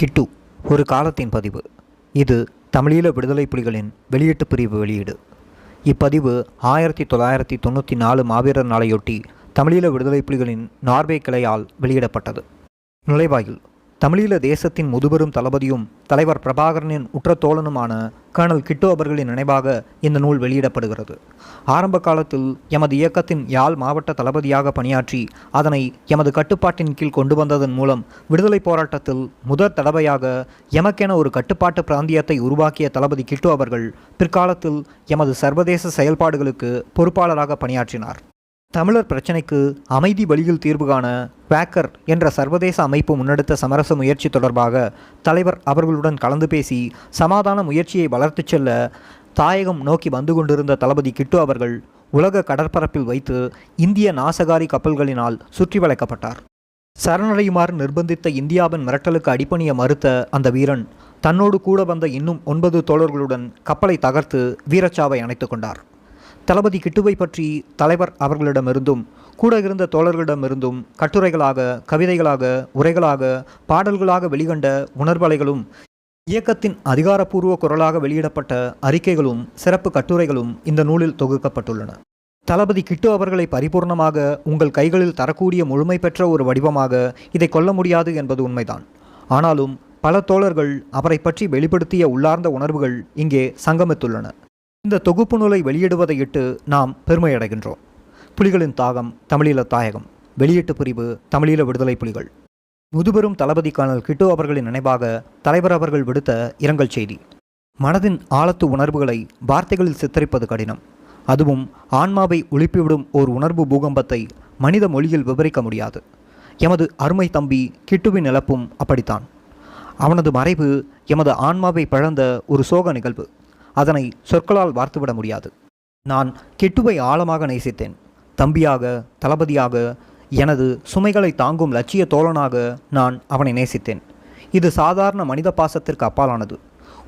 கிட்டு ஒரு காலத்தின் பதிவு. இது தமிழீழ விடுதலை புலிகளின் வெளியீட்டு பிரிவு வெளியீடு. இப்பதிவு 1994 மாவீரர் நாளையொட்டி தமிழீழ விடுதலை புலிகளின் நார்வே கிளையால் வெளியிடப்பட்டது. நுழைவாயில்: தமிழீழ தேசத்தின் முதுபெரும் தளபதியும் தலைவர் பிரபாகரனின் உற்ற தோழனுமான கர்னல் கிட்டு அவர்களின் நினைவாக இந்த நூல் வெளியிடப்படுகிறது. ஆரம்ப காலத்தில் எமது இயக்கத்தின் யாழ் மாவட்ட தளபதியாக பணியாற்றி அதனை எமது கட்டுப்பாட்டின் கீழ் கொண்டு வந்ததன் மூலம் விடுதலை போராட்டத்தில் முதற் தடவையாக எமக்கென ஒரு கட்டுப்பாட்டு பிராந்தியத்தை உருவாக்கிய தளபதி கிட்டு அவர்கள் பிற்காலத்தில் எமது சர்வதேச செயல்பாடுகளுக்கு பொறுப்பாளராக பணியாற்றினார். தமிழர் பிரச்சினைக்கு அமைதி வழியில் தீர்வு காண வேக்கர் என்ற சர்வதேச அமைப்பு முன்னெடுத்த சமரச முயற்சி தொடர்பாக தலைவர் அவர்களுடன் கலந்து பேசி சமாதான முயற்சியை வளர்த்துச் செல்ல தாயகம் நோக்கி வந்து கொண்டிருந்த தளபதி கிட்டு அவர்கள் உலக கடற்பரப்பில் வைத்து இந்திய நாசகாரி கப்பல்களினால் சுற்றி வளைக்கப்பட்டார். சரணடையுமாறு நிர்பந்தித்த இந்தியாவின் மிரட்டலுக்கு அடிபணிய மறுத்த அந்த வீரன் தன்னோடு கூட வந்த இன்னும் 9 தோழர்களுடன் கப்பலை தகர்த்து வீரச்சாவை அணைத்து கொண்டார். தளபதி கிட்டுவை பற்றி தலைவர் அவர்களிடமிருந்தும் கூட இருந்த தோழர்களிடமிருந்தும் கட்டுரைகளாக, கவிதைகளாக, உரைகளாக, பாடல்களாக வெளிகண்ட உணர்வலைகளும் இயக்கத்தின் அதிகாரப்பூர்வ குரலாக வெளியிடப்பட்ட அறிக்கைகளும் சிறப்பு கட்டுரைகளும் இந்த நூலில் தொகுக்கப்பட்டுள்ளன. தளபதி கிட்டு அவர்களை பரிபூர்ணமாக உங்கள் கைகளில் தரக்கூடிய முழுமை பெற்ற ஒரு வடிவமாக இதை கொள்ள முடியாது என்பது உண்மைதான். ஆனாலும் பல தோழர்கள் அவரை பற்றி வெளிப்படுத்திய உள்ளார்ந்த உணர்வுகள் இங்கே சங்கமித்துள்ளன. இந்த தொகுப்பு நூலை வெளியிடுவதையிட்டு நாம் பெருமையடைகின்றோம். புலிகளின் தாகம் தமிழீழ தாயகம். வெளியீட்டு பிரிவு தமிழீழ விடுதலை புலிகள். முதுபெரும் தளபதி கர்னல் கிட்டு அவர்களின் நினைவாக தலைவர் அவர்கள் விடுத்த இரங்கல் செய்தி. மனதின் ஆழத்து உணர்வுகளை வார்த்தைகளில் சித்தரிப்பது கடினம். அதுவும் ஆன்மாவை ஒளிப்பிவிடும் ஓர் உணர்வு பூகம்பத்தை மனித மொழியில் விவரிக்க முடியாது. எமது அருமை தம்பி கிட்டுவின் இழப்பும் அப்படித்தான். அவனது மறைவு எமது ஆன்மாவை பிளந்த ஒரு சோக நிகழ்வு. அதனை சொற்களால் வார்த்துவிட முடியாது. நான் கிட்டுவை ஆழமாக நேசித்தேன். தம்பியாக, தளபதியாக, எனது சுமைகளை தாங்கும் லட்சிய தோழனாக நான் அவனை நேசித்தேன். இது சாதாரண மனித பாசத்திற்கு அப்பாலானது.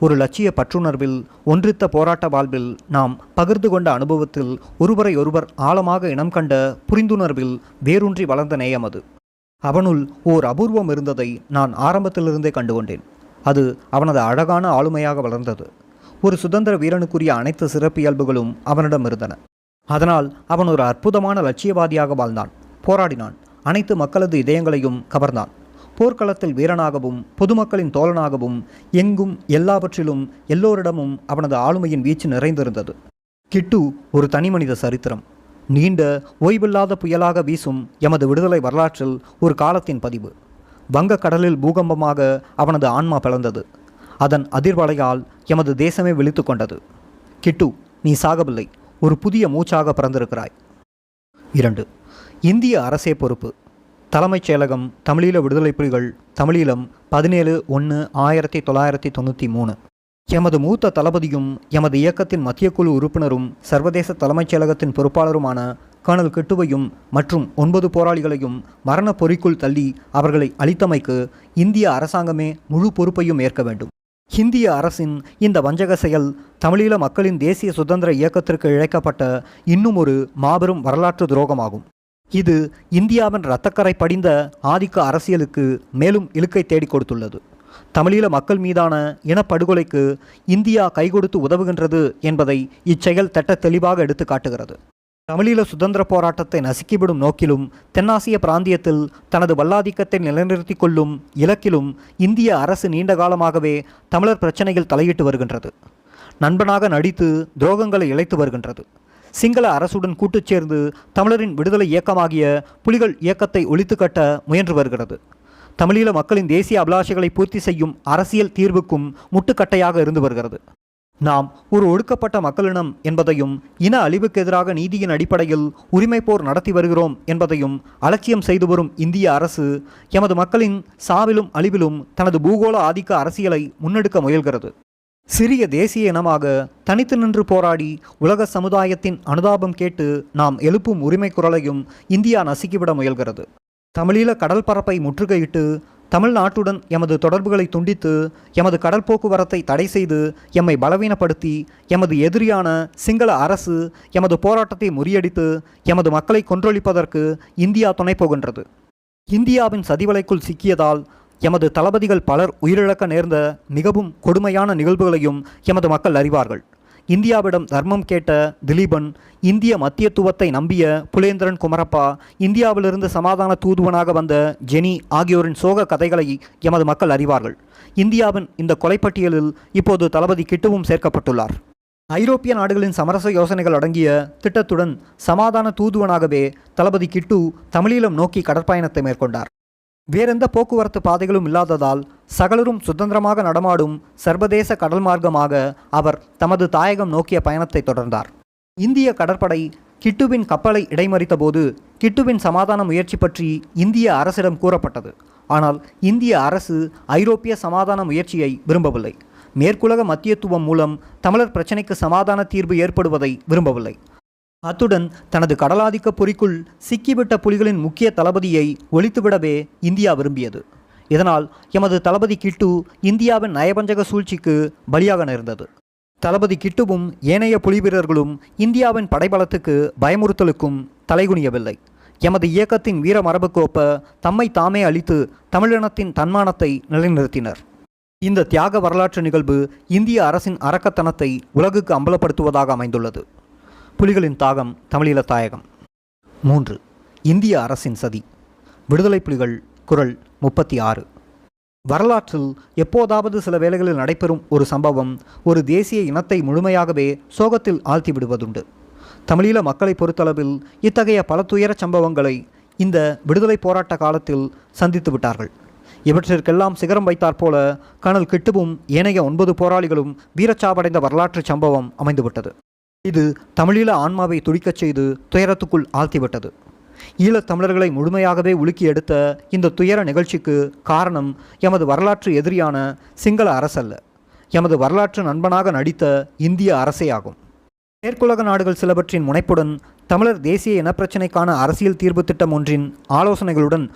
ஒரு லட்சிய பற்றுணர்வில், ஒன்றித்த போராட்ட வாழ்வில் நாம் பகிர்ந்து கொண்ட அனுபவத்தில் ஒருவரை ஒருவர் ஆழமாக இனம் கண்ட புரிந்துணர்வில் வேரூன்றி வளர்ந்த நேயம் அது. அவனுள் ஓர் அபூர்வம் இருந்ததை நான் ஆரம்பத்திலிருந்தே கண்டுகொண்டேன். அது அவனது அழகான ஆளுமையாக வளர்ந்தது. ஒரு சுதந்திர வீரனுக்குரிய அனைத்து சிறப்பியல்புகளும் அவனிடம் இருந்தன. அதனால் அவன் ஒரு அற்புதமான லட்சியவாதியாக வாழ்ந்தான், போராடினான், அனைத்து மக்களது இதயங்களையும் கவர்ந்தான். போர்க்களத்தில் வீரனாகவும் பொதுமக்களின் தோழனாகவும் எங்கும் எல்லாவற்றிலும் எல்லோரிடமும் அவனது ஆளுமையின் வீச்சு நிறைந்திருந்தது. கிட்டு ஒரு தனிமனித சரித்திரம். நீண்ட ஓய்வில்லாத புயலாக வீசும் எமது விடுதலை வரலாற்றில் ஒரு காலத்தின் பதிவு. வங்கக்கடலில் பூகம்பமாக அவனது ஆன்மா பிளந்தது. அதன் அதிர்வலையால் எமது தேசமே விழித்து கொண்டது. கிட்டு, நீ சாகவில்லை, ஒரு புதிய மூச்சாக பிறந்திருக்கிறாய். 2. இந்திய அரசே பொறுப்பு. தலைமைச் செயலகம், தமிழீழ விடுதலை புலிகள், தமிழீழம், 17/1/1993. எமது மூத்த தளபதியும் எமது இயக்கத்தின் மத்திய குழு உறுப்பினரும் சர்வதேச தலைமைச் செயலகத்தின் பொறுப்பாளருமான கர்னல் கிட்டுவையும் மற்றும் 9 போராளிகளையும் மரண பொறிக்குள் தள்ளி அவர்களை அளித்தமைக்கு இந்திய அரசாங்கமே முழு பொறுப்பையும் ஏற்க வேண்டும். இந்திய அரசின் இந்த வஞ்சக செயல் தமிழீழ மக்களின் தேசிய சுதந்திர இயக்கத்திற்கு இழைக்கப்பட்ட இன்னும் ஒரு மாபெரும் வரலாற்று துரோகமாகும். இது இந்தியாவின் இரத்தக்கரை படிந்த ஆதிக்க அரசியலுக்கு மேலும் இழுக்கை தேடிக் கொடுத்துள்ளது. தமிழீழ மக்கள் மீதான இனப்படுகொலைக்கு இந்தியா கைகொடுத்து உதவுகின்றது என்பதை இச்செயல் திட்ட தெளிவாக எடுத்து காட்டுகிறது. தமிழீழ சுதந்திர போராட்டத்தை நசுக்கிவிடும் நோக்கிலும் தென்னாசிய பிராந்தியத்தில் தனது வல்லாதிக்கத்தை நிலைநிறுத்தி கொள்ளும் இலக்கிலும் இந்திய அரசு நீண்ட காலமாகவே தமிழர் பிரச்சனையில் தலையிட்டு வருகின்றது. நண்பனாக நடித்து துரோகங்களை இழைத்து வருகின்றது. சிங்கள அரசுடன் கூட்டு சேர்ந்து தமிழரின் விடுதலை இயக்கமாகிய புலிகள் இயக்கத்தை ஒழித்து கட்ட முயன்று வருகிறது. தமிழீழ மக்களின் தேசிய அபிலாஷைகளை பூர்த்தி செய்யும் அரசியல் தீர்வுக்கும் முட்டுக்கட்டையாக இருந்து வருகிறது. நாம் ஒரு ஒடுக்கப்பட்ட மக்களினம் என்பதையும் இன அழிவுக்கு எதிராக நீதியின் அடிப்படையில் உரிமை போர் நடத்தி வருகிறோம் என்பதையும் அலட்சியம் செய்து வரும் இந்திய அரசு எமது மக்களின் சாவிலும் அழிவிலும் தனது பூகோள ஆதிக்க அரசியலை முன்னெடுக்க முயல்கிறது. சிறிய தேசிய இனமாக தனித்து நின்று போராடி உலக சமுதாயத்தின் அனுதாபம் கேட்டு நாம் எழுப்பும் உரிமை குரலையும் இந்தியா நசுக்கிவிட முயல்கிறது. தமிழீழ கடல் பரப்பை முற்றுகையிட்டு தமிழ்நாட்டுடன் எமது தொடர்புகளை துண்டித்து எமது கடல் போக்குவரத்தை தடை செய்து எம்மை பலவீனப்படுத்தி எமது எதிரியான சிங்கள அரசு எமது போராட்டத்தை முறியடித்து எமது மக்களை கொன்றொழிப்பதற்கு இந்தியா துணை போகின்றது. இந்தியாவின் சதிவலைக்குள் சிக்கியதால் எமது தளபதிகள் பலர் உயிரிழக்க நேர்ந்த மிகவும் கொடுமையான நிகழ்வுகளையும் எமது மக்கள் அறிவார்கள். இந்தியாவிடம் தர்மம் கேட்ட திலீபன், இந்திய மத்தியத்துவத்தை நம்பிய புலேந்திரன் குமரப்பா, இந்தியாவிலிருந்து சமாதான தூதுவனாக வந்த ஜெனி ஆகியோரின் சோக கதைகளை எமது மக்கள் அறிவார்கள். இந்தியாவின் இந்த கொலைப்பட்டியலில் இப்போது தளபதி கிட்டுவும் சேர்க்கப்பட்டுள்ளார். ஐரோப்பிய நாடுகளின் சமரச யோசனைகள் அடங்கிய திட்டத்துடன் சமாதான தூதுவனாகவே தளபதி கிட்டு தமிழீழம் நோக்கி கடற்பயணத்தை மேற்கொண்டார். வேறெந்த போக்குவரத்து பாதைகளும் இல்லாததால் சகலரும் சுதந்திரமாக நடமாடும் சர்வதேச கடல் மார்க்கமாக அவர் தமது தாயகம் நோக்கிய பயணத்தை தொடர்ந்தார். இந்திய கடற்படை கிட்டுவின் கப்பலை இடைமறித்த போது கிட்டுவின் சமாதான முயற்சி பற்றி இந்திய அரசிடம் கூறப்பட்டது. ஆனால் இந்திய அரசு ஐரோப்பிய சமாதான முயற்சியை விரும்பவில்லை. மேற்குலக மத்தியத்துவம் மூலம் தமிழர் பிரச்சினைக்கு சமாதான தீர்வு ஏற்படுவதை விரும்பவில்லை. அத்துடன் தனது கடலாதிக்க பொறிக்குள் சிக்கிவிட்ட புலிகளின் முக்கிய தளபதியை ஒழித்துவிடவே இந்தியா விரும்பியது. இதனால் எமது தளபதி கிட்டு இந்தியாவின் நயவஞ்சக சூழ்ச்சிக்கு பலியாக நேர்ந்தது. தளபதி கிட்டுவும் ஏனைய புலி வீரர்களும் இந்தியாவின் படைபலத்துக்கு பயமுறுத்தலுக்கும் தலைகுனியவில்லை. எமது இயக்கத்தின் வீர மரபுக்கு ஒப்ப தம்மை தாமே அளித்து தமிழினத்தின் தன்மானத்தை நிலைநிறுத்தினர். இந்த தியாக வரலாற்று நிகழ்வு இந்திய அரசின் அரக்கத்தனத்தை உலகுக்கு அம்பலப்படுத்துவதாக அமைந்துள்ளது. புலிகளின் தாகம் தமிழீழ தாயகம். 3. இந்திய அரசின் சதி. விடுதலை புலிகள் குரல் 36. வரலாற்றில் எப்போதாவது சில வேளைகளில் நடைபெறும் ஒரு சம்பவம் ஒரு தேசிய இனத்தை முழுமையாகவே சோகத்தில் ஆழ்த்தி விடுவதுண்டு. தமிழீழ மக்களை பொறுத்தளவில் இத்தகைய பல துயர சம்பவங்களை இந்த விடுதலை போராட்ட காலத்தில் சந்தித்து விட்டார்கள். இவற்றிற்கெல்லாம் சிகரம் வைத்தாற்போல கர்னல் கிட்டுவும் ஏனைய 9 போராளிகளும் வீரச்சாவடைந்த வரலாற்று சம்பவம் அமைந்துவிட்டது. இது தமிழீழ ஆன்மாவை துடிக்கச் செய்து துயரத்துக்குள் ஆழ்த்திவிட்டது. ஈழத் தமிழர்களை முழுமையாகவே உலுக்கி எடுத்த இந்த துயர நிகழ்ச்சிக்கு காரணம் எமது வரலாற்று எதிரியான சிங்கள அரசல்ல, எமது வரலாற்று நண்பனாக நடித்த இந்திய அரசேயாகும். மேற்குலக நாடுகள் சிலவற்றின் முனைப்புடன் தமிழர் தேசிய இனப்பிரச்சினைக்கான அரசியல் தீர்வு திட்டம் ஒன்றின் ஆலோசனைகளுடன்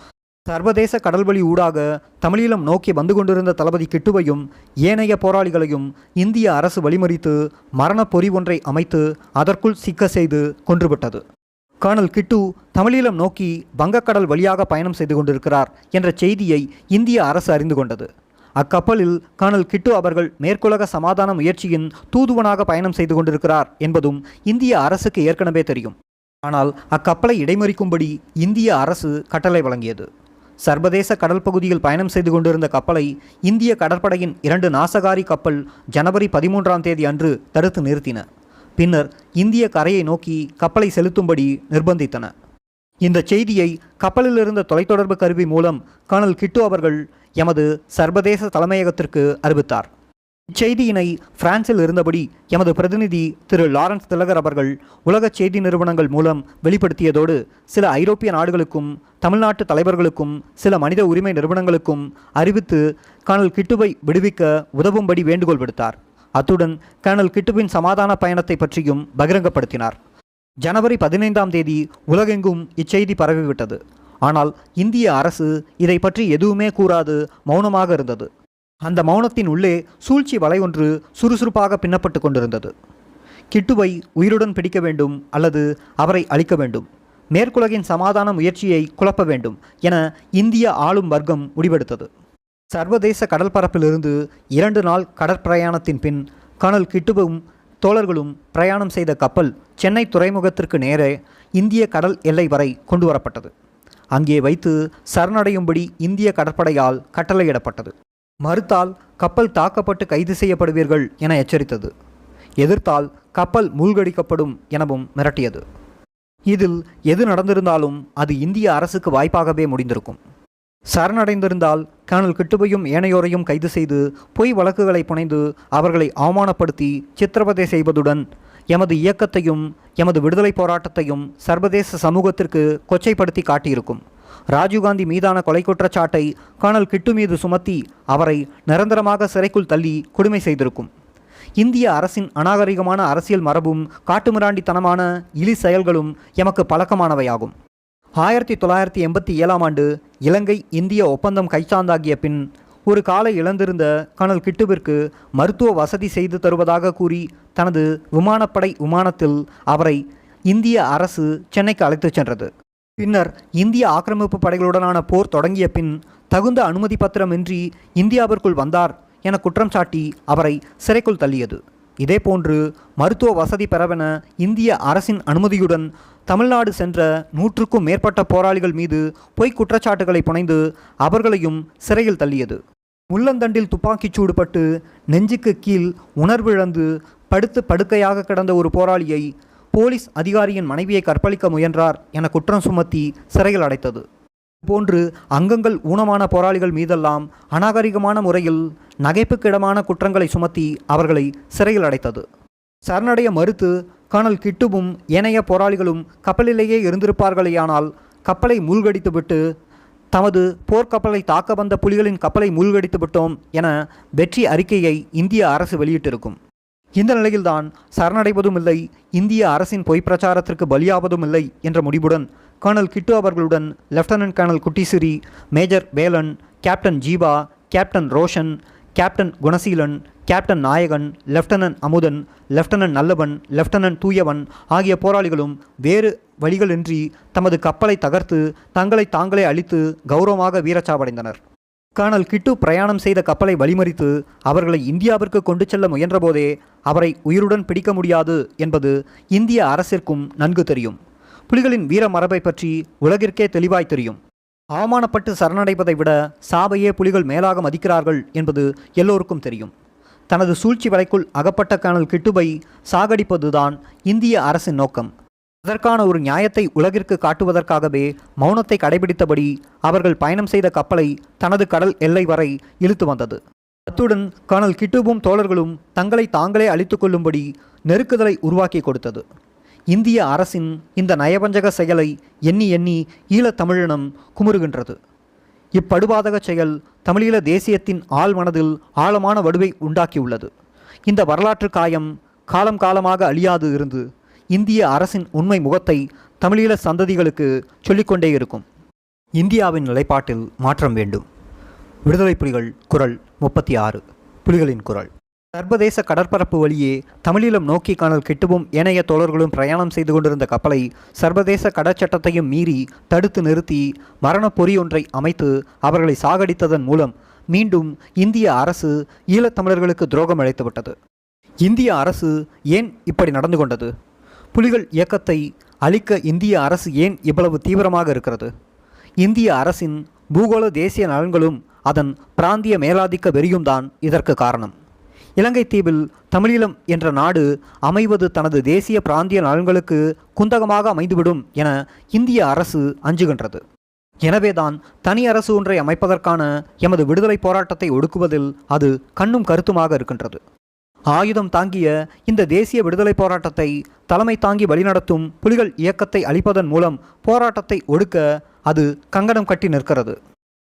சர்வதேச கடல்வழி ஊடாக தமிழீழம் நோக்கி வந்து கொண்டிருந்த தளபதி கிட்டுவையும் ஏனைய போராளிகளையும் இந்திய அரசு வழிமறித்து மரண பொறி ஒன்றை அமைத்து அதற்குள் சிக்க செய்து கொன்றுவிட்டது. கர்னல் கிட்டு தமிழீழம் நோக்கி வங்கக்கடல் வழியாக பயணம் செய்து கொண்டிருக்கிறார் என்ற செய்தியை இந்திய அரசு அறிந்து கொண்டது. அக்கப்பலில் கர்னல் கிட்டு அவர்கள் மேற்குலக சமாதான முயற்சியின் தூதுவனாக பயணம் செய்து கொண்டிருக்கிறார் என்பதும் இந்திய அரசுக்கு ஏற்கனவே தெரியும். ஆனால் அக்கப்பலை இடைமறிக்கும்படி இந்திய அரசு கட்டளை வழங்கியது. சர்வதேச கடல் பகுதியில் பயணம் செய்து கொண்டிருந்த கப்பலை இந்திய கடற்படையின் 2 நாசகாரி கப்பல் ஜனவரி 13ஆம் தேதி அன்று தடுத்து நிறுத்தின. பின்னர் இந்திய கரையை நோக்கி கப்பலை செலுத்தும்படி நிர்பந்தித்தன. இந்த செய்தியை கப்பலில் இருந்த தொலைத்தொடர்பு கருவி மூலம் கர்னல் கிட்டு அவர்கள் எமது சர்வதேச தலைமையகத்திற்கு அறிவித்தார். இச்செய்தியினை பிரான்சில் இருந்தபடி எமது பிரதிநிதி திரு லாரன்ஸ் திலகர் அவர்கள் உலக செய்தி நிறுவனங்கள் மூலம் வெளிப்படுத்தியதோடு சில ஐரோப்பிய நாடுகளுக்கும் தமிழ்நாட்டு தலைவர்களுக்கும் சில மனித உரிமை நிறுவனங்களுக்கும் அறிவித்து கர்னல் கிட்டுவை விடுவிக்க உதவும்படி வேண்டுகோள் விடுத்தார். அத்துடன் கர்னல் கிட்டுவின் சமாதான பயணத்தை பற்றியும் பகிரங்கப்படுத்தினார். ஜனவரி 15ஆம் தேதி உலகெங்கும் இச்செய்தி பரவிவிட்டது. ஆனால் இந்திய அரசு இதை பற்றி எதுவுமே கூறாது மௌனமாக இருந்தது. அந்த மௌனத்தின் உள்ளே சூழ்ச்சி வலை ஒன்று சுறுசுறுப்பாக பின்னப்பட்டு கொண்டிருந்தது. கிட்டுவை உயிருடன் பிடிக்க வேண்டும் அல்லது அவரை அழிக்க வேண்டும், மேற்குலகின் சமாதான முயற்சியை குழப்ப வேண்டும் என இந்திய ஆளும் வர்க்கம் முடிவெடுத்தது. சர்வதேச கடல் பரப்பிலிருந்து 2 நாள் கடற்பிரயாணத்தின் பின் கர்னல் கிட்டுவும் தோழர்களும் பிரயாணம் செய்த கப்பல் சென்னை துறைமுகத்திற்கு நேரே இந்திய கடல் எல்லை வரை கொண்டு வரப்பட்டது. அங்கே வைத்து சரணடையும்படி இந்திய கடற்படையால் கட்டளையிடப்பட்டது. மறுத்தால் கப்பல் தாக்கப்பட்டு கைது செய்யப்படுவீர்கள் என எச்சரித்தது. எதிர்த்தால் கப்பல் மூழ்கடிக்கப்படும் எனவும் மிரட்டியது. இதில் எது நடந்திருந்தாலும் அது இந்திய அரசுக்கு வாய்ப்பாகவே முடிந்திருக்கும். சரணடைந்திருந்தால் கர்னல் கிட்டுவையும் ஏனையோரையும் கைது செய்து பொய் வழக்குகளை புனைந்து அவர்களை அவமானப்படுத்தி சித்திரவதை செய்வதுடன் எமது இயக்கத்தையும் எமது விடுதலை போராட்டத்தையும் சர்வதேச சமூகத்திற்கு கொச்சைப்படுத்தி காட்டியிருக்கும். ராஜீவ்காந்தி மீதான கொலை குற்றச்சாட்டை கர்னல் கிட்டு மீது சுமத்தி அவரை நிரந்தரமாக சிறைக்குள் தள்ளி கொடுமை செய்திருக்கும். இந்திய அரசின் அநாகரிகமான அரசியல் மரபும் காட்டுமிராண்டித்தனமான இழி செயல்களும் எமக்கு பழக்கமானவையாகும். 1987ஆம் ஆண்டு இலங்கை இந்திய ஒப்பந்தம் கைச்சாந்தாகிய பின் ஒரு காலை இழந்திருந்த கர்னல் கிட்டுவிற்கு மருத்துவ வசதி செய்து தருவதாக கூறி தனது விமானப்படை விமானத்தில் அவரை இந்திய அரசு சென்னைக்கு அழைத்துச் சென்றது. பின்னர் இந்திய ஆக்கிரமிப்பு படைகளுடனான போர் தொடங்கிய பின் தகுந்த அனுமதி பத்திரமின்றி இந்தியாவிற்குள் வந்தார் என குற்றம் சாட்டி அவரை சிறைக்குள் தள்ளியது. இதேபோன்று மருத்துவ வசதி பெறவென இந்திய அரசின் அனுமதியுடன் தமிழ்நாடு சென்ற 100க்கும் மேற்பட்ட போராளிகள் மீது பொய்க் குற்றச்சாட்டுகளை புனைந்து அவர்களையும் சிறையில் தள்ளியது. முள்ளந்தண்டில் துப்பாக்கிச்சூடு பட்டு நெஞ்சுக்கு கீழ் உணர்விழந்து படுத்து படுக்கையாக கிடந்த ஒரு போராளியை போலீஸ் அதிகாரியின் மனைவியை கற்பழிக்க முயன்றார் என குற்றம் சுமத்தி சிறையில் அடைத்தது. போன்று அங்கங்கள் ஊனமான போராளிகள் மீதெல்லாம் அநாகரிகமான முறையில் நகைப்புக்கிடமான குற்றங்களை சுமத்தி அவர்களை சிறையில் அடைத்தது. சரணடைய மறுத்து கர்னல் கிட்டுவும் ஏனைய போராளிகளும் கப்பலிலேயே இருந்திருப்பார்களேயானால் கப்பலை மூழ்கடித்துவிட்டு தமது போர்க்கப்பலை தாக்க வந்த புலிகளின் கப்பலை மூழ்கடித்து விட்டோம் என வெற்றி அறிக்கையை இந்திய அரசு வெளியிட்டிருக்கும். இந்த நிலையில்தான் சரணடைவதும் இல்லை, இந்திய அரசின் பொய் பிரச்சாரத்திற்கு பலியாவதும் இல்லை என்ற முடிவுடன் கர்னல் கிட்டு அவர்களுடன் lieutenant colonel Kuttisiri, major Velan, captain Jeeva, captain Roshan, captain Gunaseelan, captain Nayagan, lieutenant Amuthan, lieutenant Nallavan, lieutenant Thooyavan ஆகிய போராளிகளும் வேறு வழிகளின்றி தமது கப்பலை தகர்த்து தங்களை தாங்களே அழித்து கௌரவமாக வீரச்சாவடைந்தனர். கர்னல் கிட்டு பிரயாணம் செய்த கப்பலை வழிமறித்து அவர்களை இந்தியாவிற்கு கொண்டு செல்ல முயன்றபோதே அவரை உயிருடன் பிடிக்க முடியாது என்பது இந்திய அரசிற்கும் நன்கு தெரியும். புலிகளின் வீர மரபை பற்றி உலகிற்கே தெளிவாய் தெரியும். அவமானப்பட்டு சரணடைவதை விட சாவையே புலிகள் மேலாக மதிக்கிறார்கள் என்பது எல்லோருக்கும் தெரியும். தனது சூழ்ச்சி வலைக்குள் அகப்பட்ட கர்னல் கிட்டுவை சாகடிப்பதுதான் இந்திய அரசின் நோக்கம். அதற்கான ஒரு நியாயத்தை உலகிற்கு காட்டுவதற்காகவே மௌனத்தை கடைபிடித்தபடி அவர்கள் பயணம் செய்த கப்பலை தனது கடல் எல்லை வரை இழுத்து வந்தது. அத்துடன் கர்னல் கிட்டுவும் தோழர்களும் தங்களை தாங்களே அழித்து கொள்ளும்படி நெருக்குதலை உருவாக்கி கொடுத்தது. இந்திய அரசின் இந்த நயவஞ்சக செயலை எண்ணி எண்ணி ஈழத்தமிழினம் குமுறுகின்றது. இப்படுபாதக செயல் தமிழீழ தேசியத்தின் ஆழ் மனதில் ஆழமான வடுவை உண்டாக்கியுள்ளது. இந்த வரலாற்று காயம் காலம் காலமாக அழியாது இருந்து இந்திய அரசின் உண்மை முகத்தை தமிழீழ சந்ததிகளுக்கு சொல்லிக்கொண்டே இருக்கும். இந்தியாவின் நிலைப்பாட்டில் மாற்றம் வேண்டும். விடுதலை புலிகள் குரல் 36. புலிகளின் குரல். சர்வதேச கடற்பரப்பு வழியே தமிழீழம் நோக்கி கர்னல் கிட்டுவும் ஏனைய தோழர்களும் பிரயாணம் செய்து கொண்டிருந்த கப்பலை சர்வதேச கடற்சட்டத்தையும் மீறி தடுத்து நிறுத்தி மரணப் பொறி ஒன்றை அமைத்து அவர்களை சாகடித்ததன் மூலம் மீண்டும் இந்திய அரசு ஈழத்தமிழர்களுக்கு துரோகம் இழைத்துவிட்டது. இந்திய அரசு ஏன் இப்படி நடந்து கொண்டது? புலிகள் இயக்கத்தை அழிக்க இந்திய அரசு ஏன் இவ்வளவு தீவிரமாக இருக்கிறது? இந்திய அரசின் பூகோள தேசிய நலன்களும் அதன் பிராந்திய மேலாதிக்க வெறியும் தான் இதற்கு காரணம். இலங்கை தீவில் தமிழீழம் என்ற நாடு அமைவது தனது தேசிய பிராந்திய நலன்களுக்கு குந்தகமாக அமைந்துவிடும் என இந்திய அரசு அஞ்சுகின்றது. எனவேதான் தனி அரசு ஒன்றை அமைப்பதற்கான எமது விடுதலை போராட்டத்தை ஒடுக்குவதில் அது கண்ணும் கருத்துமாக இருக்கின்றது. ஆயுதம் தாங்கிய இந்த தேசிய விடுதலை போராட்டத்தை தலைமை தாங்கி வழிநடத்தும் புலிகள் இயக்கத்தை அழிப்பதன் மூலம் போராட்டத்தை ஒடுக்க அது கங்கணம் கட்டி நிற்கிறது.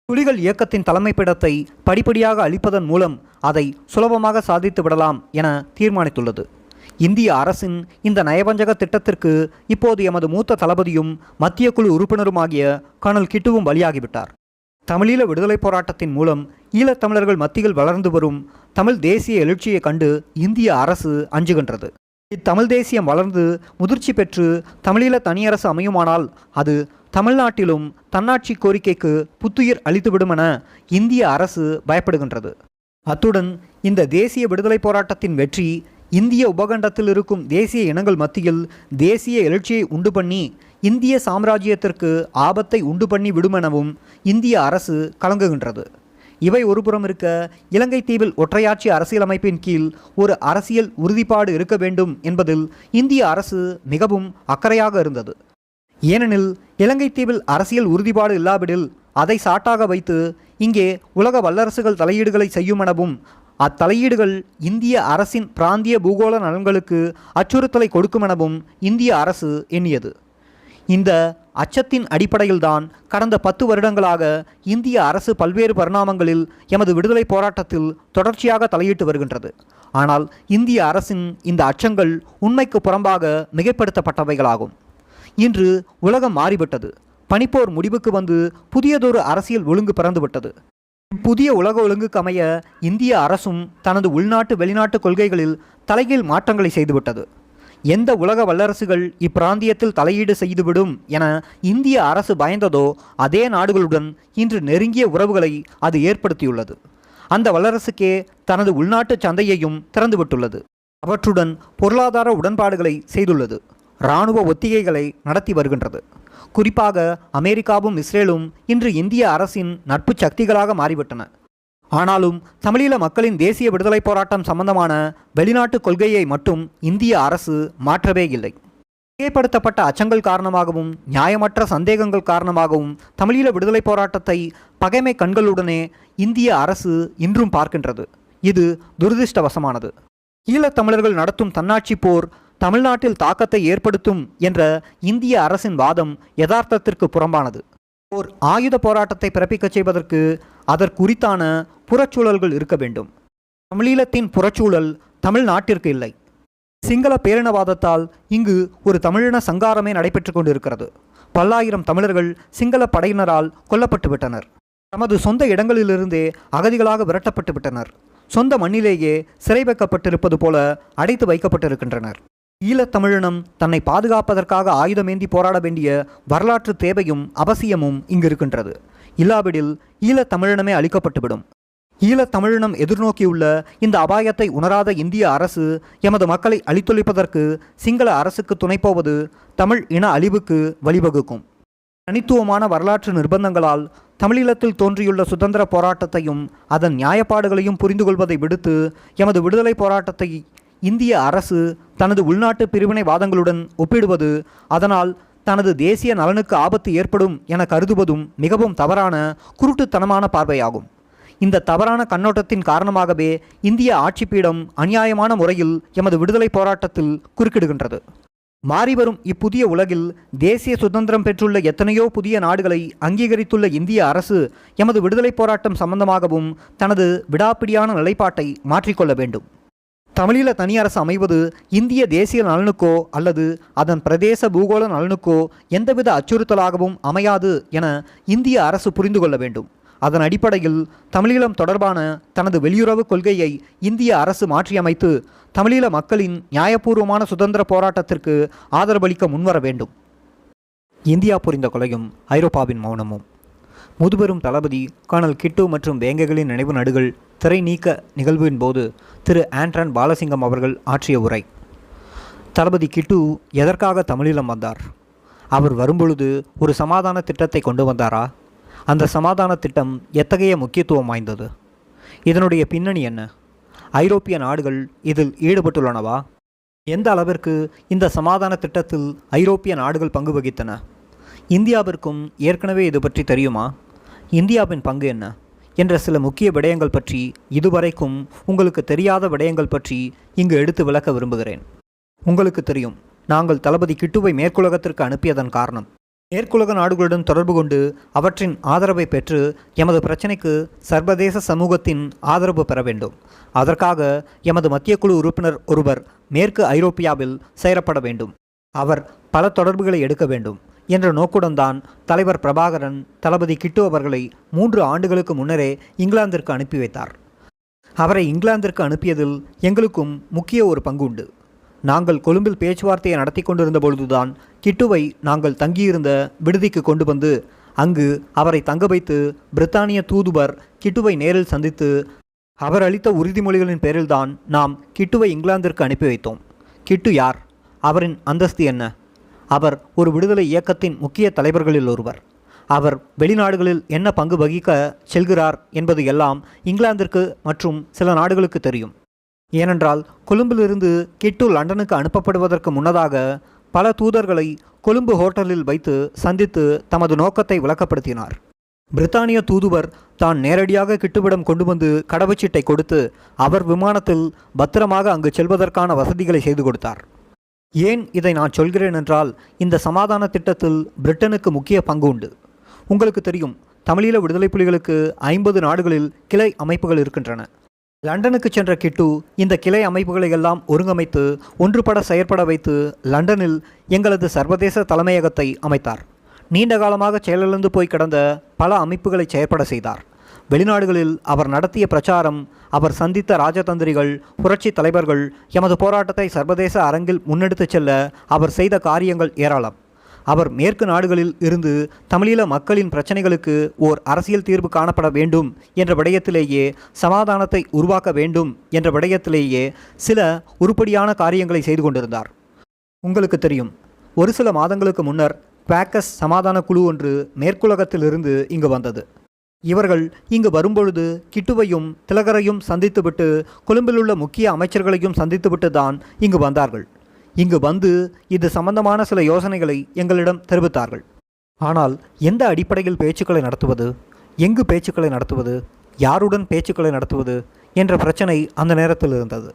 புலிகள் இயக்கத்தின் தலைமைப்பிடத்தை படிப்படியாக அழிப்பதன் மூலம் அதை சுலபமாக சாதித்து விடலாம் என தீர்மானித்துள்ளது. இந்திய அரசின் இந்த நயவஞ்சக திட்டத்திற்கு இப்போது எமது மூத்த தளபதியும் மத்திய குழு உறுப்பினருமாகிய கர்னல் கிட்டுவும் பலியாகிவிட்டார். தமிழீழ விடுதலை போராட்டத்தின் மூலம் ஈழத்தமிழர்கள் மத்தியில் வளர்ந்து வரும் தமிழ் தேசிய எழுச்சியை கண்டு இந்திய அரசு அஞ்சுகின்றது. இத்தமிழ் தேசியம் வளர்ந்து முதிர்ச்சி பெற்று தமிழீழ தனியரசு அமையுமானால் அது தமிழ்நாட்டிலும் தன்னாட்சி கோரிக்கைக்கு புத்துயிர் அளித்துவிடுமென இந்திய அரசு பயப்படுகின்றது. அத்துடன் இந்த தேசிய விடுதலை போராட்டத்தின் வெற்றி இந்திய உபகண்டத்தில் இருக்கும் தேசிய இனங்கள் மத்தியில் தேசிய எழுச்சியை உண்டு பண்ணி இந்திய சாம்ராஜ்யத்திற்கு ஆபத்தை உண்டு பண்ணி விடுமெனவும் இந்திய அரசு கலங்குகின்றது. இவை ஒருபுறம் இருக்க, இலங்கை தீவில் ஒற்றையாட்சி அரசியலமைப்பின் கீழ் ஒரு அரசியல் உறுதிப்பாடு இருக்க வேண்டும் என்பதில் இந்திய அரசு மிகவும் அக்கறையாக இருந்தது. ஏனெனில் இலங்கை தீவில் அரசியல் உறுதிப்பாடு இல்லாவிடில் அதை சாட்டாக வைத்து இங்கே உலக வல்லரசுகள் தலையீடுகளை செய்யுமெனவும் அத்தலையீடுகள் இந்திய அரசின் பிராந்திய பூகோள நலன்களுக்கு அச்சுறுத்தலை கொடுக்குமெனவும் இந்திய அரசு எண்ணியது. இந்த அச்சத்தின் அடிப்படையில்தான் கடந்த 10 வருடங்களாக இந்திய அரசு பல்வேறு பரிணாமங்களில் எமது விடுதலை போராட்டத்தில் தொடர்ச்சியாக தலையிட்டு வருகின்றது. ஆனால் இந்திய அரசின் இந்த அச்சங்கள் உண்மைக்கு புறம்பாக மிகைப்படுத்தப்பட்டவைகளாகும். இன்று உலகம் மாறிவிட்டது. பனிப்போர் முடிவுக்கு வந்து புதியதொரு அரசியல் ஒழுங்கு பிறந்துவிட்டது. புதிய உலக ஒழுங்குக்கு அமைய இந்திய அரசும் தனது உள்நாட்டு வெளிநாட்டு கொள்கைகளில் தலைகீழ் மாற்றங்களை செய்துவிட்டது. எந்த உலக வல்லரசுகள் இப்பிராந்தியத்தில் தலையீடு செய்துவிடும் என இந்திய அரசு பயந்ததோ அதே நாடுகளுடன் இன்று நெருங்கிய உறவுகளை அது ஏற்படுத்தியுள்ளது. அந்த வல்லரசுக்கே தனது உள்நாட்டு சந்தையையும் திறந்துவிட்டுள்ளது. அவற்றுடன் பொருளாதார உடன்பாடுகளை செய்துள்ளது. இராணுவ ஒத்திகைகளை நடத்தி வருகின்றது. குறிப்பாக அமெரிக்காவும் இஸ்ரேலும் இன்று இந்திய அரசின் நட்பு சக்திகளாக மாறிவிட்டன. ஆனாலும் தமிழீழ மக்களின் தேசிய விடுதலை போராட்டம் சம்பந்தமான வெளிநாட்டு கொள்கையை மட்டும் இந்திய அரசு மாற்றவே இல்லை. ஏற்படுத்தப்பட்ட அச்சங்கள் காரணமாகவும் நியாயமற்ற சந்தேகங்கள் காரணமாகவும் தமிழீழ விடுதலை போராட்டத்தை பகைமை கண்களுடனே இந்திய அரசு இன்றும் பார்க்கின்றது. இது துரதிர்ஷ்டவசமானது. ஈழத்தமிழர்கள் நடத்தும் தன்னாட்சி போர் தமிழ்நாட்டில் தாக்கத்தை ஏற்படுத்தும் என்ற இந்திய அரசின் வாதம் யதார்த்தத்திற்கு புறம்பானது. ஓர் ஆயுத போராட்டத்தை பிறப்பிக்கச் செய்வதற்கு அதற்குறித்தான புறச்சூழல்கள் இருக்க வேண்டும். தமிழீழத்தின் புறச்சூழல் தமிழ்நாட்டிற்கு இல்லை. சிங்கள பேரினவாதத்தால் இங்கு ஒரு தமிழின சங்காரமே நடைபெற்று கொண்டிருக்கிறது. பல்லாயிரம் தமிழர்கள் சிங்கள படையினரால் கொல்லப்பட்டு விட்டனர். தமது சொந்த இடங்களிலிருந்தே அகதிகளாக விரட்டப்பட்டு விட்டனர். சொந்த மண்ணிலேயே சிறை வைக்கப்பட்டிருப்பது போல அடைத்து வைக்கப்பட்டிருக்கின்றனர். ஈழத்தமிழினம் தன்னை பாதுகாப்பதற்காக ஆயுதமேந்தி போராட வேண்டிய வரலாற்று தேவையும் அவசியமும் இங்கு இருக்கின்றது. இல்லாவிடில் ஈழத்தமிழினமே அழிக்கப்பட்டுவிடும். ஈழத்தமிழினம் எதிர்நோக்கியுள்ள இந்த அபாயத்தை உணராத இந்திய அரசு எமது மக்களை அழித்தொழிப்பதற்கு சிங்கள அரசுக்கு துணைப்போவது தமிழ் இன அழிவுக்கு வழிவகுக்கும். தனித்துவமான வரலாற்று நிர்பந்தங்களால் தமிழீழத்தில் தோன்றியுள்ள சுதந்திர போராட்டத்தையும் அதன் நியாயப்பாடுகளையும் புரிந்து கொள்வதை விடுத்து எமது விடுதலை போராட்டத்தை இந்திய அரசு தனது உள்நாட்டு பிரிவினைவாதங்களுடன் ஒப்பிடுவது, அதனால் தனது தேசிய நலனுக்கு ஆபத்து ஏற்படும் என கருதுவதும் மிகவும் தவறான குருட்டுத்தனமான பார்வையாகும். இந்த தவறான கண்ணோட்டத்தின் காரணமாகவே இந்திய ஆட்சிப்பீடம் அநியாயமான முறையில் எமது விடுதலை போராட்டத்தில் குறுக்கிடுகின்றது. மாறிவரும் இப்புதிய உலகில் தேசிய சுதந்திரம் பெற்றுள்ள எத்தனையோ புதிய நாடுகளை அங்கீகரித்துள்ள இந்திய அரசு எமது விடுதலை போராட்டம் சம்பந்தமாகவும் தனது விடாப்பிடியான நிலைப்பாட்டை மாற்றிக்கொள்ள வேண்டும். தமிழீழ தனியரசு அமைவது இந்திய தேசிய நலனுக்கோ அல்லது அதன் பிரதேச பூகோள நலனுக்கோ எந்தவித அச்சுறுத்தலாகவும் அமையாது என இந்திய அரசு புரிந்து கொள்ள வேண்டும். அதன் அடிப்படையில் தமிழீழம் தொடர்பான தனது வெளியுறவு கொள்கையை இந்திய அரசு மாற்றியமைத்து தமிழீழ மக்களின் நியாயபூர்வமான சுதந்திர போராட்டத்திற்கு ஆதரவளிக்க முன்வர வேண்டும். இந்தியா புரிந்த கொலையும் ஐரோப்பாவின் மௌனமும். முதுபெரும் தளபதி கர்னல் கிட்டு மற்றும் வேங்கைகளின் நினைவு நடுகள் திரை நீக்க நிகழ்வின் போது திரு ஆண்டன் பாலசிங்கம் அவர்கள் ஆற்றிய உரை. தளபதி கிட்டு எதற்காக தமிழீழம் வந்தார்? அவர் வரும்பொழுது ஒரு சமாதான திட்டத்தை கொண்டு வந்தாரா? அந்த சமாதான திட்டம் எத்தகைய முக்கியத்துவம் வாய்ந்தது? இதனுடைய பின்னணி என்ன? ஐரோப்பிய நாடுகள் இதில் ஈடுபட்டுள்ளனவா? எந்த அளவிற்கு இந்த சமாதான திட்டத்தில் ஐரோப்பிய நாடுகள் பங்கு வகித்தன? இந்தியாவிற்கும் ஏற்கனவே இது பற்றி தெரியுமா? இந்தியாவின் பங்கு என்ன என்ற சில முக்கிய விடயங்கள் பற்றி, இதுவரைக்கும் உங்களுக்கு தெரியாத விடயங்கள் பற்றி இங்கு எடுத்து விளக்க விரும்புகிறேன். உங்களுக்கு தெரியும், நாங்கள் தளபதி கிட்டுவை மேற்குலகத்திற்கு அனுப்பியதன் காரணம் மேற்குலக நாடுகளுடன் தொடர்பு கொண்டு அவற்றின் ஆதரவை பெற்று எமது பிரச்சினைக்கு சர்வதேச சமூகத்தின் ஆதரவு பெற வேண்டும். அதற்காக எமது மத்திய குழு உறுப்பினர் ஒருவர் மேற்கு ஐரோப்பியாவில் சேரப்பட வேண்டும். அவர் பல தொடர்புகளை எடுக்க வேண்டும் என்ற நோக்குடன் தான் தலைவர் பிரபாகரன் தளபதி கிட்டு அவர்களை 3 ஆண்டுகளுக்கு முன்னரே இங்கிலாந்திற்கு அனுப்பி வைத்தார். அவரை இங்கிலாந்திற்கு அனுப்பியதில் எங்களுக்கும் முக்கிய ஒரு பங்கு உண்டு. நாங்கள் கொழும்பில் பேச்சுவார்த்தையை நடத்தி கொண்டிருந்த பொழுதுதான் கிட்டுவை நாங்கள் தங்கியிருந்த விடுதிக்கு கொண்டு வந்து அங்கு அவரை தங்க வைத்து பிரித்தானிய தூதுவர் கிட்டுவை நேரில் சந்தித்து அவர் அளித்த உறுதிமொழிகளின் பேரில்தான் நாம் கிட்டுவை இங்கிலாந்திற்கு அனுப்பி வைத்தோம். கிட்டு யார்? அவரின் அந்தஸ்து என்ன? அவர் ஒரு விடுதலை இயக்கத்தின் முக்கிய தலைவர்களில் ஒருவர். அவர் வெளிநாடுகளில் என்ன பங்கு வகிக்க செல்கிறார் என்பது எல்லாம் இங்கிலாந்திற்கு மற்றும் சில நாடுகளுக்கு தெரியும். ஏனென்றால் கொழும்பிலிருந்து கிட்டு லண்டனுக்கு அனுப்பப்படுவதற்கு முன்னதாக பல தூதர்களை கொழும்பு ஹோட்டலில் வைத்து சந்தித்து தமது நோக்கத்தை விளக்கப்படுத்தினார். பிரித்தானிய தூதுவர் தான் நேரடியாக கிட்டுவிடம் கொண்டு வந்து கடவுச்சீட்டை கொடுத்து அவர் விமானத்தில் பத்திரமாக அங்கு செல்வதற்கான வசதிகளை செய்து கொடுத்தார். ஏன் இதை நான் சொல்கிறேன் என்றால், இந்த சமாதான திட்டத்தில் பிரிட்டனுக்கு முக்கிய பங்கு உண்டு. உங்களுக்கு தெரியும், தமிழீழ விடுதலை புலிகளுக்கு 50 நாடுகளில் கிளை அமைப்புகள் இருக்கின்றன. லண்டனுக்கு சென்ற கிட்டு இந்த கிளை அமைப்புகளை எல்லாம் ஒருங்கமைத்து ஒன்றுபட செயற்பட வைத்து லண்டனில் எங்களது சர்வதேச தலைமையகத்தை அமைத்தார். நீண்ட காலமாக செயலிழந்து போய் கிடந்த பல அமைப்புகளை செயற்பட செய்தார். வெளிநாடுகளில் அவர் நடத்திய பிரச்சாரம், அவர் சந்தித்த ராஜதந்திரிகள், புரட்சி தலைவர்கள், எமது போராட்டத்தை சர்வதேச அரங்கில் முன்னெடுத்துச் செல்ல அவர் செய்த காரியங்கள் ஏராளம். அவர் மேற்கு நாடுகளில் இருந்து தமிழீழ மக்களின் பிரச்சனைகளுக்கு ஓர் அரசியல் தீர்வு காணப்பட வேண்டும் என்ற விடயத்திலேயே, சமாதானத்தை உருவாக்க வேண்டும் என்ற விடயத்திலேயே சில உருப்படியான காரியங்களை செய்து கொண்டிருந்தார். உங்களுக்கு தெரியும், ஒரு சில மாதங்களுக்கு முன்னர் குவாக்கஸ் சமாதான குழு ஒன்று மேற்குலகத்திலிருந்து இங்கு வந்தது. இவர்கள் இங்கு வரும்பொழுது கிட்டுவையும் திலகரையும் சந்தித்துவிட்டு, கொழும்பிலுள்ள முக்கிய அமைச்சர்களையும் சந்தித்துவிட்டு தான் இங்கு வந்தார்கள். இங்கு வந்து இது சம்பந்தமான சில யோசனைகளை எங்களிடம் தெரிவித்தார்கள். ஆனால் எந்த அடிப்படையில் பேச்சுக்களை நடத்துவது, எங்கு பேச்சுக்களை நடத்துவது, யாருடன் பேச்சுக்களை நடத்துவது என்ற பிரச்சனை அந்த நேரத்தில் இருந்தது.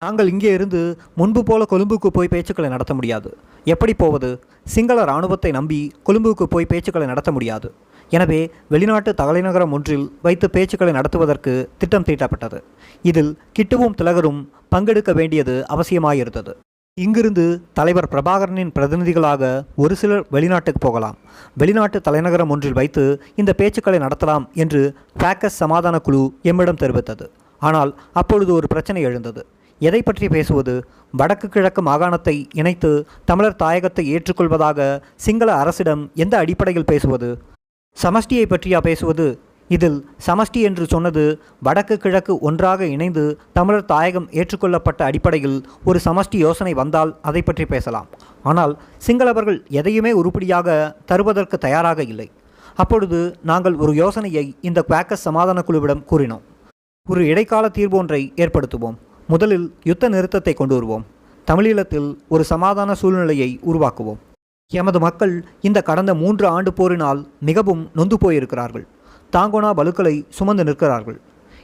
நாங்கள் இங்கே இருந்து முன்பு போல கொழும்புக்கு போய் பேச்சுக்களை நடத்த முடியாது. எப்படி போவது? சிங்கள இராணுவத்தை நம்பி கொழும்புக்கு போய் பேச்சுக்களை நடத்த முடியாது. எனவே வெளிநாட்டு தலைநகரம் ஒன்றில் வைத்து பேச்சுக்களை நடத்துவதற்கு திட்டம் தீட்டப்பட்டது. இதில் கிட்டுவும் திலகரும் பங்கெடுக்க வேண்டியது அவசியமாயிருந்தது. இங்கிருந்து தலைவர் பிரபாகரனின் பிரதிநிதிகளாக ஒரு சிலர் வெளிநாட்டுக்கு போகலாம். வெளிநாட்டு தலைநகரம் ஒன்றில் வைத்து இந்த பேச்சுக்களை நடத்தலாம் என்று குவாக்கஸ் சமாதான குழு எம்மிடம் தெரிவித்தது. ஆனால் அப்பொழுது ஒரு பிரச்சனை எழுந்தது. எதை பற்றி பேசுவது? வடக்கு கிழக்கு மாகாணத்தை இணைத்து தமிழர் தாயகத்தை ஏற்றுக்கொள்வதாக சிங்கள அரசிடம் எந்த அடிப்படையில் பேசுவது? சமஷ்டியை பற்றியா பேசுவது? இதில் சமஷ்டி என்று சொன்னது வடக்கு கிழக்கு ஒன்றாக இணைந்து தமிழர் தாயகம் ஏற்றுக்கொள்ளப்பட்ட அடிப்படையில் ஒரு சமஷ்டி யோசனை வந்தால் அதை பற்றி பேசலாம். ஆனால் சிங்களவர்கள் எதையுமே உருப்படியாக தருவதற்கு தயாராக இல்லை. அப்பொழுது நாங்கள் ஒரு யோசனையை இந்த குவாக்கஸ் சமாதான குழுவிடம் கூறினோம். ஒரு இடைக்கால தீர்வு ஒன்றை ஏற்படுத்துவோம். முதலில் யுத்த நிறுத்தத்தை கொண்டு வருவோம். தமிழீழத்தில் ஒரு சமாதான சூழ்நிலையை உருவாக்குவோம். எமது மக்கள் இந்த கடந்த 3 ஆண்டு போரினால் மிகவும் நொந்து போயிருக்கிறார்கள். தாங்கோனா பலுக்களை சுமந்து நிற்கிறார்கள்.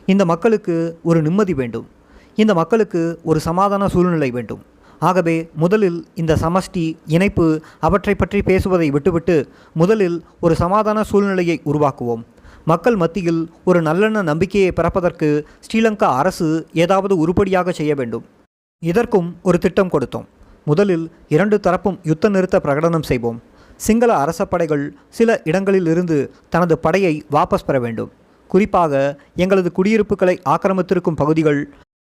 இந்த மக்களுக்கு ஒரு நிம்மதி வேண்டும். இந்த மக்களுக்கு ஒரு சமாதான சூழ்நிலை வேண்டும். ஆகவே முதலில் இந்த சமஷ்டி இணைப்பு அவற்றை பற்றி பேசுவதை விட்டுவிட்டு முதலில் ஒரு சமாதான சூழ்நிலையை உருவாக்குவோம். மக்கள் மத்தியில் ஒரு நல்லெண்ண நம்பிக்கையை பிறப்பதற்கு ஸ்ரீலங்கா அரசு ஏதாவது உருப்படியாக செய்ய வேண்டும். இதற்கும் ஒரு திட்டம் கொடுத்தோம். முதலில் 2 தரப்பும் யுத்த நிறுத்த பிரகடனம் செய்வோம். சிங்கள அரச படைகள் சில இடங்களில் இருந்து தனது படையை வாபஸ் பெற வேண்டும். குறிப்பாக எங்களது குடியிருப்புகளை ஆக்கிரமித்திருக்கும் பகுதிகள்,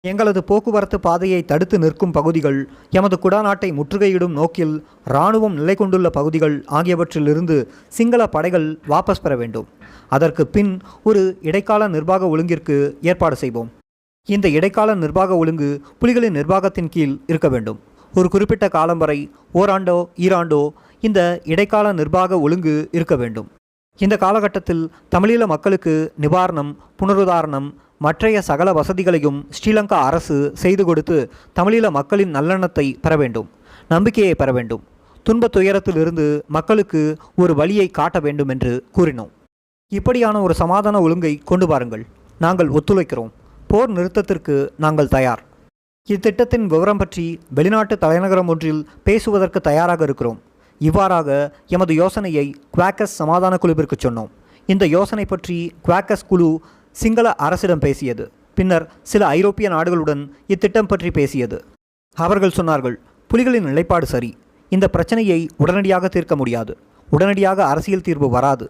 எங்களது போக்குவரத்து பாதையை தடுத்து நிற்கும் பகுதிகள், எமது குடாநாட்டை முற்றுகையிடும் நோக்கில் இராணுவம் நிலை கொண்டுள்ள பகுதிகள் ஆகியவற்றிலிருந்து சிங்கள படைகள் வாபஸ் பெற வேண்டும். அதற்கு பின் ஒரு இடைக்கால நிர்வாக ஒழுங்கிற்கு ஏற்பாடு செய்வோம். இந்த இடைக்கால நிர்வாக ஒழுங்கு புலிகளின் நிர்வாகத்தின் கீழ் இருக்க வேண்டும். ஒரு குறிப்பிட்ட காலம் வரை, ஓராண்டோ ஈராண்டோ இந்த இடைக்கால நிர்வாக ஒழுங்கு இருக்க வேண்டும். இந்த காலகட்டத்தில் தமிழீழ மக்களுக்கு நிவாரணம், புனருதாரணம், மற்றைய சகல வசதிகளையும் ஸ்ரீலங்கா அரசு செய்து கொடுத்து தமிழீழ மக்களின் நல்லெண்ணத்தை பெற வேண்டும், நம்பிக்கையை பெற வேண்டும். துன்பத் துயரத்திலிருந்து மக்களுக்கு ஒரு வழியை காட்ட வேண்டும் என்று கூறினோம். இப்படியான ஒரு சமாதான ஒழுங்கை கொண்டு வாருங்கள். நாங்கள் ஒத்துழைக்கிறோம். போர் நிறுத்தத்திற்கு நாங்கள் தயார். இத்திட்டத்தின் விவரம் பற்றி வெளிநாட்டு தலைநகரம் ஒன்றில் பேசுவதற்கு தயாராக இருக்கிறோம். இவ்வாறாக எமது யோசனையை குவாக்கஸ் சமாதான குழுவிற்கு சொன்னோம். இந்த யோசனை பற்றி குவாக்கஸ் குழு சிங்கள அரசிடம் பேசியது. பின்னர் சில ஐரோப்பிய நாடுகளுடன் இத்திட்டம் பற்றி பேசியது. அவர்கள் சொன்னார்கள், புலிகளின் நிலைப்பாடு சரி, இந்த பிரச்சனையை உடனடியாக தீர்க்க முடியாது, உடனடியாக அரசியல் தீர்வு வராது.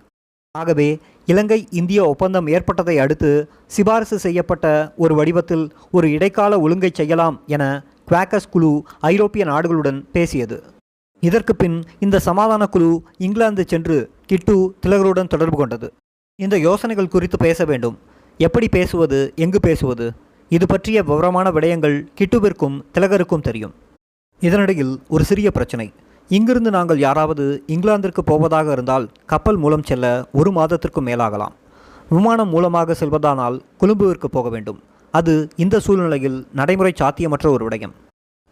ஆகவே இலங்கை இந்திய ஒப்பந்தம் ஏற்பட்டதை அடுத்து சிபாரிசு செய்யப்பட்ட ஒரு வடிவத்தில் ஒரு இடைக்கால ஒழுங்கை செய்யலாம் என குவாக்கஸ் குழு ஐரோப்பிய நாடுகளுடன் பேசியது. இதற்கு பின் இந்த சமாதான குழு இங்கிலாந்து சென்று கிட்டு திலகருடன் தொடர்பு கொண்டது. இந்த யோசனைகள் குறித்து பேச வேண்டும். எப்படி பேசுவது, எங்கு பேசுவது, இது பற்றிய விவரமான விடயங்கள் கிட்டுவிற்கும் திலகருக்கும் தெரியும். இதனிடையில் ஒரு சிறிய பிரச்சனை. இங்கிருந்து நாங்கள் யாராவது இங்கிலாந்திற்கு போவதாக இருந்தால் கப்பல் மூலம் செல்ல 1 மாதத்திற்கும் மேலாகலாம். விமானம் மூலமாக செல்வதானால் கொழும்புவிற்கு போக வேண்டும். அது இந்த சூழ்நிலையில் நடைமுறை சாத்தியமற்ற ஒரு விடயம்.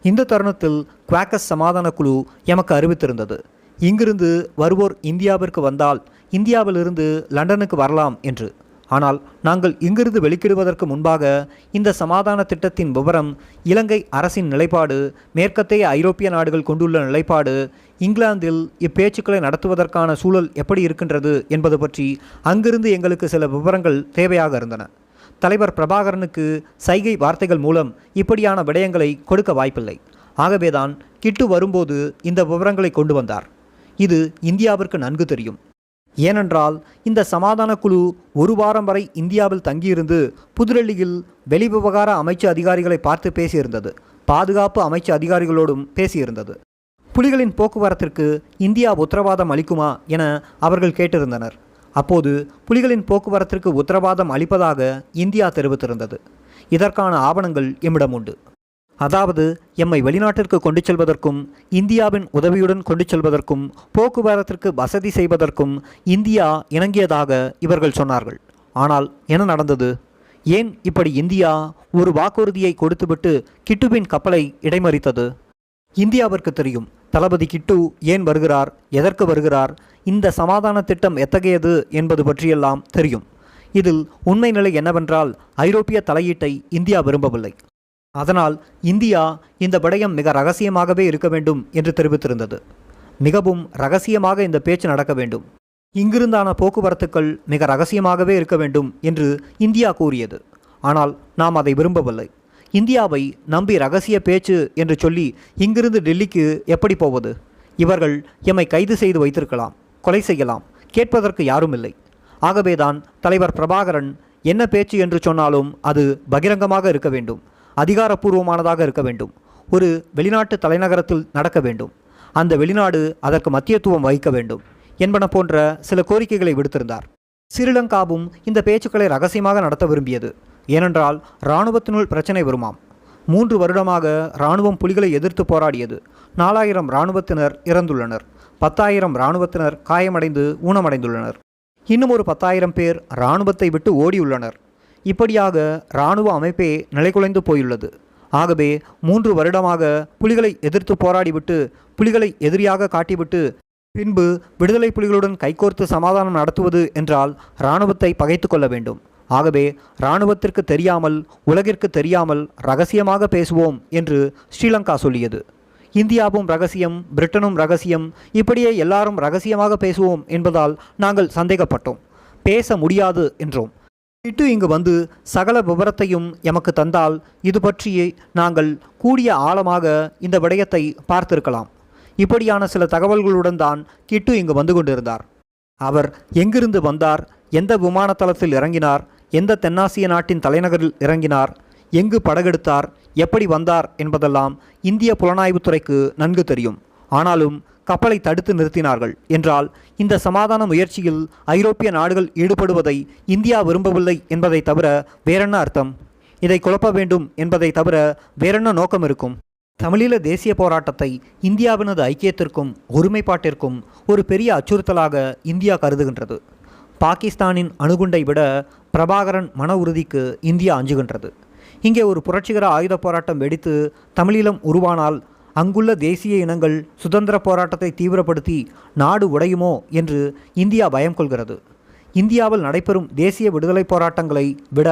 இந்த தருணத்தில் குவாக்கஸ் சமாதான குழு எமக்கு அறிவித்திருந்தது, இங்கிருந்து வருவோர் இந்தியாவிற்கு வந்தால் இந்தியாவிலிருந்து லண்டனுக்கு வரலாம் என்று. ஆனால் நாங்கள் இங்கிருந்து வெளிக்கிடுவதற்கு முன்பாக இந்த சமாதான திட்டத்தின் விவரம், இலங்கை அரசின் நிலைப்பாடு, மேற்கத்தைய ஐரோப்பிய நாடுகள் கொண்டுள்ள நிலைப்பாடு, இங்கிலாந்தில் இப்பேச்சுக்களை நடத்துவதற்கான சூழல் எப்படி இருக்கின்றது என்பது பற்றி அங்கிருந்து எங்களுக்கு சில விவரங்கள் தேவையாக இருந்தன. தலைவர் பிரபாகரனுக்கு சைகை வார்த்தைகள் மூலம் இப்படியான விடயங்களை கொடுக்க வாய்ப்பில்லை. ஆகவேதான் கிட்டு வரும்போது இந்த விவரங்களை கொண்டு வந்தார். இது இந்தியாவிற்கு நன்கு தெரியும். ஏனென்றால் இந்த சமாதான குழு ஒரு வாரம் வரை இந்தியாவில் தங்கியிருந்து புதுடெல்லியில் வெளிவிவகார அமைச்சு அதிகாரிகளை பார்த்து பேசியிருந்தது. பாதுகாப்பு அமைச்சு அதிகாரிகளோடும் பேசியிருந்தது. புலிகளின் போக்குவரத்திற்கு இந்தியா உத்தரவாதம் அளிக்குமா என அவர்கள் கேட்டிருந்தனர். அப்போது புலிகளின் போக்குவரத்திற்கு உத்தரவாதம் அளிப்பதாக இந்தியா தெரிவித்திருந்தது. இதற்கான ஆவணங்கள் எம்மிடம் உண்டு. அதாவது எம்மை வெளிநாட்டிற்கு கொண்டு செல்வதற்கும் இந்தியாவின் உதவியுடன் கொண்டு செல்வதற்கும் போக்குவரத்திற்கு வசதி செய்வதற்கும் இந்தியா இணங்கியதாக இவர்கள் சொன்னார்கள். ஆனால் என்ன நடந்தது? ஏன் இப்படி இந்தியா ஒரு வாக்குறுதியை கொடுத்துவிட்டு கிட்டுவின் கப்பலை இடைமறித்தது? இந்தியாவிற்கு தெரியும் தளபதி கிட்டு ஏன் வருகிறார், எதற்கு வருகிறார், இந்த சமாதான திட்டம் எத்தகையது என்பது பற்றியெல்லாம் தெரியும். இதில் உண்மை நிலை என்னவென்றால் ஐரோப்பிய தலையீட்டை இந்தியா விரும்பவில்லை. அதனால் இந்தியா இந்த விடயம் மிக ரகசியமாகவே இருக்க வேண்டும் என்று தெரிவித்திருந்தது. மிகவும் ரகசியமாக இந்த பேச்சு நடக்க வேண்டும், இங்கிருந்தான போக்குவரத்துக்கள் மிக ரகசியமாகவே இருக்க வேண்டும் என்று இந்தியா கூறியது. ஆனால் நாம் அதை விரும்பவில்லை. இந்தியாவை நம்பி ரகசிய பேச்சு என்று சொல்லி இங்கிருந்து டெல்லிக்கு எப்படி போவது? இவர்கள் எம்மை கைது செய்து வைத்திருக்கலாம், கொலை செய்யலாம், கேட்பதற்கு யாரும் இல்லை. ஆகவேதான் தலைவர் பிரபாகரன் என்ன பேச்சு என்று சொன்னாலும் அது பகிரங்கமாக இருக்க வேண்டும், அதிகாரப்பூர்வமானதாக இருக்க வேண்டும், ஒரு வெளிநாட்டு தலைநகரத்தில் நடக்க வேண்டும், அந்த வெளிநாடு அதற்கு மத்தியத்துவம் வகிக்க வேண்டும் என்பன போன்ற சில கோரிக்கைகளை விடுத்திருந்தார். ஸ்ரீலங்காவும் இந்த பேச்சுக்களை ரகசியமாக நடத்த விரும்பியது. ஏனென்றால் இராணுவத்தினுள் பிரச்சனை வருமாம். 3 வருடமாக இராணுவம் புலிகளை எதிர்த்து போராடியது. 4000 இராணுவத்தினர் இறந்துள்ளனர், 10,000 இராணுவத்தினர் காயமடைந்து ஊனமடைந்துள்ளனர், இன்னும் ஒரு 10,000 பேர் இராணுவத்தை விட்டு ஓடியுள்ளனர். இப்படியாக இராணுவ அமைப்பே நிலைகுலைந்து போயுள்ளது. ஆகவே 3 வருடமாக புலிகளை எதிர்த்து போராடிவிட்டு புலிகளை எதிரியாக காட்டிவிட்டு பின்பு விடுதலை புலிகளுடன் கைகோர்த்து சமாதானம் நடத்துவது என்றால் இராணுவத்தை பகைத்து கொள்ள வேண்டும். ஆகவே இராணுவத்திற்கு தெரியாமல், உலகிற்கு தெரியாமல் ரகசியமாக பேசுவோம் என்று ஸ்ரீலங்கா சொல்லியது. இந்தியாவும் ரகசியம், பிரிட்டனும் ரகசியம், இப்படியே எல்லாரும் ரகசியமாக பேசுவோம் என்பதால் நாங்கள் சந்தேகப்பட்டோம். பேச முடியாது என்றோம். கிட்டு இங்கு வந்து சகல விவரத்தையும் எமக்கு தந்தால் இது பற்றியே நாங்கள் கூடிய ஆழமாக இந்த விடயத்தை பார்த்திருக்கலாம். இப்படியான சில தகவல்களுடன் தான் கிட்டு இங்கு வந்து கொண்டிருந்தார். அவர் எங்கிருந்து வந்தார், எந்த விமானத்தளத்தில் இறங்கினார், எந்த தென்னாசிய நாட்டின் தலைநகரில் இறங்கினார், எங்கு படகெடுத்தார், எப்படி வந்தார் என்பதெல்லாம் இந்திய புலனாய்வுத்துறைக்கு நன்கு தெரியும். ஆனாலும் கப்பலை தடுத்து நிறுத்தினார்கள் என்றால் இந்த சமாதான முயற்சியில் ஐரோப்பிய நாடுகள் ஈடுபடுவதை இந்தியா விரும்பவில்லை என்பதை தவிர வேறென்ன அர்த்தம்? இதை குழப்ப வேண்டும் என்பதை தவிர வேறென்ன நோக்கம் இருக்கும்? தமிழீழ தேசிய போராட்டத்தை இந்தியாவினது ஐக்கியத்திற்கும் ஒருமைப்பாட்டிற்கும் ஒரு பெரிய அச்சுறுத்தலாக இந்தியா கருதுகின்றது. பாகிஸ்தானின் அணுகுண்டை விட பிரபாகரன் மன உறுதிக்கு இந்தியா அஞ்சுகின்றது. இங்கே ஒரு புரட்சிகர ஆயுத போராட்டம் வெடித்து தமிழீழம் உருவானால் அங்குள்ள தேசிய இனங்கள் சுதந்திர போராட்டத்தை தீவிரப்படுத்தி நாடு உடையுமோ என்று இந்தியா பயம் கொள்கிறது. இந்தியாவில் நடைபெறும் தேசிய விடுதலை போராட்டங்களை விட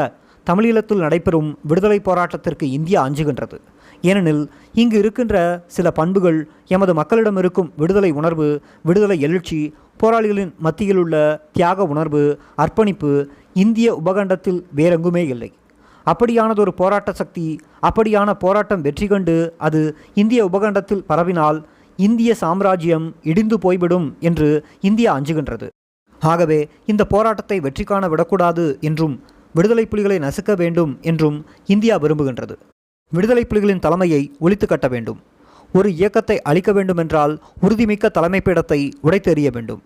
தமிழீழத்தில் நடைபெறும் விடுதலை போராட்டத்திற்கு இந்தியா அஞ்சுகின்றது. ஏனெனில் இங்கு இருக்கின்ற சில பண்புகள் எமது மக்களிடம் இருக்கும் விடுதலை உணர்வு, விடுதலை எழுச்சி, போராளிகளின் மத்தியில் உள்ள தியாக உணர்வு, அர்ப்பணிப்பு இந்திய உபகண்டத்தில் வேறெங்குமே இல்லை. அப்படியானதொரு போராட்ட சக்தி, அப்படியான போராட்டம் வெற்றி கண்டு அது இந்திய உபகண்டத்தில் பரவினால் இந்திய சாம்ராஜ்யம் இடிந்து போய்விடும் என்று இந்தியா அஞ்சுகின்றது. ஆகவே இந்த போராட்டத்தை வெற்றி காண விடக்கூடாது என்றும் விடுதலை புலிகளை நசுக்க வேண்டும் என்றும் இந்தியா விரும்புகின்றது. விடுதலை புலிகளின் தலைமையை ஒழித்து கட்ட வேண்டும். ஒரு இயக்கத்தை அழிக்க வேண்டுமென்றால் உறுதிமிக்க தலைமைப்பீடத்தை உடைத்தெறிய வேண்டும்.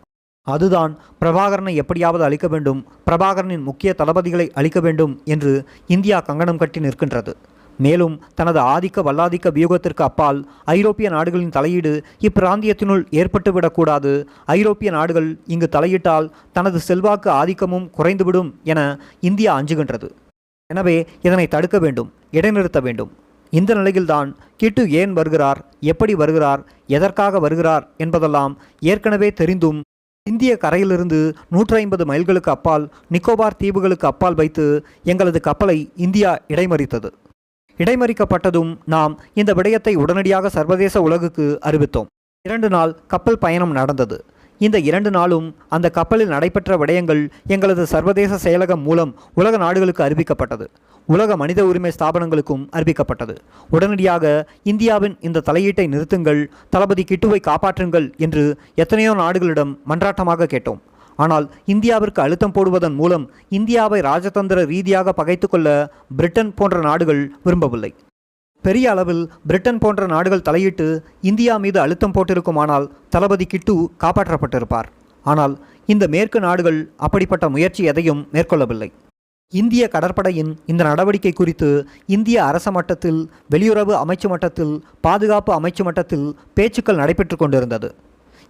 அதுதான் பிரபாகரனை எப்படியாவது அழிக்க வேண்டும், பிரபாகரனின் முக்கிய தளபதிகளை அழிக்க வேண்டும் என்று இந்தியா கங்கணம் கட்டி நிற்கின்றது. மேலும் தனது ஆதிக்க வல்லாதிக்க வியூகத்திற்கு அப்பால் ஐரோப்பிய நாடுகளின் தலையீடு இப்பிராந்தியத்தினுள் ஏற்பட்டுவிடக்கூடாது. ஐரோப்பிய நாடுகள் இங்கு தலையிட்டால் தனது செல்வாக்கு ஆதிக்கமும் குறைந்துவிடும் என இந்தியா அஞ்சுகின்றது. எனவே இதனை தடுக்க வேண்டும், இடைநிறுத்த வேண்டும். இந்த நிலையில்தான் கிட்டு ஏன் வருகிறார், எப்படி வருகிறார், எதற்காக வருகிறார் என்பதெல்லாம் ஏற்கனவே தெரிந்தும் இந்திய கரையிலிருந்து 150 மைல்களுக்கு அப்பால் நிக்கோபார் தீவுகளுக்கு அப்பால் வைத்து எங்களது கப்பலை இந்தியா இடைமறித்தது. இடைமறிக்கப்பட்டதும் நாம் இந்த விடயத்தை உடனடியாக சர்வதேச உலகுக்கு அறிவித்தோம். 2 நாள் கப்பல் பயணம் நடந்தது. இந்த 2 நாளும் அந்த கப்பலில் நடைபெற்ற விடயங்கள் எங்களது சர்வதேச செயலகம் மூலம் உலக நாடுகளுக்கு அறிவிக்கப்பட்டது. உலக மனித உரிமை ஸ்தாபனங்களுக்கும் அறிவிக்கப்பட்டது. உடனடியாக இந்தியாவின் இந்த தலையீட்டை நிறுத்துங்கள், தளபதி கிட்டுவை காப்பாற்றுங்கள் என்று எத்தனையோ நாடுகளிடம் மன்றாட்டமாக கேட்டோம். ஆனால் இந்தியாவிற்கு அழுத்தம் போடுவதன் மூலம் இந்தியாவை ராஜதந்திர ரீதியாக பகைத்து கொள்ள பிரிட்டன் போன்ற நாடுகள் விரும்பவில்லை. பெரிய அளவில் பிரிட்டன் போன்ற நாடுகள் தலையிட்டு இந்தியா மீது அழுத்தம் போட்டிருக்குமானால் தளபதி கிட்டு காப்பாற்றப்பட்டிருப்பார். ஆனால் இந்த மேற்கு நாடுகள் அப்படிப்பட்ட முயற்சி எதையும் மேற்கொள்ளவில்லை. இந்திய கடற்படையின் இந்த நடவடிக்கை குறித்து இந்திய அரச மட்டத்தில், வெளியுறவு அமைச்சு மட்டத்தில், பாதுகாப்பு அமைச்சு மட்டத்தில் பேச்சுக்கள் நடைபெற்று கொண்டிருந்தது.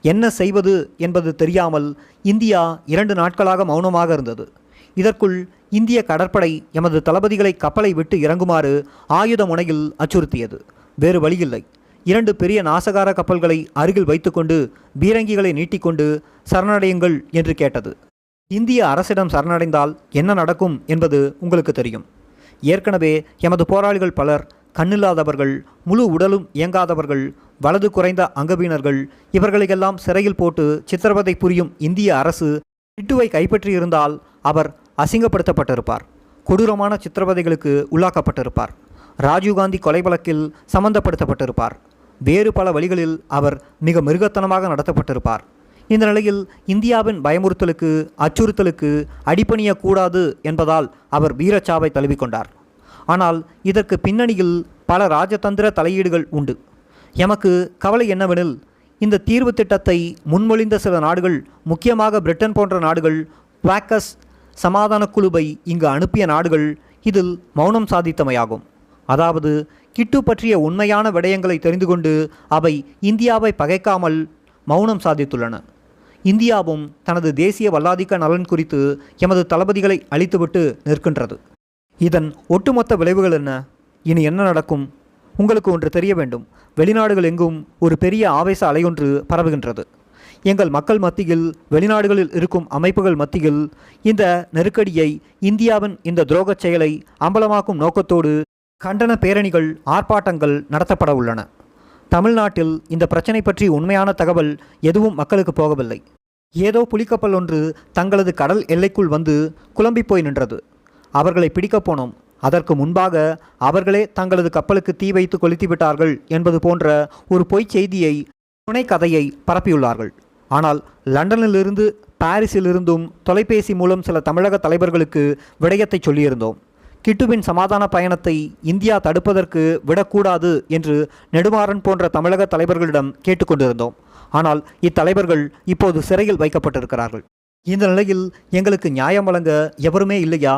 என்ன செய்வது என்பது தெரியாமல் இந்தியா 2 நாட்களாக மௌனமாக இருந்தது. இதற்குள் இந்திய கடற்படை எமது தளபதிகளை கப்பலை விட்டு இறங்குமாறு ஆயுத முனையில் அச்சுறுத்தியது. வேறு வழியில்லை. 2 பெரிய நாசகார கப்பல்களை அருகில் வைத்துக்கொண்டு பீரங்கிகளை நீட்டிக்கொண்டு சரணடையுங்கள் என்று கேட்டது. இந்திய அரசிடம் சரணடைந்தால் என்ன நடக்கும் என்பது உங்களுக்கு தெரியும். ஏற்கனவே எமது போராளிகள் பலர் கண்ணில்லாதவர்கள், முழு உடலும் இயங்காதவர்கள், வலது குறைந்த அங்கவீனர்கள், இவர்களையெல்லாம் சிறையில் போட்டு சித்திரவதை புரியும் இந்திய அரசு கிட்டுவை கைப்பற்றியிருந்தால் அவர் அசிங்கப்படுத்தப்பட்டிருப்பார். கொடூரமான சித்திரவதைகளுக்கு உள்ளாக்கப்பட்டிருப்பார். ராஜீவ்காந்தி கொலை வழக்கில் சம்பந்தப்படுத்தப்பட்டிருப்பார். வேறு பல வழிகளில் அவர் மிக மிருகத்தனமாக நடத்தப்பட்டிருப்பார். இந்த நிலையில் இந்தியாவின் பயமுறுத்தலுக்கு, அச்சுறுத்தலுக்கு அடிபணியக்கூடாது என்பதால் அவர் வீரச்சாவை தழுவிக்கொண்டார். ஆனால் இதற்கு பின்னணியில் பல ராஜதந்திர தலையீடுகள் உண்டு. எமக்கு கவலை என்னவெனில், இந்த தீர்வு திட்டத்தை முன்மொழிந்த சில நாடுகள், முக்கியமாக பிரிட்டன் போன்ற நாடுகள், குவாக்கஸ் சமாதான குழுவை இங்கு அனுப்பிய நாடுகள் இதில் மௌனம் சாதித்தமையாகும். அதாவது கிட்டு பற்றிய உண்மையான விடயங்களை தெரிந்து கொண்டு அவை இந்தியாவை பகைக்காமல் மௌனம் சாதித்துள்ளன. இந்தியாவும் தனது தேசிய வல்லாதிக்க நலன் குறித்து எமது தளபதிகளை அழித்துவிட்டு நிற்கின்றது. இதன் ஒட்டுமொத்த விளைவுகள் என்ன? இனி என்ன நடக்கும்? உங்களுக்கு ஒன்று தெரிய வேண்டும். வெளிநாடுகள் எங்கும் ஒரு பெரிய ஆவேச அலையொன்று பரவுகின்றது. எங்கள் மக்கள் மத்தியில், வெளிநாடுகளில் இருக்கும் அமைப்புகள் மத்தியில் இந்த நெருக்கடியை, இந்தியாவின் இந்த துரோகச் செயலை அம்பலமாக்கும் நோக்கத்தோடு கண்டன பேரணிகள், ஆர்ப்பாட்டங்கள் நடத்தப்பட உள்ளன. தமிழ்நாட்டில் இந்த பிரச்சனை பற்றி உண்மையான தகவல் எதுவும் மக்களுக்கு போகவில்லை. ஏதோ புலிக்கப்பல் ஒன்று தங்களது கடல் எல்லைக்குள் வந்து குழம்பி போய் நின்றது. அவர்களை பிடிக்கப் போனோம். அதற்கு முன்பாக அவர்களே தங்களது கப்பலுக்கு தீ வைத்து கொளுத்திவிட்டார்கள் என்பது போன்ற ஒரு பொய்ச் செய்தியை, துணை கதையை பரப்பியுள்ளார்கள். ஆனால் லண்டனிலிருந்து, பாரிஸிலிருந்தும் தொலைபேசி மூலம் சில தமிழக தலைவர்களுக்கு விடயத்தை சொல்லியிருந்தோம். கிட்டுவின் சமாதான பயணத்தை இந்தியா தடுப்பதற்கு விடக்கூடாது என்று நெடுமாறன் போன்ற தமிழக தலைவர்களிடம் கேட்டுக்கொண்டிருந்தோம். ஆனால் இத்தலைவர்கள் இப்போது சிறையில் வைக்கப்பட்டிருக்கிறார்கள். இந்த நிலையில் எங்களுக்கு நியாயம் வழங்க எவருமே இல்லையா?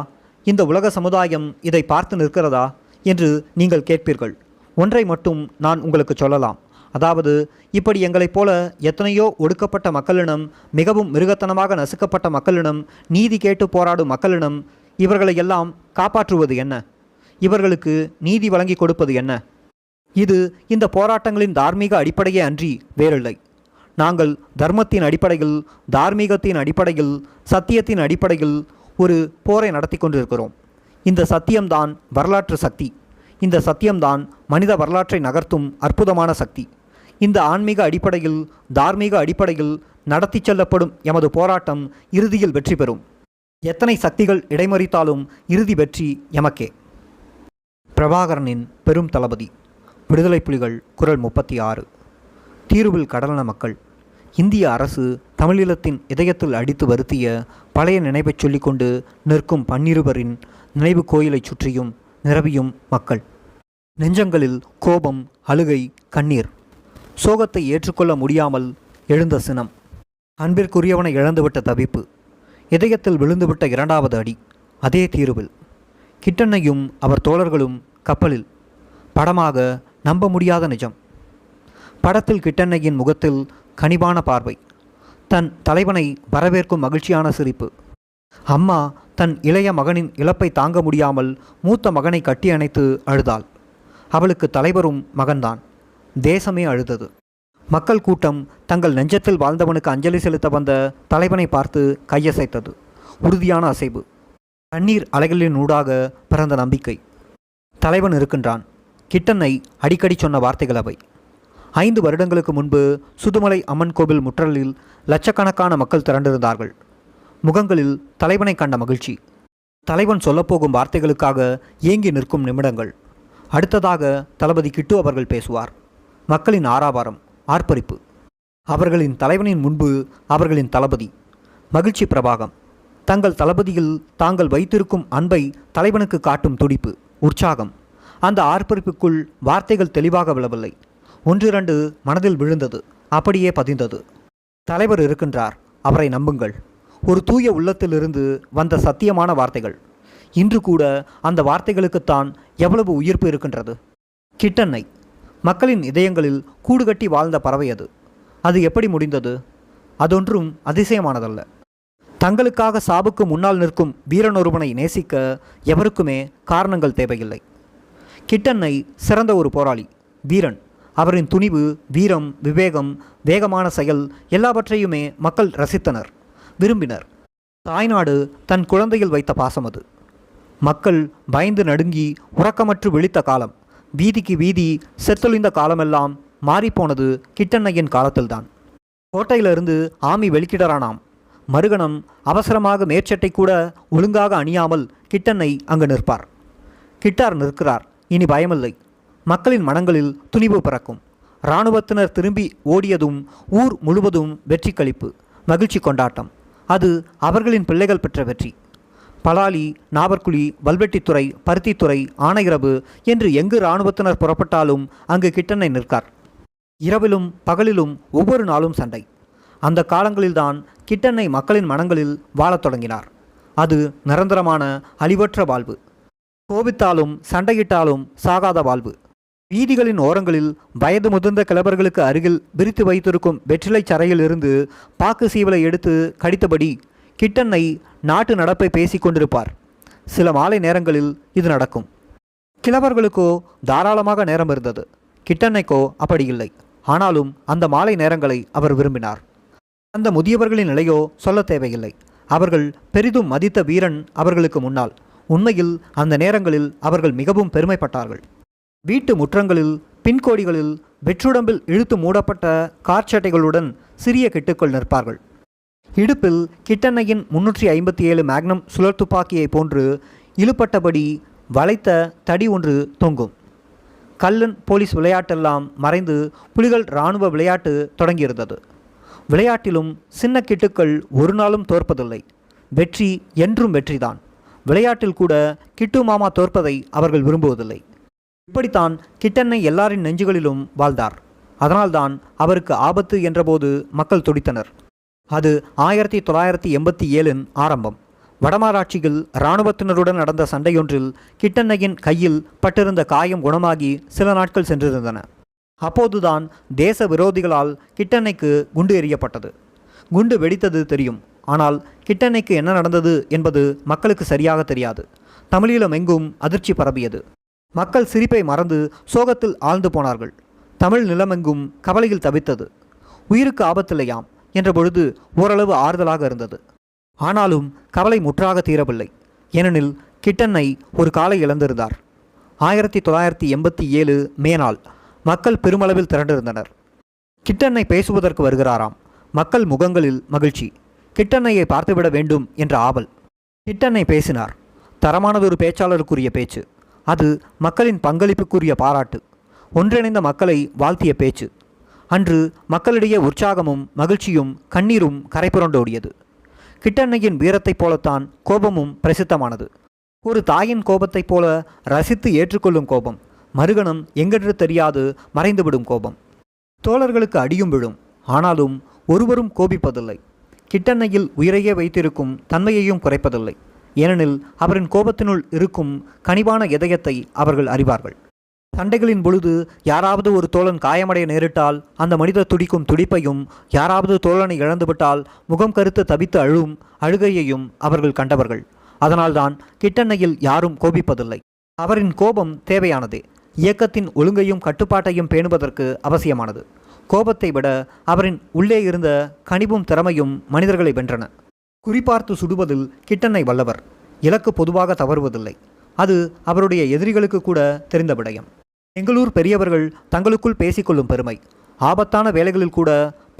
இந்த உலக சமுதாயம் இதை பார்த்து நிற்கிறதா என்று நீங்கள் கேட்பீர்கள். ஒன்றை மட்டும் நான் உங்களுக்கு சொல்லலாம். அதாவது, இப்படி எங்களைப் போல எத்தனையோ ஒடுக்கப்பட்ட மக்களிடம், மிகவும் மிருகத்தனமாக நசுக்கப்பட்ட மக்களிடம், நீதி கேட்டு போராடும் மக்களிடம் இவர்களை எல்லாம் காப்பாற்றுவது என்ன? இவர்களுக்கு நீதி வழங்கி கொடுப்பது என்ன? இது இந்த போராட்டங்களின் தார்மீக அடிப்படையே அன்றி வேறில்லை. நாங்கள் தர்மத்தின் அடிப்படையில், தார்மீகத்தின் அடிப்படையில், சத்தியத்தின் அடிப்படையில் ஒரு போரை நடத்தி கொண்டிருக்கிறோம். இந்த சத்தியம்தான் வரலாற்று சக்தி. இந்த சத்தியம்தான் மனித வரலாற்றை நகர்த்தும் அற்புதமான சக்தி. இந்த ஆன்மீக அடிப்படையில், தார்மீக அடிப்படையில் நடத்தி செல்லப்படும் எமது போராட்டம் இறுதியில் வெற்றி பெறும். எத்தனை சக்திகள் இடைமறித்தாலும் இறுதி வெற்றி எமக்கே. பிரபாகரனின் பெரும் தளபதி. விடுதலை புலிகள் குரல் 36. தீருவில் கடலன மக்கள். இந்திய அரசு தமிழீழத்தின் இதயத்தில் அடித்து வருத்திய பழைய நினைவைச் சொல்லிக்கொண்டு நிற்கும் பன்னிருவரின் நினைவு கோயிலைச் சுற்றியும் நிரவியும் மக்கள். நெஞ்சங்களில் கோபம், அழுகை, கண்ணீர். சோகத்தை ஏற்றுக்கொள்ள முடியாமல் எழுந்த சினம். அன்பிற்குரியவனை இழந்துவிட்ட தவிப்பு. இதயத்தில் விழுந்துவிட்ட 2வது அடி. அதே தீருவில். கிட்டண்ணையும் அவர் தோழர்களும் கப்பலில். படமாக நம்ப முடியாத நிஜம். படத்தில் கிட்டண்ணையின் முகத்தில் கனிவான பார்வை. தன் தலைவனை வரவேற்கும் மகிழ்ச்சியான சிரிப்பு. அம்மா தன் இளைய மகனின் இழப்பை தாங்க முடியாமல் மூத்த மகனை கட்டி அணைத்து அழுதாள். அவளுக்கு தலைவரும் மகன்தான். தேசமே அழுதது. மக்கள் கூட்டம் தங்கள் நெஞ்சத்தில் வாழ்ந்தவனுக்கு அஞ்சலி செலுத்த வந்த தலைவனை பார்த்து கையசைத்தது. உறுதியான அசைவு. கண்ணீர் அலைகளின் ஊடாக பிறந்த நம்பிக்கை. தலைவன் இருக்கின்றான். கிட்டண்ணை அடிக்கடி சொன்ன வார்த்தைகள் அவை. 5 வருடங்களுக்கு முன்பு சுதுமலை அம்மன் கோவில் முற்றலில் லட்சக்கணக்கான மக்கள் திரண்டிருந்தார்கள். முகங்களில் தலைவனை கண்ட மகிழ்ச்சி. தலைவன் சொல்லப்போகும் வார்த்தைகளுக்காக ஏங்கி நிற்கும் நிமிடங்கள். அடுத்ததாக தளபதி கிட்டு அவர்கள் பேசுவார். மக்களின் ஆரவாரம், ஆர்ப்பரிப்பு. அவர்களின் தலைவனின் முன்பு அவர்களின் தளபதி. மகிழ்ச்சி பிரபாகம். தங்கள் தளபதியில் தாங்கள் வைத்திருக்கும் அன்பை தலைவனுக்கு காட்டும் துடிப்பு, உற்சாகம். அந்த ஆர்ப்பரிப்புக்குள் வார்த்தைகள் தெளிவாக விழவில்லை. ஒன்றிரண்டு மனதில் விழுந்தது, அப்படியே பதிந்தது. தலைவர் இருக்கின்றார், அவரை நம்புங்கள். ஒரு தூய உள்ளத்திலிருந்து வந்த சத்தியமான வார்த்தைகள். இன்று கூட அந்த வார்த்தைகளுக்குத்தான் எவ்வளவு உயிர்ப்பு இருக்கின்றது. கிட்டெண்ணெய் மக்களின் இதயங்களில் கூடுகட்டி வாழ்ந்த பறவை அது. அது எப்படி முடிந்தது? அதொன்றும் அதிசயமானதல்ல. தங்களுக்காக சாவுக்கு முன்னால் நிற்கும் வீரனொருவனை நேசிக்க எவருக்குமே காரணங்கள் தேவையில்லை. கிட்டெண்ணெய் சிறந்த ஒரு போராளி, வீரன். அவரின் துணிவு, வீரம், விவேகம், வேகமான செயல் எல்லாவற்றையுமே மக்கள் ரசித்தனர், விரும்பினர். தாய்நாடு தன் குழந்தையில் வைத்த பாசம் அது. மக்கள் பயந்து நடுங்கி உறக்கமற்று விழித்த காலம், வீதிக்கு வீதி செத்தொழிந்த காலமெல்லாம் மாறிப்போனது கிட்டெண்ணெயின் காலத்தில்தான். கோட்டையிலிருந்து ஆமி வெளிக்கிடறானாம். மறுகணம் அவசரமாக மேற்சட்டை கூட ஒழுங்காக அணியாமல் கிட்டெண்ணெய் அங்கு நிற்பார். கிட்டார் நிற்கிறார். இனி பயமில்லை. மக்களின் மனங்களில் துணிவு பிறக்கும். இராணுவத்தினர் திரும்பி ஓடியதும் ஊர் முழுவதும் வெற்றி களிப்பு, மகிழ்ச்சி கொண்டாட்டம். அது அவர்களின் பிள்ளைகள் பெற்ற வெற்றி. பலாலி, நாவற்குழி, வல்வெட்டித்துறை, பருத்தித்துறை, ஆனையிரவு என்று எங்கு இராணுவத்தினர் புறப்பட்டாலும் அங்கு கிட்டெண்ணெய் நிற்கார். இரவிலும் பகலிலும் ஒவ்வொரு நாளும் சண்டை. அந்த காலங்களில்தான் கிட்டெண்ணெய் மக்களின் மனங்களில் வாழத் தொடங்கினார். அது நிரந்தரமான அழிவற்ற வாழ்வு. கோபித்தாலும் சண்டையிட்டாலும் சாகாத வாழ்வு. வீதிகளின் ஓரங்களில் வயது முதிர்ந்த கிழவர்களுக்கு அருகில் விரித்து வைத்திருக்கும் வெற்றிலை சரையில் இருந்து பாக்கு சீவலை எடுத்து கடித்தபடி கிட்டெண்ணெய் நாட்டு நடப்பை பேசி கொண்டிருப்பார். சில மாலை நேரங்களில் இது நடக்கும். கிழவர்களுக்கோ தாராளமாக நேரம் இருந்தது. கிட்டெண்ணெய்க்கோ அப்படி இல்லை. ஆனாலும் அந்த மாலை நேரங்களை அவர் விரும்பினார். அந்த முதியவர்களின் நிலையோ சொல்ல தேவையில்லை. அவர்கள் பெரிதும் மதித்த வீரன் அவர்களுக்கு முன்னால். உண்மையில் அந்த நேரங்களில் அவர்கள் மிகவும் பெருமைப்பட்டார்கள். வீட்டு முற்றங்களில், பின்கோடிகளில் வெற்றுடம்பில் இழுத்து மூடப்பட்ட காற்சட்டைகளுடன் சிறிய கெட்டுக்கள் நிற்பார்கள். இடுப்பில் கிட்டெண்ணெயின் 357 மேக்னம் சுழல் துப்பாக்கியை போன்று இழுப்பட்டபடி வளைத்த தடி ஒன்று தொங்கும். கல்லன் போலீஸ் விளையாட்டெல்லாம் மறைந்து புலிகள் இராணுவ விளையாட்டு தொடங்கியிருந்தது. விளையாட்டிலும் சின்ன கிட்டுக்கள் ஒரு நாளும் தோற்பதில்லை. வெற்றி என்றும் வெற்றிதான். விளையாட்டில் கூட கிட்டு மாமா தோற்பதை அவர்கள் விரும்புவதில்லை. இப்படித்தான் கிட்டெண்ணெய் எல்லாரின் நெஞ்சுகளிலும் வாழ்ந்தார். அதனால்தான் அவருக்கு ஆபத்து என்றபோது மக்கள் துடித்தனர். அது 1987 ஆரம்பம். வடமாராட்சியில் இராணுவத்தினருடன் நடந்த சண்டையொன்றில் கிட்டெண்ணெயின் கையில் பட்டிருந்த காயம் குணமாகி சில நாட்கள் சென்றிருந்தன. அப்போதுதான் தேச விரோதிகளால் கிட்டெண்ணெய்க்கு குண்டு எறியப்பட்டது. குண்டு வெடித்தது தெரியும். ஆனால் கிட்டெண்ணெய்க்கு என்ன நடந்தது என்பது மக்களுக்கு சரியாக தெரியாது. தமிழீழம் எங்கும் அதிர்ச்சி பரவியது. மக்கள் சிரிப்பை மறந்து சோகத்தில் ஆழ்ந்து போனார்கள். தமிழ் நிலமெங்கும் கவலையில் தவித்தது. உயிருக்கு ஆபத்தில்லையாம் என்ற பொழுது ஓரளவு ஆறுதலாக இருந்தது. ஆனாலும் கவலை முற்றாக தீரவில்லை. ஏனெனில் கிட்டெண்ணெய் ஒரு காலை இழந்திருந்தார். 1987 மே நாள் மக்கள் பெருமளவில் திரண்டிருந்தனர். கிட்டெண்ணெய் பேசுவதற்கு வருகிறாராம். மக்கள் முகங்களில் மகிழ்ச்சி. கிட்டெண்ணெயை பார்த்துவிட வேண்டும் என்ற ஆவல். கிட்டெண்ணெய் பேசினார். தரமானதொரு பேச்சாளருக்குரிய பேச்சு. அது மக்களின் பங்களிப்புக்குரிய பாராட்டு. ஒன்றிணைந்த மக்களை வாழ்த்திய பேச்சு. அன்று மக்களிடையே உற்சாகமும் மகிழ்ச்சியும் கண்ணீரும் கரைபுரண்டோடியது. கிட்டெண்ணெயின் வீரத்தைப் போலத்தான் கோபமும் பிரசித்தமானது. ஒரு தாயின் கோபத்தைப் போல ரசித்து ஏற்றுக்கொள்ளும் கோபம். மறுகணம் எங்கென்று தெரியாது மறைந்துவிடும் கோபம். தோழர்களுக்கு அடியும் விழும். ஆனாலும் ஒருவரும் கோபிப்பதில்லை. கிட்டெண்ணெயில் உயிரையே வைத்திருக்கும் தன்மையையும் குறைப்பதில்லை. ஏனெனில் அவரின் கோபத்தினுள் இருக்கும் கனிவான இதயத்தை அவர்கள் அறிவார்கள். சண்டைகளின் பொழுது யாராவது ஒரு தோழன் காயமடைய நேரிட்டால் அந்த மனிதர் துடிக்கும் துடிப்பையும், யாராவது தோழனை இழந்துவிட்டால் முகம் கருத்து தவித்து அழும் அழுகையையும் அவர்கள் கண்டவர்கள். அதனால்தான் கிட்டெண்ணெயில் யாரும் கோபிப்பதில்லை. அவரின் கோபம் தேவையானதே. இயக்கத்தின் ஒழுங்கையும் கட்டுப்பாட்டையும் பேணுவதற்கு அவசியமானது. கோபத்தை விட அவரின் உள்ளே இருந்த கனிவும் திறமையும் மனிதர்களை வென்றன. குறிப்பார்த்து சுடுவதில் கிட்டெண்ணெய் வல்லவர். இலக்கு பொதுவாக தவறுவதில்லை. அது அவருடைய எதிரிகளுக்கு கூட தெரிந்த விடயம். எங்களூர் பெரியவர்கள் தங்களுக்குள் பேசிக்கொள்ளும் பெருமை. ஆபத்தான வேலைகளில் கூட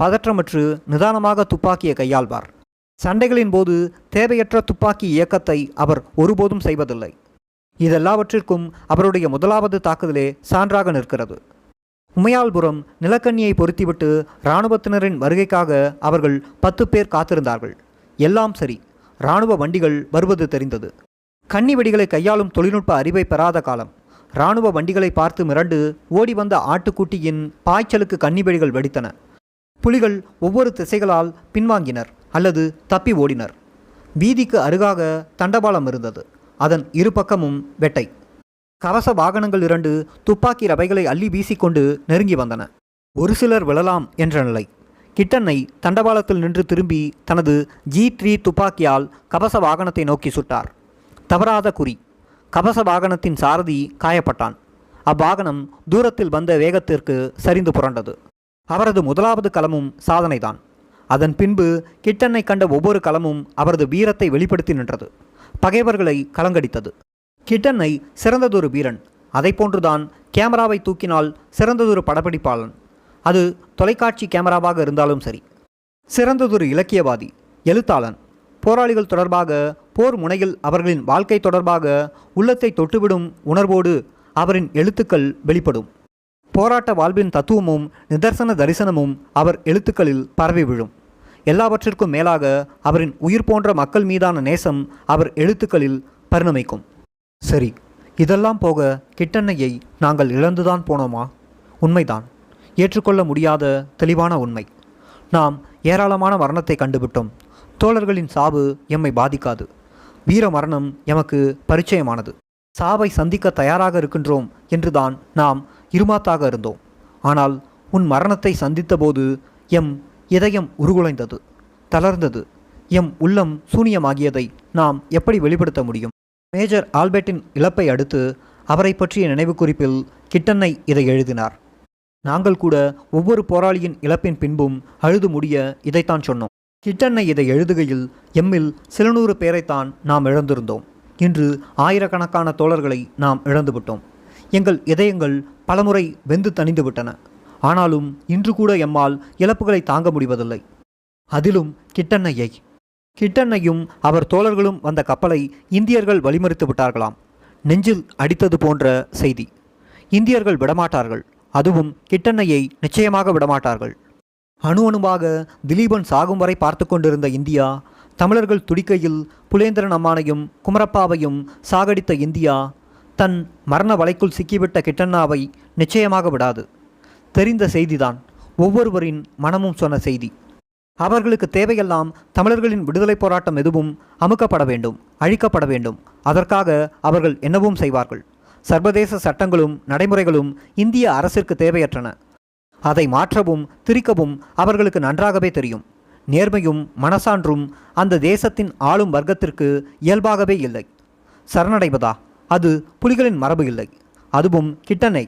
பதற்றமற்று நிதானமாக துப்பாக்கியை கையாள்வார். சண்டைகளின் போது தேவையற்ற துப்பாக்கி இயக்கத்தை அவர் ஒருபோதும் செய்வதில்லை. இதெல்லாவற்றிற்கும் அவருடைய முதலாவது தாக்குதலே சான்றாக நிற்கிறது. உமையாள்புரம் நிலக்கண்ணியை பொருத்திவிட்டு இராணுவத்தினரின் வருகைக்காக அவர்கள் 10 பேர் காத்திருந்தார்கள். எல்லாம் சரி. இராணுவ வண்டிகள் வருவது தெரிந்தது. கன்னி வெடிகளை கையாளும் தொழில்நுட்ப அறிவை பெறாத காலம். இராணுவ வண்டிகளை பார்த்து மிரண்டு ஓடி வந்த ஆட்டுக்குட்டியின் பாய்ச்சலுக்கு கன்னி வெடிகள் வெடித்தன. புலிகள் ஒவ்வொரு திசைகளால் பின்வாங்கினர் அல்லது தப்பி ஓடினர். வீதிக்கு அருகாக தண்டவாளம் இருந்தது. அதன் இரு பக்கமும் வெட்டை. கவச வாகனங்கள் 2 துப்பாக்கி ரவைகளை அள்ளி வீசிக்கொண்டு நெருங்கி வந்தன. ஒரு சிலர் விழலாம் என்ற நிலை. கிட்டன்னை தண்டவாளத்தில் நின்று திரும்பி தனது G3 துப்பாக்கியால் கவச வாகனத்தை நோக்கி சுட்டார். தவறாத குறி. கவச வாகனத்தின் சாரதி காயப்பட்டான். அவ்வாகனம் தூரத்தில் வந்த வேகத்திற்கு சரிந்து புரண்டது. அவரது முதலாவது களமும் சாதனைதான். அதன் பின்பு கிட்டன்னை கண்ட ஒவ்வொரு களமும் அவரது வீரத்தை வெளிப்படுத்தி நின்றது. பகைவர்களை கலங்கடித்தது. கிட்டன்னை சிறந்ததொரு வீரன். அதை போன்றுதான் கேமராவை தூக்கினால் சிறந்ததொரு படப்பிடிப்பாளன். அது தொலைக்காட்சி கேமராவாக இருந்தாலும் சரி. சிறந்ததொரு இலக்கியவாதி, எழுத்தாளன். போராளிகள் தொடர்பாக, போர் முனையில் அவர்களின் வாழ்க்கை தொடர்பாக உள்ளத்தை தொட்டுவிடும் உணர்வோடு அவரின் எழுத்துக்கள் வெளிப்படும். போராட்ட வாழ்வின் தத்துவமும் நிதர்சன தரிசனமும் அவர் எழுத்துக்களில் பரவி விழும். எல்லாவற்றிற்கும் மேலாக அவரின் உயிர் போன்ற மக்கள் மீதான நேசம் அவர் எழுத்துக்களில் பரிணமிக்கும். சரி, இதெல்லாம் போக கிட்டன்னையை நாங்கள் இழந்துதான் போனோமா? உண்மைதான். ஏற்றுக்கொள்ள முடியாத தெளிவான உண்மை. நாம் ஏராளமான மரணத்தை கண்டுவிட்டோம். தோழர்களின் சாவு எம்மை பாதிக்காது. வீர மரணம் எமக்கு பரிச்சயமானது. சாவை சந்திக்க தயாராக இருக்கின்றோம் என்றுதான் நாம் இருமாத்தாக இருந்தோம். ஆனால் உன் மரணத்தை சந்தித்தபோது எம் இதயம் உருகுலைந்தது, தளர்ந்தது. எம் உள்ளம் சூனியமாகியதை நாம் எப்படி வெளிப்படுத்த முடியும்? மேஜர் ஆல்பர்ட்டின் இழப்பை அடுத்து அவரை பற்றிய நினைவு குறிப்பில் கிட்டன்னை இதை எழுதினார். நாங்கள் கூட ஒவ்வொரு போராளியின் இழப்பின் பின்பும் அழுது முடிய இதைத்தான் சொன்னோம். கிட்டன்னை இதை எழுதுகையில் எம்மில் சில 100 பேரைத்தான் நாம் இழந்திருந்தோம். இன்று ஆயிரக்கணக்கான தோழர்களை நாம் இழந்துவிட்டோம். எங்கள் இதயங்கள் பலமுறை வெந்து தணிந்து விட்டன. ஆனாலும் இன்று கூட எம்மால் இழப்புகளை தாங்க முடிவதில்லை. அதிலும் கிட்டன்னையும் அவர் தோழர்களும் வந்த கப்பலை இந்தியர்கள் வழிமறித்து விட்டார்களாம். நெஞ்சில் அடித்தது போன்ற செய்தி. இந்தியர்கள் விடமாட்டார்கள். அதுவும் கிட்டன்னையை நிச்சயமாக விடமாட்டார்கள். அணு அணுவாக திலீபன் சாகும் வரை பார்த்து கொண்டிருந்த இந்தியா, தமிழர்கள் துடிக்கையில் புலேந்திரன் அம்மானையும் குமரப்பாவையும் சாகடித்த இந்தியா தன் மரண வலைக்குள் சிக்கிவிட்ட கிட்டண்ணாவை நிச்சயமாக விடாது. தெரிந்த செய்திதான். ஒவ்வொருவரின் மனமும் சொன்ன செய்தி. அவர்களுக்கு தேவையெல்லாம் தமிழர்களின் விடுதலை போராட்டம் எதுவும் அமுக்கப்பட வேண்டும், அழிக்கப்பட வேண்டும். அதற்காக அவர்கள் என்னவும் செய்வார்கள். சர்வதேச சட்டங்களும் நடைமுறைகளும் இந்திய அரசிற்கு தேவையற்றன. அதை மாற்றவும் திரிக்கவும் அவர்களுக்கு நன்றாகவே தெரியும். நேர்மையும் மனசான்றும் அந்த தேசத்தின் ஆளும் வர்க்கத்திற்கு இயல்பாகவே இல்லை. சரணடைவதா? அது புலிகளின் மரபு இல்லை. அதுவும் கிட்டன்னை.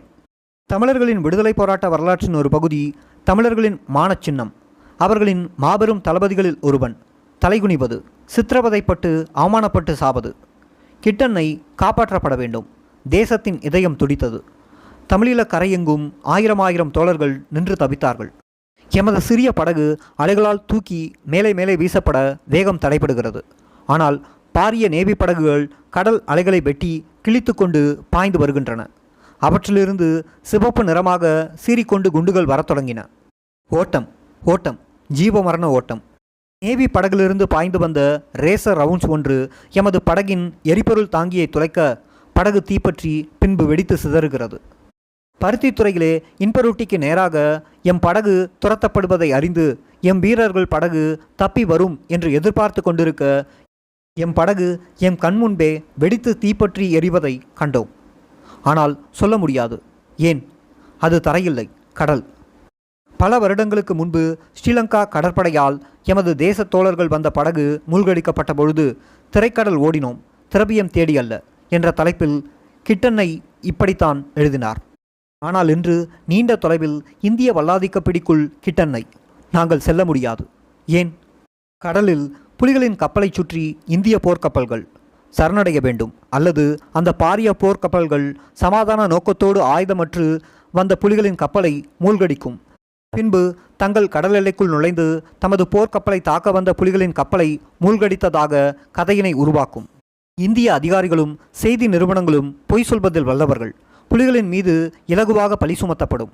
தமிழர்களின் விடுதலை போராட்ட வரலாற்றின் ஒரு பகுதி தமிழர்களின் மானச் சின்னம். அவர்களின் மாபெரும் தளபதிகளில் ஒருவன் தலைகுனிவது, சித்திரவதைப்பட்டு அவமானப்பட்டு சாவது. கிட்டன்னை காப்பாற்றப்பட வேண்டும். தேசத்தின் இதயம் துடித்தது. தமிழீழ கரையெங்கும் 1000 தோழர்கள் நின்று தவித்தார்கள். எமது சிறிய படகு அலைகளால் தூக்கி மேலே மேலே வீசப்பட வேகம் தடைபடுகிறது. ஆனால் பாரிய நேவி படகுகள் கடல் அலைகளை வெட்டி கிழித்து கொண்டு பாய்ந்து வருகின்றன. அவற்றிலிருந்து சிவப்பு நிறமாக சீறிக்கொண்டு குண்டுகள் வரத் தொடங்கின. ஓட்டம், ஓட்டம், ஜீவமரண ஓட்டம். நேவி படகிலிருந்து பாய்ந்து வந்த ரேசர் ரவுண்ட்ஸ் ஒன்று எமது படகின் எரிபொருள் தாங்கியை துளைக்க படகு தீப்பற்றி பின்பு வெடித்து சிதறுகிறது. பருத்தித்துறையிலே இன்பரூட்டிக்கு நேராக எம் படகு துரத்தப்படுவதை அறிந்து எம் வீரர்கள் படகு தப்பி வரும் என்று எதிர்பார்த்து கொண்டிருக்க எம் படகு எம் கண்முன்பே வெடித்து தீப்பற்றி எரிவதை கண்டோம். ஆனால் சொல்ல முடியாது. ஏன்? அது தரையில்லை, கடல். பல வருடங்களுக்கு முன்பு ஸ்ரீலங்கா கடற்படையால் எமது தேச தோழர்கள் வந்த படகு மூழ்கடிக்கப்பட்ட பொழுது திரைக்கடல் ஓடினோம், திரவியம் தேடி அல்ல என்ற தலைப்பில் கிட்டன்னை இப்படித்தான் எழுதினார். ஆனால் இன்று நீண்ட தொலைவில் இந்திய வல்லாதிக்க பிடிக்குள் கிட்டன்னை. நாங்கள் செல்ல முடியாது. ஏன்? கடலில் புலிகளின் கப்பலை சுற்றி இந்திய போர்க்கப்பல்கள் சரணடைய வேண்டும். அல்லது அந்த பாரிய போர்க்கப்பல்கள் சமாதான நோக்கத்தோடு ஆயுதமற்று வந்த புலிகளின் கப்பலை மூழ்கடிக்கும். பின்பு தங்கள் கடல் எல்லைக்குள் நுழைந்து தமது போர்க்கப்பலை தாக்க வந்த புலிகளின் கப்பலை மூழ்கடித்ததாக கதையினை உருவாக்கும். இந்திய அதிகாரிகளும் செய்தி நிறுவனங்களும் பொய் சொல்வதில் வல்லவர்கள். புலிகளின் மீது இலகுவாக பழி சுமத்தப்படும்.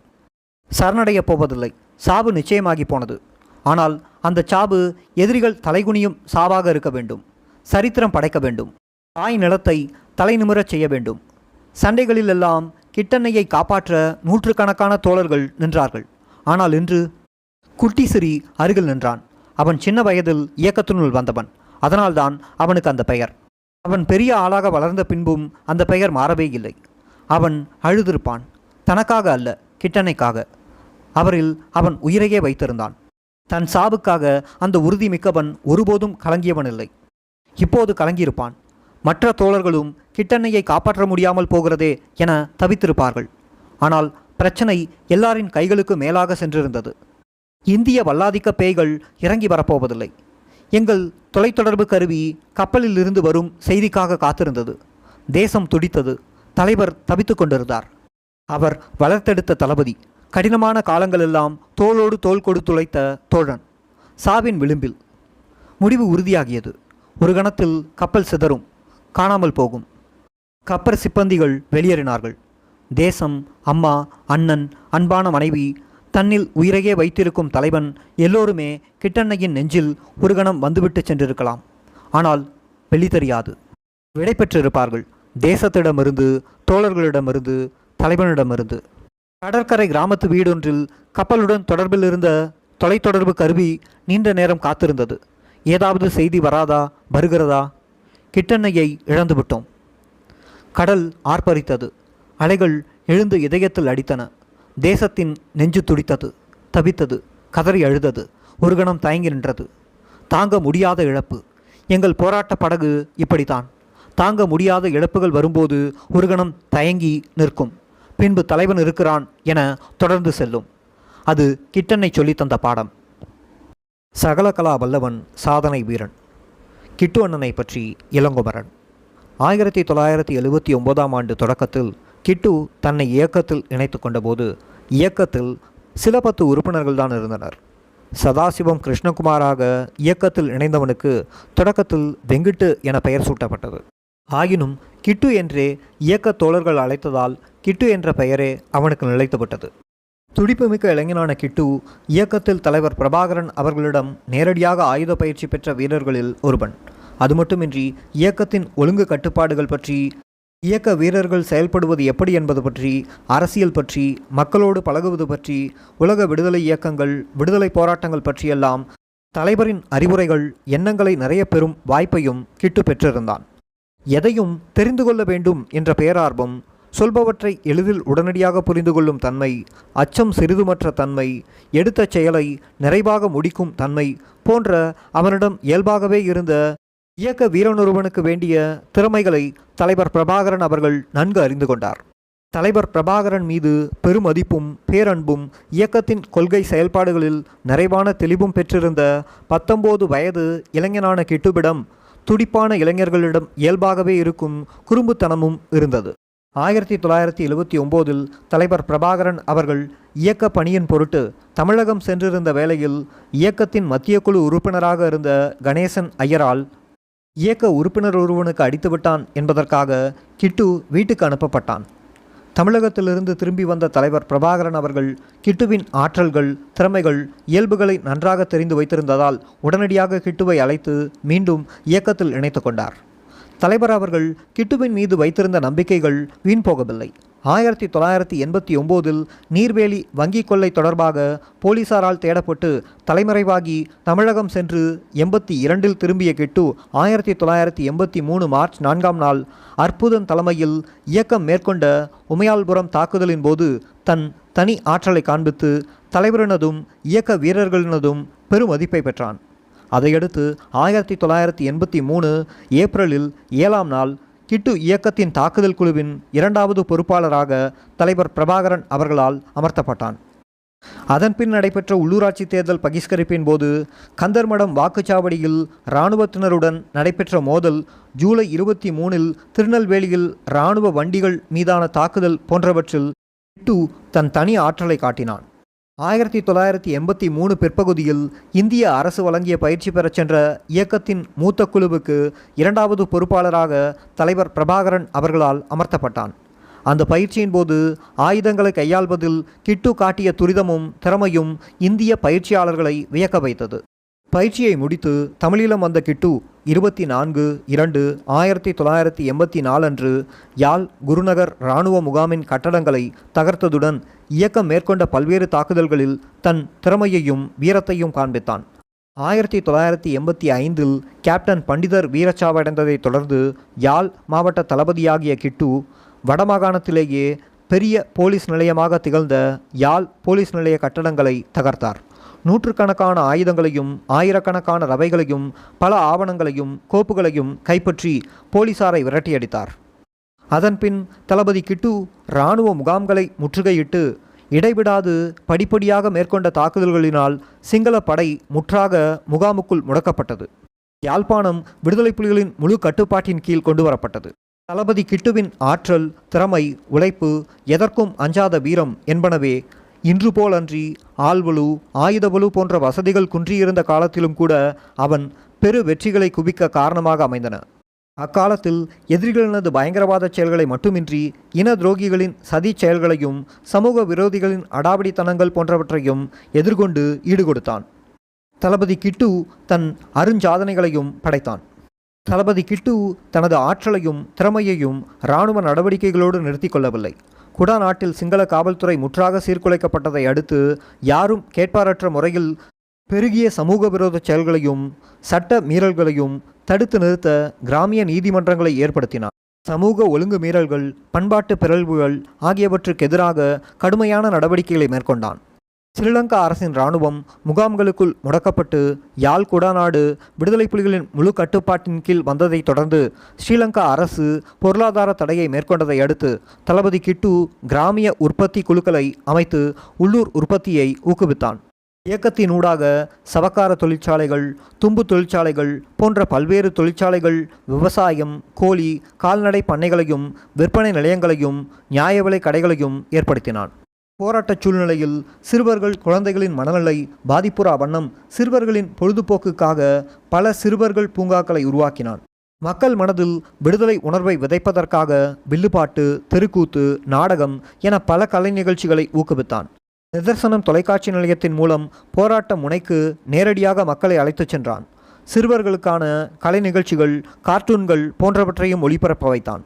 சரணடைய போவதில்லை. சாவு நிச்சயமாகி போனது. ஆனால் அந்த சாவு எதிரிகள் தலைகுனியும் சாவாக இருக்க வேண்டும். சரித்திரம் படைக்க வேண்டும். தாய் நிலத்தை தலை நிமிரச் செய்ய வேண்டும். சண்டைகளிலெல்லாம் கிட்டண்ணையை காப்பாற்ற நூற்றுக்கணக்கான தோழர்கள் நின்றார்கள். ஆனால் இன்று குட்டிசிறி அருகில் நின்றான். அவன் சின்ன வயதில் இயக்கத்தினுள் வந்தவன். அதனால்தான் அவனுக்கு அந்த பெயர். அவன் பெரிய ஆளாக வளர்ந்த பின்பும் அந்த பெயர் மாறவே இல்லை. அவன் அழுதிருப்பான். தனக்காக அல்ல, கிட்டண்ணைக்காக. அவரில் அவன் உயிரையே வைத்திருந்தான். தன் சாவுக்காக அந்த உறுதி மிக்கவன் ஒருபோதும் கலங்கியவன் இல்லை. இப்போது கலங்கியிருப்பான். மற்ற தோழர்களும் கிட்டண்ணையை காப்பாற்ற முடியாமல் போகிறதே என தவித்திருப்பார்கள். ஆனால் பிரச்சனை எல்லாரின் கைகளுக்கு மேலாக சென்றிருந்தது. இந்திய வல்லாதிக்க பேய்கள் இறங்கி வரப்போவதில்லை. எங்கள் தொலைத்தொடர்பு கருவி கப்பலில் இருந்து வரும் செய்திக்காக காத்திருந்தது. தேசம் துடித்தது. தலைவர் தவித்து கொண்டிருந்தார். அவர் வளர்த்தெடுத்த தளபதி. கடினமான காலங்களெல்லாம் தோளோடு தோள் கொடுத்துழைத்த தோழன். சாவின் விளிம்பில். முடிவு உறுதியாகியது. ஒரு கணத்தில் கப்பல் சிதறும், காணாமல் போகும். கப்பற் சிப்பந்திகள் வெளியேறினார்கள். தேசம், அம்மா, அண்ணன், அன்பான மனைவி, தன்னில் உயிரையே வைத்திருக்கும் தலைவன் எல்லோருமே கிட்டண்ணையின் நெஞ்சில் ஒரு கணம் வந்துவிட்டு சென்றிருக்கலாம். ஆனால் வெளி தெரியாது. விடை பெற்றிருப்பார்கள். தேசத்திடமிருந்து, தோழர்களிடமிருந்து, தலைவனிடமிருந்து. கடற்கரை கிராமத்து வீடொன்றில் கப்பலுடன் தொடர்பில் இருந்த தொலைத்தொடர்பு கருவி நீண்ட நேரம் காத்திருந்தது. ஏதாவது செய்தி வராதா, வருகிறதா? கிட்டண்ணையை இழந்துவிட்டோம். கடல் ஆர்ப்பரித்தது. அலைகள் எழுந்து இதயத்தில் அடித்தன. தேசத்தின் நெஞ்சு துடித்தது, தவித்தது, கதறி அழுதது. ஒரு கணம் தயங்கி நின்றது. தாங்க முடியாத இழப்பு. எங்கள் போராட்ட படகு இப்படித்தான். தாங்க முடியாத இழப்புகள் வரும்போது ஒரு கணம் தயங்கி நிற்கும். பின்பு தலைவன் இருக்கிறான் என தொடர்ந்து செல்லும். அது கிட்டண்ணை சொல்லித்தந்த பாடம். சகலகலா வல்லவன், சாதனை வீரன். கிட்டு அண்ணனை பற்றி இளங்குமரன். 1979ஆம் ஆண்டு தொடக்கத்தில் கிட்டு தன்னை இயக்கத்தில் இணைத்து கொண்டபோது இயக்கத்தில் சில 10 உறுப்பினர்கள் தான் இருந்தனர். சதாசிவம் கிருஷ்ணகுமாராக இயக்கத்தில் இணைந்தவனுக்கு தொடக்கத்தில் வெங்கிட்டு என பெயர் சூட்டப்பட்டது. ஆயினும் கிட்டு என்றே இயக்க தோழர்கள் அழைத்ததால் கிட்டு என்ற பெயரே அவனுக்கு நிலைத்துவிட்டது. துடிப்புமிக்க இளைஞனான கிட்டு இயக்கத்தில் தலைவர் பிரபாகரன் அவர்களிடம் நேரடியாக ஆயுத பயிற்சி பெற்ற வீரர்களில் ஒருவன். அது மட்டுமின்றி இயக்கத்தின் ஒழுங்கு கட்டுப்பாடுகள் பற்றி, இயக்க வீரர்கள் செயல்படுவது எப்படி என்பது பற்றி, அரசியல் பற்றி, மக்களோடு பழகுவது பற்றி, உலக விடுதலை இயக்கங்கள், விடுதலை போராட்டங்கள் பற்றியெல்லாம் தலைவரின் அறிவுரைகள், எண்ணங்களை நிறைய பெறும் வாய்ப்பையும் கிட்டு பெற்றிருந்தான். எதையும் தெரிந்து கொள்ள வேண்டும் என்ற பேரார்வம், சொல்பவற்றை எளிதில் உடனடியாக புரிந்து கொள்ளும் தன்மை, அச்சம் சிறிதுமற்ற தன்மை, எடுத்த செயலை நிறைவாக முடிக்கும் தன்மை போன்ற அவனிடம் இயல்பாகவே இருந்த இயக்க வீரனொருவனுக்கு வேண்டிய திறமைகளை தலைவர் பிரபாகரன் அவர்கள் நன்கு அறிந்து கொண்டார். தலைவர் பிரபாகரன் மீது பெருமதிப்பும் பேரன்பும் இயக்கத்தின் கொள்கை செயல்பாடுகளில் நிறைவான தெளிவும் பெற்றிருந்த 19 வயது இளைஞனான கிட்டுவிடம் துடிப்பான இளைஞர்களிடம் இயல்பாகவே இருக்கும் குறும்புத்தனமும் இருந்தது. 1979இல் தலைவர் பிரபாகரன் அவர்கள் இயக்க பணியின் பொருட்டு தமிழகம் சென்றிருந்த வேளையில் இயக்கத்தின் மத்திய குழு உறுப்பினராக இருந்த கணேசன் ஐயரால் இயக்க உறுப்பினர் ஒருவனுக்கு அடித்துவிட்டான் என்பதற்காக கிட்டு வீட்டுக்கு அனுப்பப்பட்டான். தமிழகத்திலிருந்து திரும்பி வந்த தலைவர் பிரபாகரன் அவர்கள் கிட்டுவின் ஆற்றல்கள், திறமைகள், இயல்புகளை நன்றாக தெரிந்து வைத்திருந்ததால் உடனடியாக கிட்டுவை அழைத்து மீண்டும் இயக்கத்தில் இணைத்து கொண்டார். தலைவர் அவர்கள் கிட்டுவின் மீது வைத்திருந்த நம்பிக்கைகள் வீண் போகவில்லை. 1989இல் நீர்வேலி வங்கி கொள்ளை தொடர்பாக போலீசாரால் தேடப்பட்டு தலைமறைவாகி தமிழகம் சென்று 82இல் திரும்பிய கிட்டு 1983 மார்ச் 4ஆம் நாள் அற்புதன் தலைமையில் இயக்கம் மேற்கொண்ட உமையாள்புரம் தாக்குதலின் போது தன் தனி ஆற்றலை காண்பித்து தலைவரினதும் இயக்க வீரர்களினதும் பெருமதிப்பை பெற்றான். அதையடுத்து 1983 ஏப்ரலில் 7ஆம் நாள் கிட்டு இயக்கத்தின் தாக்குதல் குழுவின் 2வது பொறுப்பாளராக தலைவர் பிரபாகரன் அவர்களால் அமர்த்தப்பட்டான். அதன்பின் நடைபெற்ற உள்ளூராட்சி தேர்தல் பகிஷ்கரிப்பின் போது கந்தர்மடம் வாக்குச்சாவடியில் இராணுவத்தினருடன் நடைபெற்ற மோதல், ஜூலை 23இல் திருநெல்வேலியில் இராணுவ வண்டிகள் மீதான தாக்குதல் போன்றவற்றில் கிட்டு தன் தனி ஆற்றலை காட்டினான். 1983 பிற்பகுதியில் இந்திய அரசு வழங்கிய பயிற்சி பெறச் சென்ற இயக்கத்தின் மூத்த குழுவுக்கு 2வது பொறுப்பாளராக தலைவர் பிரபாகரன் அவர்களால் அமர்த்தப்பட்டான். அந்த பயிற்சியின் போது ஆயுதங்களை கையாள்வதில் கிட்டு காட்டிய துரிதமும் திறமையும் இந்திய பயிற்சியாளர்களை வியக்க வைத்தது. பயிற்சியை முடித்து தமிழீழம் வந்த கிட்டு 24/2/1984 அன்று யாழ் குருநகர் இராணுவ முகாமின் கட்டடங்களை தகர்த்ததுடன் இயக்கம் மேற்கொண்ட பல்வேறு தாக்குதல்களில் தன் திறமையையும் வீரத்தையும் காண்பித்தான். 1985 கேப்டன் பண்டிதர் வீரச்சாவடைந்ததைத் தொடர்ந்து யாழ் மாவட்ட தளபதியாகிய கிட்டு வடமாகாணத்திலேயே பெரிய போலீஸ் நிலையமாக திகழ்ந்த யாழ் போலீஸ் நிலைய கட்டடங்களை தகர்த்தார். நூற்றுக்கணக்கான ஆயுதங்களையும் ஆயிரக்கணக்கான ரவைகளையும் பல ஆவணங்களையும் கோப்புகளையும் கைப்பற்றி போலீசாரை விரட்டியடித்தார். அதன்பின் தளபதி கிட்டு இராணுவ முகாம்களை முற்றுகையிட்டு இடைவிடாது படிப்படியாக மேற்கொண்ட தாக்குதல்களினால் சிங்கள படை முற்றாக முகாமுக்குள் முடக்கப்பட்டது. யாழ்ப்பாணம் விடுதலை புலிகளின் முழு கட்டுப்பாட்டின் கீழ் கொண்டு வரப்பட்டது. தளபதி கிட்டுவின் ஆற்றல், திறமை, உழைப்பு, எதற்கும் அஞ்சாத வீரம் என்பனவே இன்று போலன்றி ஆள்வலு, ஆயுதவலு போன்ற வசதிகள் குன்றியிருந்த காலத்திலும் கூட அவன் பெரு வெற்றிகளை குவிக்க காரணமாக அமைந்தன. அக்காலத்தில் எதிரிகளினது பயங்கரவாத செயல்களை மட்டுமின்றி இன துரோகிகளின் சதி செயல்களையும் சமூக விரோதிகளின் அடாவடித்தனங்கள் போன்றவற்றையும் எதிர்கொண்டு ஈடுகொடுத்தான். தளபதி கிட்டு தன் அருஞ்சாதனைகளையும் படைத்தான். தளபதி கிட்டு தனது ஆற்றலையும் திறமையையும் இராணுவ நடவடிக்கைகளோடு நிறுத்தி கொள்ளவில்லை. குடாநாட்டில் சிங்கள காவல்துறை முற்றாக சீர்குலைக்கப்பட்டதை அடுத்து யாரும் கேட்பாரற்ற முறையில் பெருகிய சமூக விரோத செயல்களையும் சட்ட மீறல்களையும் தடுத்து நிறுத்த கிராமிய நீதிமன்றங்களை ஏற்படுத்தினார். சமூக ஒழுங்கு மீறல்கள், பண்பாட்டு பிறழ்வுகள் ஆகியவற்றுக்கு எதிராக கடுமையான நடவடிக்கைகளை மேற்கொண்டான். ஸ்ரீலங்கா அரசின் இராணுவம் முகாம்களுக்குள் முடக்கப்பட்டு யாழ் குடாநாடு விடுதலை புலிகளின் முழு கட்டுப்பாட்டின் கீழ் வந்ததைத் தொடர்ந்து ஸ்ரீலங்கா அரசு பொருளாதார தடையை மேற்கொண்டதை அடுத்து தளபதி கிட்டு கிராமிய உற்பத்தி குழுக்களை அமைத்து உள்ளூர் உற்பத்தியை ஊக்குவித்தான். இயக்கத்தினூடாக சவக்கார தொழிற்சாலைகள், தும்பு தொழிற்சாலைகள் போன்ற பல்வேறு தொழிற்சாலைகள், விவசாயம், கோழி, கால்நடை பண்ணைகளையும் விற்பனை நிலையங்களையும் நியாய விலை கடைகளையும் ஏற்படுத்தினான். போராட்டச் சூழ்நிலையில் சிறுவர்கள், குழந்தைகளின் மனநிலை பாதிப்புறா வண்ணம் சிறுவர்களின் பொழுதுபோக்குக்காக பல சிறுவர்கள் பூங்காக்களை உருவாக்கினான். மக்கள் மனதில் விடுதலை உணர்வை விதைப்பதற்காக வில்லுப்பாட்டு, தெருக்கூத்து, நாடகம் என பல கலை நிகழ்ச்சிகளை ஊக்குவித்தான். நிதர்சனம் தொலைக்காட்சி நிலையத்தின் மூலம் போராட்ட முனைக்கு நேரடியாக மக்களை அழைத்துச் சென்றான். சிறுவர்களுக்கான கலை நிகழ்ச்சிகள், கார்ட்டூன்கள் போன்றவற்றையும் ஒளிபரப்ப வைத்தான்.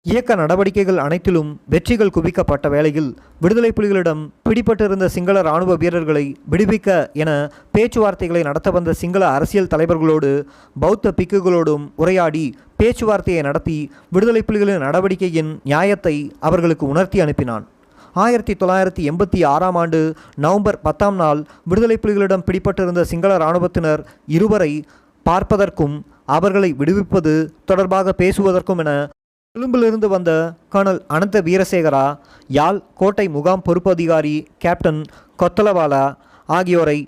இயக்க நடவடிக்கைகள் அனைத்திலும் வெற்றிகள் குவிக்கப்பட்ட வேளையில் விடுதலை புலிகளிடம் பிடிபட்டிருந்த சிங்கள இராணுவ வீரர்களை விடுவிக்க என பேச்சுவார்த்தைகளை நடத்த வந்த சிங்கள அரசியல் தலைவர்களோடு பௌத்த பிக்குகளோடும் உரையாடி பேச்சுவார்த்தையை நடத்தி விடுதலை புலிகளின் நடவடிக்கையின் நியாயத்தை அவர்களுக்கு உணர்த்தி அனுப்பினான். 1986 நவம்பர் 10 விடுதலை புலிகளிடம் பிடிபட்டிருந்த சிங்கள இராணுவத்தினர் இருவரை பார்ப்பதற்கும் அவர்களை விடுவிப்பது தொடர்பாக பேசுவதற்கும் என கொழும்பிலிருந்து வந்த கர்னல் அனந்த வீரசேகரா, யாழ் கோட்டை முகாம் பொறுப்பு அதிகாரி கேப்டன் கொத்தலவாலா ஆகியோரை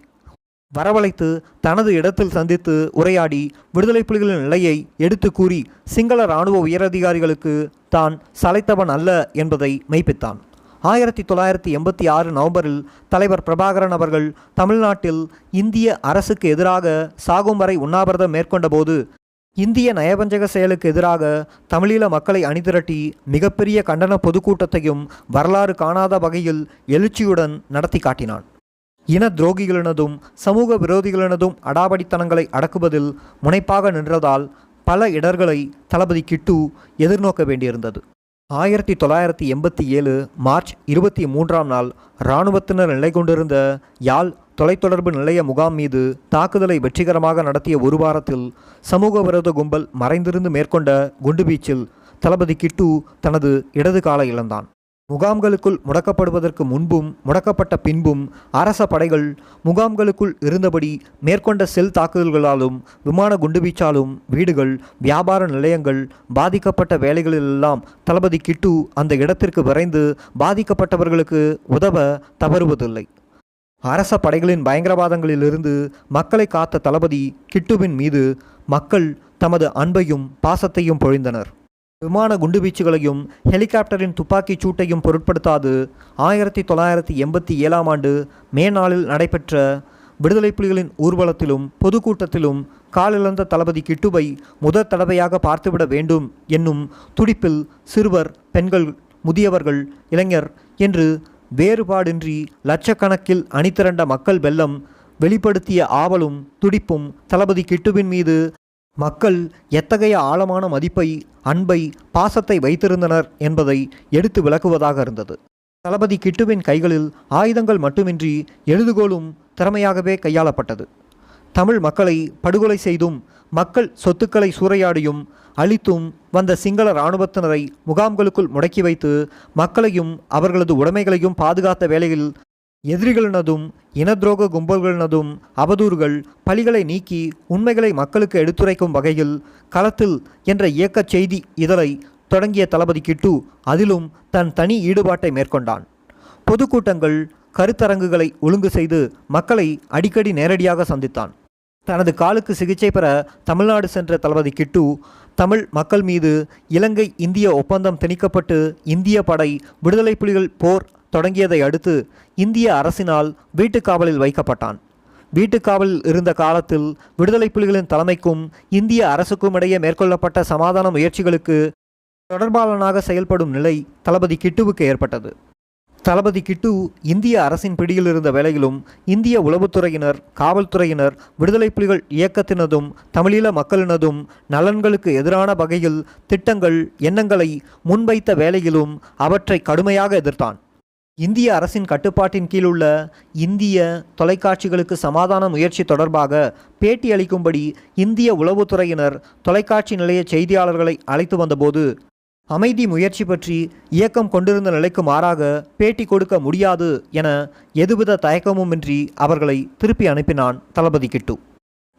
வரவழைத்து தனது இடத்தில் சந்தித்து உரையாடி விடுதலை புலிகளின் நிலையை எடுத்து கூறி சிங்கள இராணுவ உயரதிகாரிகளுக்கு தான் சளைத்தவன் அல்ல என்பதை மெய்ப்பித்தான். 1986 நவம்பரில் தலைவர் பிரபாகரன் அவர்கள் தமிழ்நாட்டில் இந்திய அரசுக்கு எதிராக சாகும் வரை உண்ணாவிரதம் மேற்கொண்ட போது இந்திய நயவஞ்சக செயலுக்கு எதிராக தமிழீழ மக்களை அணிதிரட்டி மிகப்பெரிய கண்டன பொதுக்கூட்டத்தையும் வரலாறு காணாத வகையில் எழுச்சியுடன் நடத்தி காட்டினான். இன துரோகிகளினதும் சமூக விரோதிகளினதும் அடாவடித்தனங்களை அடக்குவதில் முனைப்பாக நின்றதால் பல இடர்களை தளபதி கிட்டு எதிர்நோக்க வேண்டியிருந்தது. 1987 மார்ச் 23 இராணுவத்தினர் நிலை கொண்டிருந்த யாழ் தொலைத்தொடர்பு நிலைய முகாம் மீது தாக்குதலை வெற்றிகரமாக நடத்திய ஒரு வாரத்தில் சமூக விரோத கும்பல் மறைந்திருந்து மேற்கொண்ட குண்டுவீச்சில் தளபதி கிட்டு தனது இடது காலை இழந்தான். முகாம்களுக்குள் முடக்கப்படுவதற்கு முன்பும் முடக்கப்பட்ட பின்பும் அரச படைகள் முகாம்களுக்குள் இருந்தபடி மேற்கொண்ட செல் தாக்குதல்களாலும் விமான குண்டுவீச்சாலும் வீடுகள், வியாபார நிலையங்கள், பாதிக்கப்பட்ட வேலைகளிலெல்லாம் தளபதி கிட்டு அந்த இடத்திற்கு விரைந்து பாதிக்கப்பட்டவர்களுக்கு உதவ தவறுவதில்லை. அரச படைகளின் பயங்கரவாதங்களிலிருந்து மக்களை காத்த தளபதி கிட்டுவின் மீது மக்கள் தமது அன்பையும் பாசத்தையும் பொழிந்தனர். விமான குண்டுவீச்சுகளையும் ஹெலிகாப்டரின் துப்பாக்கிச் சூட்டையும் பொருட்படுத்தாது 1987 மே நாளில் நடைபெற்ற விடுதலை புலிகளின் ஊர்வலத்திலும் பொதுக்கூட்டத்திலும் காலிழந்த தளபதி கிட்டுவை முதற் தடவையாக பார்த்துவிட வேண்டும் என்னும் துடிப்பில் சிறுவர், பெண்கள், முதியவர்கள், இளைஞர் என்று வேறுபாடின்றி லட்சக்கணக்கில் அணிதிரண்ட மக்கள் வெள்ளம் வெளிப்படுத்திய ஆவலும் துடிப்பும் தளபதி கிட்டுவின் மீது மக்கள் எத்தகைய ஆழமான மதிப்பை, அன்பை, பாசத்தை வைத்திருந்தனர் என்பதை எடுத்து விளக்குவதாக இருந்தது. தளபதி கிட்டுவின் கைகளில் ஆயுதங்கள் மட்டுமின்றி எழுதுகோலும் திறமையாகவே கையாளப்பட்டது. தமிழ் மக்களை படுகொலை செய்தும் மக்கள் சொத்துக்களை சூறையாடியும் அழித்தும் வந்த சிங்கள இராணுவத்தினரை முகாம்களுக்குள் முடக்கி வைத்து மக்களையும் அவர்களது உடைமைகளையும் பாதுகாத்த வேளையில் எதிரிகளினதும் இனத்துரோக கும்பல்களினதும் அவதூறுகள், பழிகளை நீக்கி உண்மைகளை மக்களுக்கு எடுத்துரைக்கும் வகையில் களத்தில் என்ற இயக்க செய்தி இதழை தொடங்கிய தளபதி கிட்டு அதிலும் தன் தனி ஈடுபாட்டை மேற்கொண்டான். பொதுக்கூட்டங்கள், கருத்தரங்குகளை ஒழுங்கு செய்து மக்களை அடிக்கடி நேரடியாக சந்தித்தான். தனது காலுக்கு சிகிச்சை பெற தமிழ்நாடு சென்ற தளபதி கிட்டு தமிழ் மக்கள் மீது இலங்கை இந்திய ஒப்பந்தம் திணிக்கப்பட்டு இந்திய படை விடுதலை புலிகள் போர் தொடங்கியதை அடுத்து இந்திய அரசினால் வீட்டுக்காவலில் வைக்கப்பட்டான். வீட்டுக்காவலில் இருந்த காலத்தில் விடுதலை புலிகளின் தலைமைக்கும் இந்திய அரசுக்கும் இடையே மேற்கொள்ளப்பட்ட சமாதான முயற்சிகளுக்கு தொடர்பாளனாக செயல்படும் நிலை தளபதி கிட்டுவுக்கு ஏற்பட்டது. தளபதி கிட்டு இந்திய அரசின் பிடியில் இருந்த வேளையிலும் இந்திய உளவுத்துறையினர், காவல்துறையினர், விடுதலை புலிகள் இயக்கத்தினதும் தமிழீழ மக்களினதும் நலன்களுக்கு எதிரான வகையில் திட்டங்கள், எண்ணங்களை முன்வைத்த வேளையிலும் அவற்றை கடுமையாக எதிர்த்தான். இந்திய அரசின் கட்டுப்பாட்டின் கீழுள்ள இந்திய தொலைக்காட்சிகளுக்கு சமாதான முயற்சி தொடர்பாக பேட்டி அளிக்கும்படி இந்திய உளவுத்துறையினர் தொலைக்காட்சி நிலைய செய்தியாளர்களை அழைத்து வந்தபோது அமைதி முயற்சி பற்றி இயக்கம் கொண்டிருந்த நிலைக்கு மாறாக பேட்டி கொடுக்க முடியாது என எதுவித தயக்கமுமின்றி அவர்களை திருப்பி அனுப்பினான் தளபதி கிட்டு.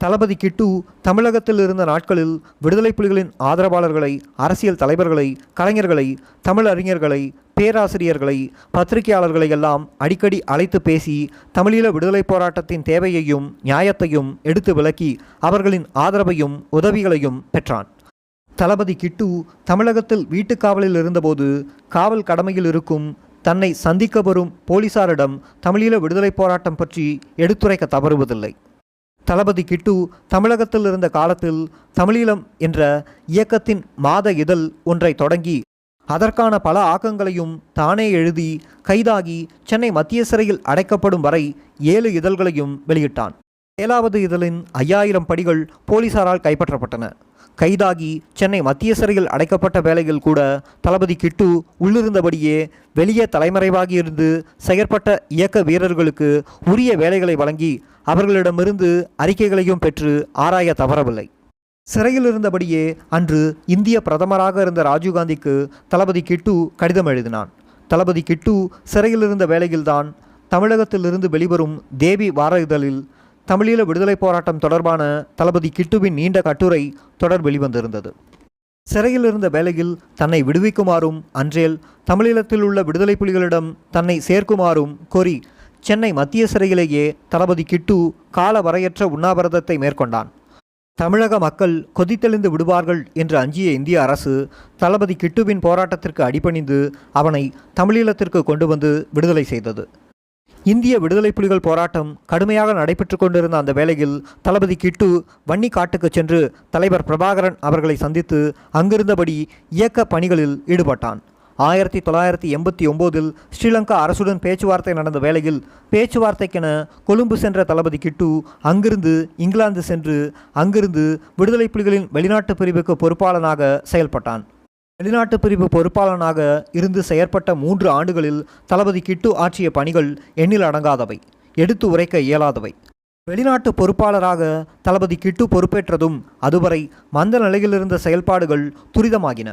தளபதி கிட்டு தமிழகத்தில் இருந்த நாட்களில் விடுதலை புலிகளின் ஆதரவாளர்களை, அரசியல் தலைவர்களை, கலைஞர்களை, தமிழறிஞர்களை, பேராசிரியர்களை, பத்திரிகையாளர்களை எல்லாம் அடிக்கடி அழைத்து பேசி தமிழீழ விடுதலை போராட்டத்தின் தேவையையும் நியாயத்தையும் எடுத்து விளக்கி அவர்களின் ஆதரவையும் உதவிகளையும் பெற்றான். தளபதி கிட்டு தமிழகத்தில் வீட்டுக்காவலில் இருந்தபோது காவல் கடமையில் இருக்கும் தன்னை சந்திக்க வரும் போலீசாரிடம் தமிழீழ விடுதலை போராட்டம் பற்றி எடுத்துரைக்க தவறுவதில்லை. தளபதி கிட்டு தமிழகத்தில் இருந்த காலத்தில் தமிழீழம் என்ற இயக்கத்தின் மாத இதழ் ஒன்றை தொடங்கி அதற்கான பல ஆக்கங்களையும் தானே எழுதி கைதாகி சென்னை மத்திய சிறையில் அடைக்கப்படும் வரை 7 இதழ்களையும் வெளியிட்டான். 7வது இதழின் 5000 படிகள் போலீசாரால் கைப்பற்றப்பட்டன. கைதாகி சென்னை மத்திய சிறையில் அடைக்கப்பட்ட வேளையில் கூட தளபதி கிட்டு உள்ளிருந்தபடியே வெளியே தலைமறைவாகி இருந்து செயற்பட்ட இயக்க வீரர்களுக்கு உரிய வேலைகளை வழங்கி அவர்களிடமிருந்து அறிக்கைகளையும் பெற்று ஆராய தவறவில்லை. சிறையில் இருந்தபடியே அன்று இந்திய பிரதமராக இருந்த ராஜீவ்காந்திக்கு தளபதி கிட்டு கடிதம் எழுதினான். தளபதி கிட்டு சிறையில் இருந்த வேளையில்தான் தமிழகத்திலிருந்து வெளிவரும் தேவி வார இதழில் தமிழீழ விடுதலை போராட்டம் தொடர்பான தளபதி கிட்டுவின் நீண்ட கட்டுரை தொடர் வெளிவந்திருந்தது. சிறையில் இருந்த வேளையில் தன்னை விடுவிக்குமாறும் அன்றேல் தமிழீழத்தில் உள்ள விடுதலை புலிகளிடம் தன்னை சேர்க்குமாறும் கோரி சென்னை மத்திய சிறையிலேயே தளபதி கிட்டு கால வரையற்ற உண்ணாவிரதத்தை மேற்கொண்டான். தமிழக மக்கள் கொதித்தெழுந்து விடுவார்கள் என்று அஞ்சிய இந்திய அரசு தளபதி கிட்டுவின் போராட்டத்திற்கு அடிபணிந்து அவனை தமிழீழத்திற்கு கொண்டு வந்து விடுதலை செய்தது. இந்திய விடுதலை புலிகள் போராட்டம் கடுமையாக நடைபெற்று கொண்டிருந்த அந்த வேளையில் தளபதி கிட்டு வன்னி காட்டுக்கு சென்று தலைவர் பிரபாகரன் அவர்களை சந்தித்து அங்கிருந்தபடி இயக்க பணிகளில் ஈடுபட்டான். 1989 ஸ்ரீலங்கா அரசுடன் பேச்சுவார்த்தை நடந்த வேளையில் பேச்சுவார்த்தைக்கென கொழும்பு சென்ற தளபதி கிட்டு அங்கிருந்து இங்கிலாந்து சென்று அங்கிருந்து விடுதலை புலிகளின் வெளிநாட்டு பிரிவுக்கு பொறுப்பாளனாக செயல்பட்டான். வெளிநாட்டு பிரிவு பொறுப்பாளனாக இருந்து செயற்பட்ட 3 ஆண்டுகளில் தளபதி கிட்டு ஆற்றிய பணிகள் எண்ணில் அடங்காதவை, எடுத்து உரைக்க இயலாதவை. வெளிநாட்டு பொறுப்பாளராக தளபதி கிட்டு பொறுப்பேற்றதும் அதுவரை மந்த நிலையிலிருந்த செயல்பாடுகள் துரிதமாகின.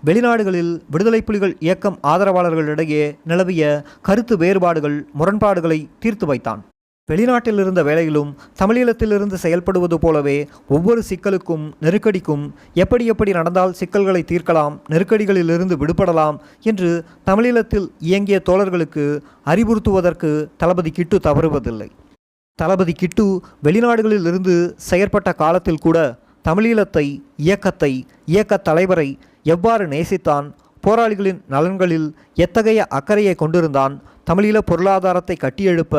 வெளிநாடுகளில் விடுதலை புலிகள் இயக்கம் ஆதரவாளர்களிடையே நிலவிய கருத்து வேறுபாடுகள், முரண்பாடுகளை தீர்த்து வைத்தான். வெளிநாட்டில் இருந்த வேளையிலும் தமிழீழத்திலிருந்து செயல்படுவது போலவே ஒவ்வொரு சிக்கலுக்கும் நெருக்கடிக்கும் எப்படி நடந்தால் சிக்கல்களை தீர்க்கலாம், நெருக்கடிகளிலிருந்து விடுபடலாம் என்று தமிழீழத்தில் இயங்கிய தோழர்களுக்கு அறிவுறுத்துவதற்கு தளபதி கிட்டு தவறுவதில்லை. தளபதி கிட்டு வெளிநாடுகளில் இருந்து செயற்பட்ட காலத்தில் கூட தமிழீழத்தை, இயக்கத்தை, இயக்க தலைவரை எவ்வாறு நேசித்தான், போராளிகளின் நலன்களில் எத்தகைய அக்கறையை கொண்டிருந்தான், தமிழீழ பொருளாதாரத்தை கட்டியெழுப்ப,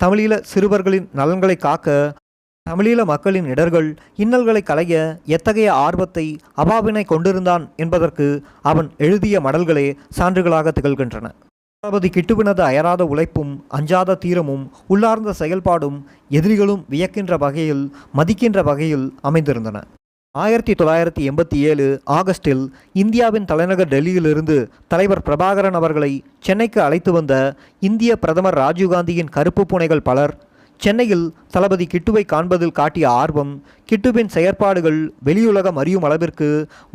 தமிழீழ சிறுவர்களின் நலன்களை காக்க, தமிழீழ மக்களின் இடர்கள், இன்னல்களை களைய எத்தகைய ஆர்வத்தை, அபாவினை கொண்டிருந்தான் என்பதற்கு அவன் எழுதிய மடல்களே சான்றுகளாக திகழ்கின்றன. தளபதி கிட்டுவினது அயராத உழைப்பும் அஞ்சாத தீரமும் உள்ளார்ந்த செயல்பாடும் எதிரிகளும் வியக்கின்ற வகையில் மதிக்கின்ற வகையில் அமைந்திருந்தன. 1987 ஆகஸ்டில் இந்தியாவின் தலைநகர் டெல்லியிலிருந்து தலைவர் பிரபாகரன் அவர்களை சென்னைக்கு அழைத்து வந்த இந்திய பிரதமர் ராஜீவ்காந்தியின் கருப்பு பூனைகள் பலர் சென்னையில் தளபதி கிட்டுவை காண்பதில் காட்டிய ஆர்வம், கிட்டுவின் செயற்பாடுகள் வெளியுலகம் அறியும் அளவிற்கு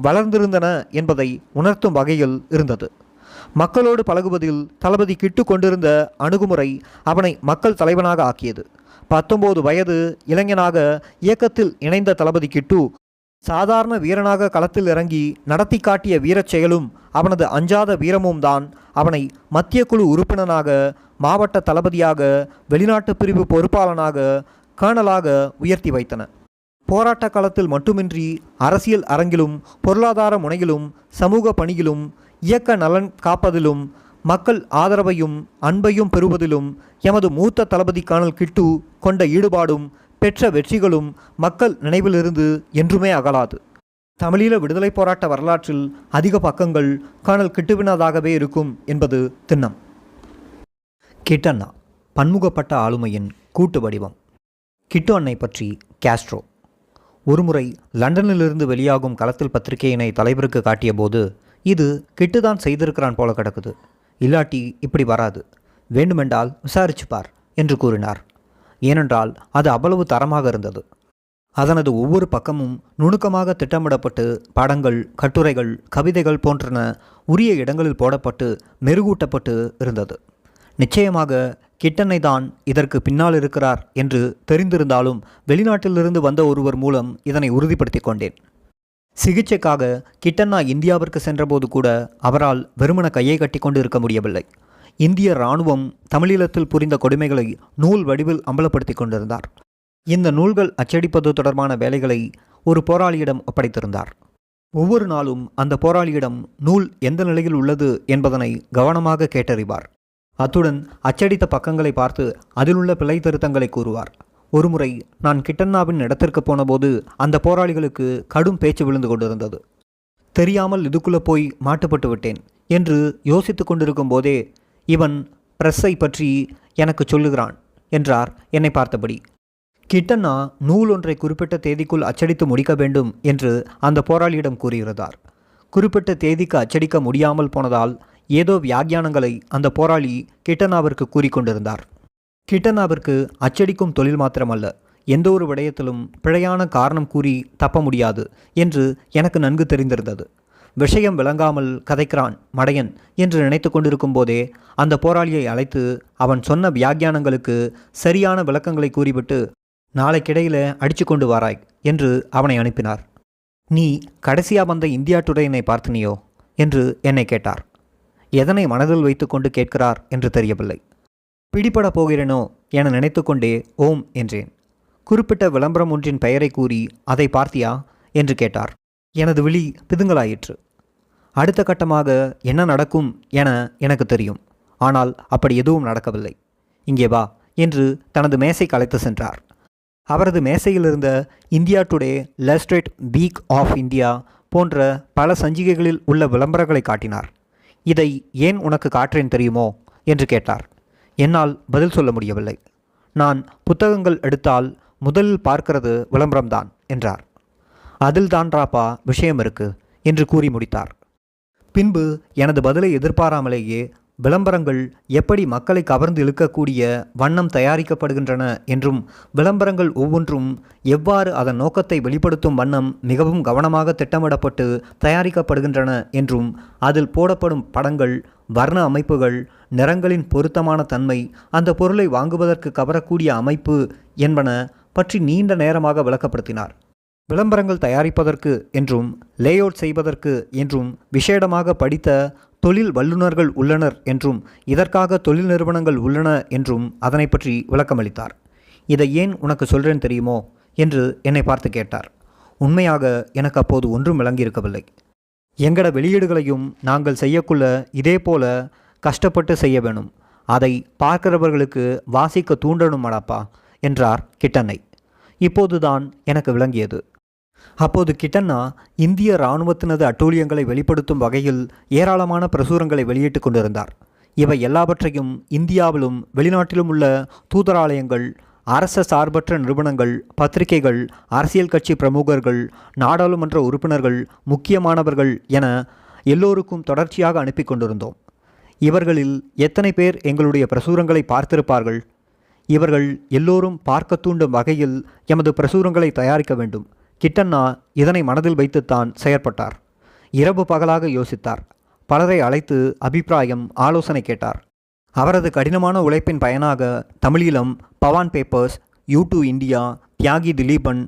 வளர்ந்திருந்தன என்பதை உணர்த்தும் வகையில் இருந்தது. மக்களோடு பழகுவதில் தளபதி கிட்டு கொண்டிருந்த அணுகுமுறை அவனை மக்கள் தலைவனாக ஆக்கியது. 19 வயது இளைஞனாக இயக்கத்தில் இணைந்த தளபதி கிட்டு சாதாரண வீரனாக களத்தில் இறங்கி நடத்தி காட்டிய வீரச் செயலும் அவனது அஞ்சாத வீரமும் தான் அவனை மத்திய குழு உறுப்பினராக, மாவட்ட தளபதியாக, வெளிநாட்டு பிரிவு பொறுப்பாளனாக, கர்னலாக உயர்த்தி வைத்தன. போராட்ட களத்தில் மட்டுமின்றி அரசியல் அரங்கிலும், பொருளாதார முனையிலும், சமூக பணியிலும், இயக்க நலன் காப்பதிலும், மக்கள் ஆதரவையும் அன்பையும் பெறுவதிலும் எமது மூத்த தளபதி கர்னல் கிட்டு கொண்ட ஈடுபாடும் பெற்ற வெற்றிகளும் மக்கள் நினைவிலிருந்து என்றுமே அகலாது. தமிழீழ விடுதலை போராட்ட வரலாற்றில் அதிக பக்கங்கள் கர்னல் கிட்டுவினதாகவே இருக்கும் என்பது திண்ணம். கிட்டண்ணா பன்முகப்பட்ட ஆளுமையின் கூட்டு வடிவம். கிட்டு அன்னை பற்றி காஸ்ட்ரோ ஒருமுறை லண்டனிலிருந்து வெளியாகும் களத்தில் பத்திரிகையினை தலைவருக்கு காட்டிய போது, இது கிட்டுதான் செய்திருக்கிறான் போல கிடக்குது, இல்லாட்டி இப்படி வராது, வேண்டுமென்றால் விசாரிச்சுப்பார் என்று கூறினார். ஏனென்றால் அது அவ்வளவு தரமாக இருந்தது. அதனது ஒவ்வொரு பக்கமும் நுணுக்கமாக திட்டமிடப்பட்டு படங்கள், கட்டுரைகள், கவிதைகள் போன்றன உரிய இடங்களில் போடப்பட்டு மெருகூட்டப்பட்டு இருந்தது. நிச்சயமாக கிட்டண்ணை தான் இதற்கு பின்னால் இருக்கிறார் என்று தெரிந்திருந்தாலும் வெளிநாட்டிலிருந்து வந்த ஒருவர் மூலம் இதனை உறுதிப்படுத்தி கொண்டேன். சிகிச்சைக்காக கிட்டண்ணா இந்தியாவிற்கு சென்றபோது கூட அவரால் வெறுமன கையை கட்டி கொண்டு இருக்க முடியவில்லை. இந்திய இராணுவம் தமிழீழத்தில் புரிந்த கொடுமைகளை நூல் வடிவில் அம்பலப்படுத்தி கொண்டிருந்தார். இந்த நூல்கள் அச்சடிப்பது தொடர்பான வேலைகளை ஒரு போராளியிடம் ஒப்படைத்திருந்தார். ஒவ்வொரு நாளும் அந்த போராளியிடம் நூல் எந்த நிலையில் உள்ளது என்பதனை கவனமாக கேட்டறிவார். அத்துடன் அச்சடித்த பக்கங்களை பார்த்து அதிலுள்ள பிழை திருத்தங்களை கூறுவார். ஒருமுறை நான் கிட்டண்ணாவின் இடத்திற்கு போனபோது அந்த போராளிகளுக்கு கடும் பேச்சு விழுந்து கொண்டிருந்தது. தெரியாமல் இதுக்குள்ளே போய் மாட்டுப்பட்டு விட்டேன் என்று யோசித்து கொண்டிருக்கும் போதே, இவன் பிரஸ்ஸை பற்றி எனக்கு சொல்லுகிறான் என்றார் என்னை பார்த்தபடி. கிட்டண்ணா நூல் ஒன்றை குறிப்பிட்ட தேதிக்குள் அச்சடித்து முடிக்க வேண்டும் என்று அந்த போராளியிடம் கூறியிருந்தார். குறிப்பிட்ட தேதிக்கு அச்சடிக்க முடியாமல் போனதால் ஏதோ வியாக்கியானங்களை அந்த போராளி கிட்டண்ணாவிற்கு கூறிக்கொண்டிருந்தார். கிட்டண்ணாவிற்கு அச்சடிக்கும் தொழில் மாத்திரமல்ல, எந்த ஒரு விடயத்திலும் பிழையான காரணம் கூறி தப்ப முடியாது என்று எனக்கு நன்கு தெரிந்திருந்தது. விஷயம் விளங்காமல் கதைக்கிறான் மடையன் என்று நினைத்து கொண்டிருக்கும் போதே அந்த போராளியை அழைத்து அவன் சொன்ன வியாக்கியானங்களுக்கு சரியான விளக்கங்களை கூறிவிட்டு, நாளைக்கிடையில் அடித்து கொண்டு வாராய் என்று அவனை அனுப்பினார். நீ கடைசியாக வந்த இந்தியா டுடேனை பார்த்தினியோ என்று என்னை கேட்டார். எதனை மனதில் வைத்து கொண்டு கேட்கிறார் என்று தெரியவில்லை. பிடிபட போகிறேனோ என நினைத்து கொண்டே ஓம் என்றேன். குறிப்பிட்ட விளம்பரம் ஒன்றின் பெயரை கூறி, அதை பார்த்தியா என்று கேட்டார். எனது விழி பிதுங்கலாயிற்று. அடுத்த கட்டமாக என்ன நடக்கும் என எனக்கு தெரியும். ஆனால் அப்படி எதுவும் நடக்கவில்லை. இங்கே வா என்று தனது மேசைக்கு அழைத்து சென்றார். அவரது மேசையில் இருந்த India Today, Illustrated, Week of India போன்ற பல சஞ்சிகைகளில் உள்ள விளம்பரங்களை காட்டினார். இதை ஏன் உனக்கு காட்டுறேன் தெரியுமோ என்று கேட்டார். என்னால் பதில் சொல்ல முடியவில்லை. நான் புத்தகங்கள் எடுத்தால் முதலில் பார்க்கிறது விளம்பரம்தான் என்றார். அதில் தான்றாப்பா விஷயம் இருக்கு என்று கூறி முடித்தார். பின்பு எனது பதிலை எதிர்பாராமலேயே விளம்பரங்கள் எப்படி மக்களை கவர்ந்து இழுக்கக்கூடிய வண்ணம் தயாரிக்கப்படுகின்றன என்றும், விளம்பரங்கள் ஒவ்வொன்றும் எவ்வாறு அதன் நோக்கத்தை வெளிப்படுத்தும் வண்ணம் மிகவும் கவனமாக திட்டமிடப்பட்டு தயாரிக்கப்படுகின்றன என்றும், அதில் போடப்படும் படங்கள், வர்ண அமைப்புகள், நிறங்களின் பொருத்தமான தன்மை, அந்த பொருளை வாங்குவதற்கு கவரக்கூடிய அமைப்பு என்பன பற்றி நீண்ட நேரமாக விளக்கப்படுத்தினார். விளம்பரங்கள் தயாரிப்பதற்கு என்றும், லேஅவுட் செய்வதற்கு என்றும் விசேடமாக படித்த தொழில் வல்லுநர்கள் உள்ளனர் என்றும், இதற்காக தொழில் நிறுவனங்கள் உள்ளன என்றும் அதனை பற்றி விளக்கமளித்தார். இதை ஏன் உனக்கு சொல்கிறேன் தெரியுமோ என்று என்னை பார்த்து கேட்டார். உண்மையாக எனக்கு அப்போது ஒன்றும் விளங்கியிருக்கவில்லை. எங்கட வெளியீடுகளையும் நாங்கள் செய்யக்குள்ள இதே போல கஷ்டப்பட்டு செய்ய வேணும். அதை பார்க்கிறவர்களுக்கு வாசிக்க தூண்டணும் அடாப்பா என்றார் கிட்டண்ணை. இப்போதுதான் எனக்கு விளங்கியது. அப்போது கிட்டண்ணா இந்திய இராணுவத்தினது அட்டூழியங்களை வெளிப்படுத்தும் வகையில் ஏராளமான பிரசுரங்களை வெளியிட்டு கொண்டிருந்தார். இவை எல்லாவற்றையும் இந்தியாவிலும் வெளிநாட்டிலும் உள்ள தூதராலயங்கள், அரச சார்பற்ற நிறுவனங்கள், பத்திரிகைகள், அரசியல் கட்சி பிரமுகர்கள், நாடாளுமன்ற உறுப்பினர்கள், முக்கியமானவர்கள் என எல்லோருக்கும் தொடர்ச்சியாக அனுப்பி கொண்டிருந்தோம். இவர்களில் எத்தனை பேர் எங்களுடைய பிரசுரங்களை பார்த்திருப்பார்கள்? இவர்கள் எல்லோரும் பார்க்க தூண்டும் வகையில் எமது பிரசுரங்களை தயாரிக்க வேண்டும். கிட்டண்ணா இதனை மனதில் வைத்துத்தான் செயற்பட்டார். இரவு பகலாக யோசித்தார். பலரை அழைத்து அபிப்பிராயம், ஆலோசனை கேட்டார். அவரது கடினமான உழைப்பின் பயனாக தமிழீழம், பவான் பேப்பர்ஸ், யூ2 இந்தியா, தியாகி திலீபன்,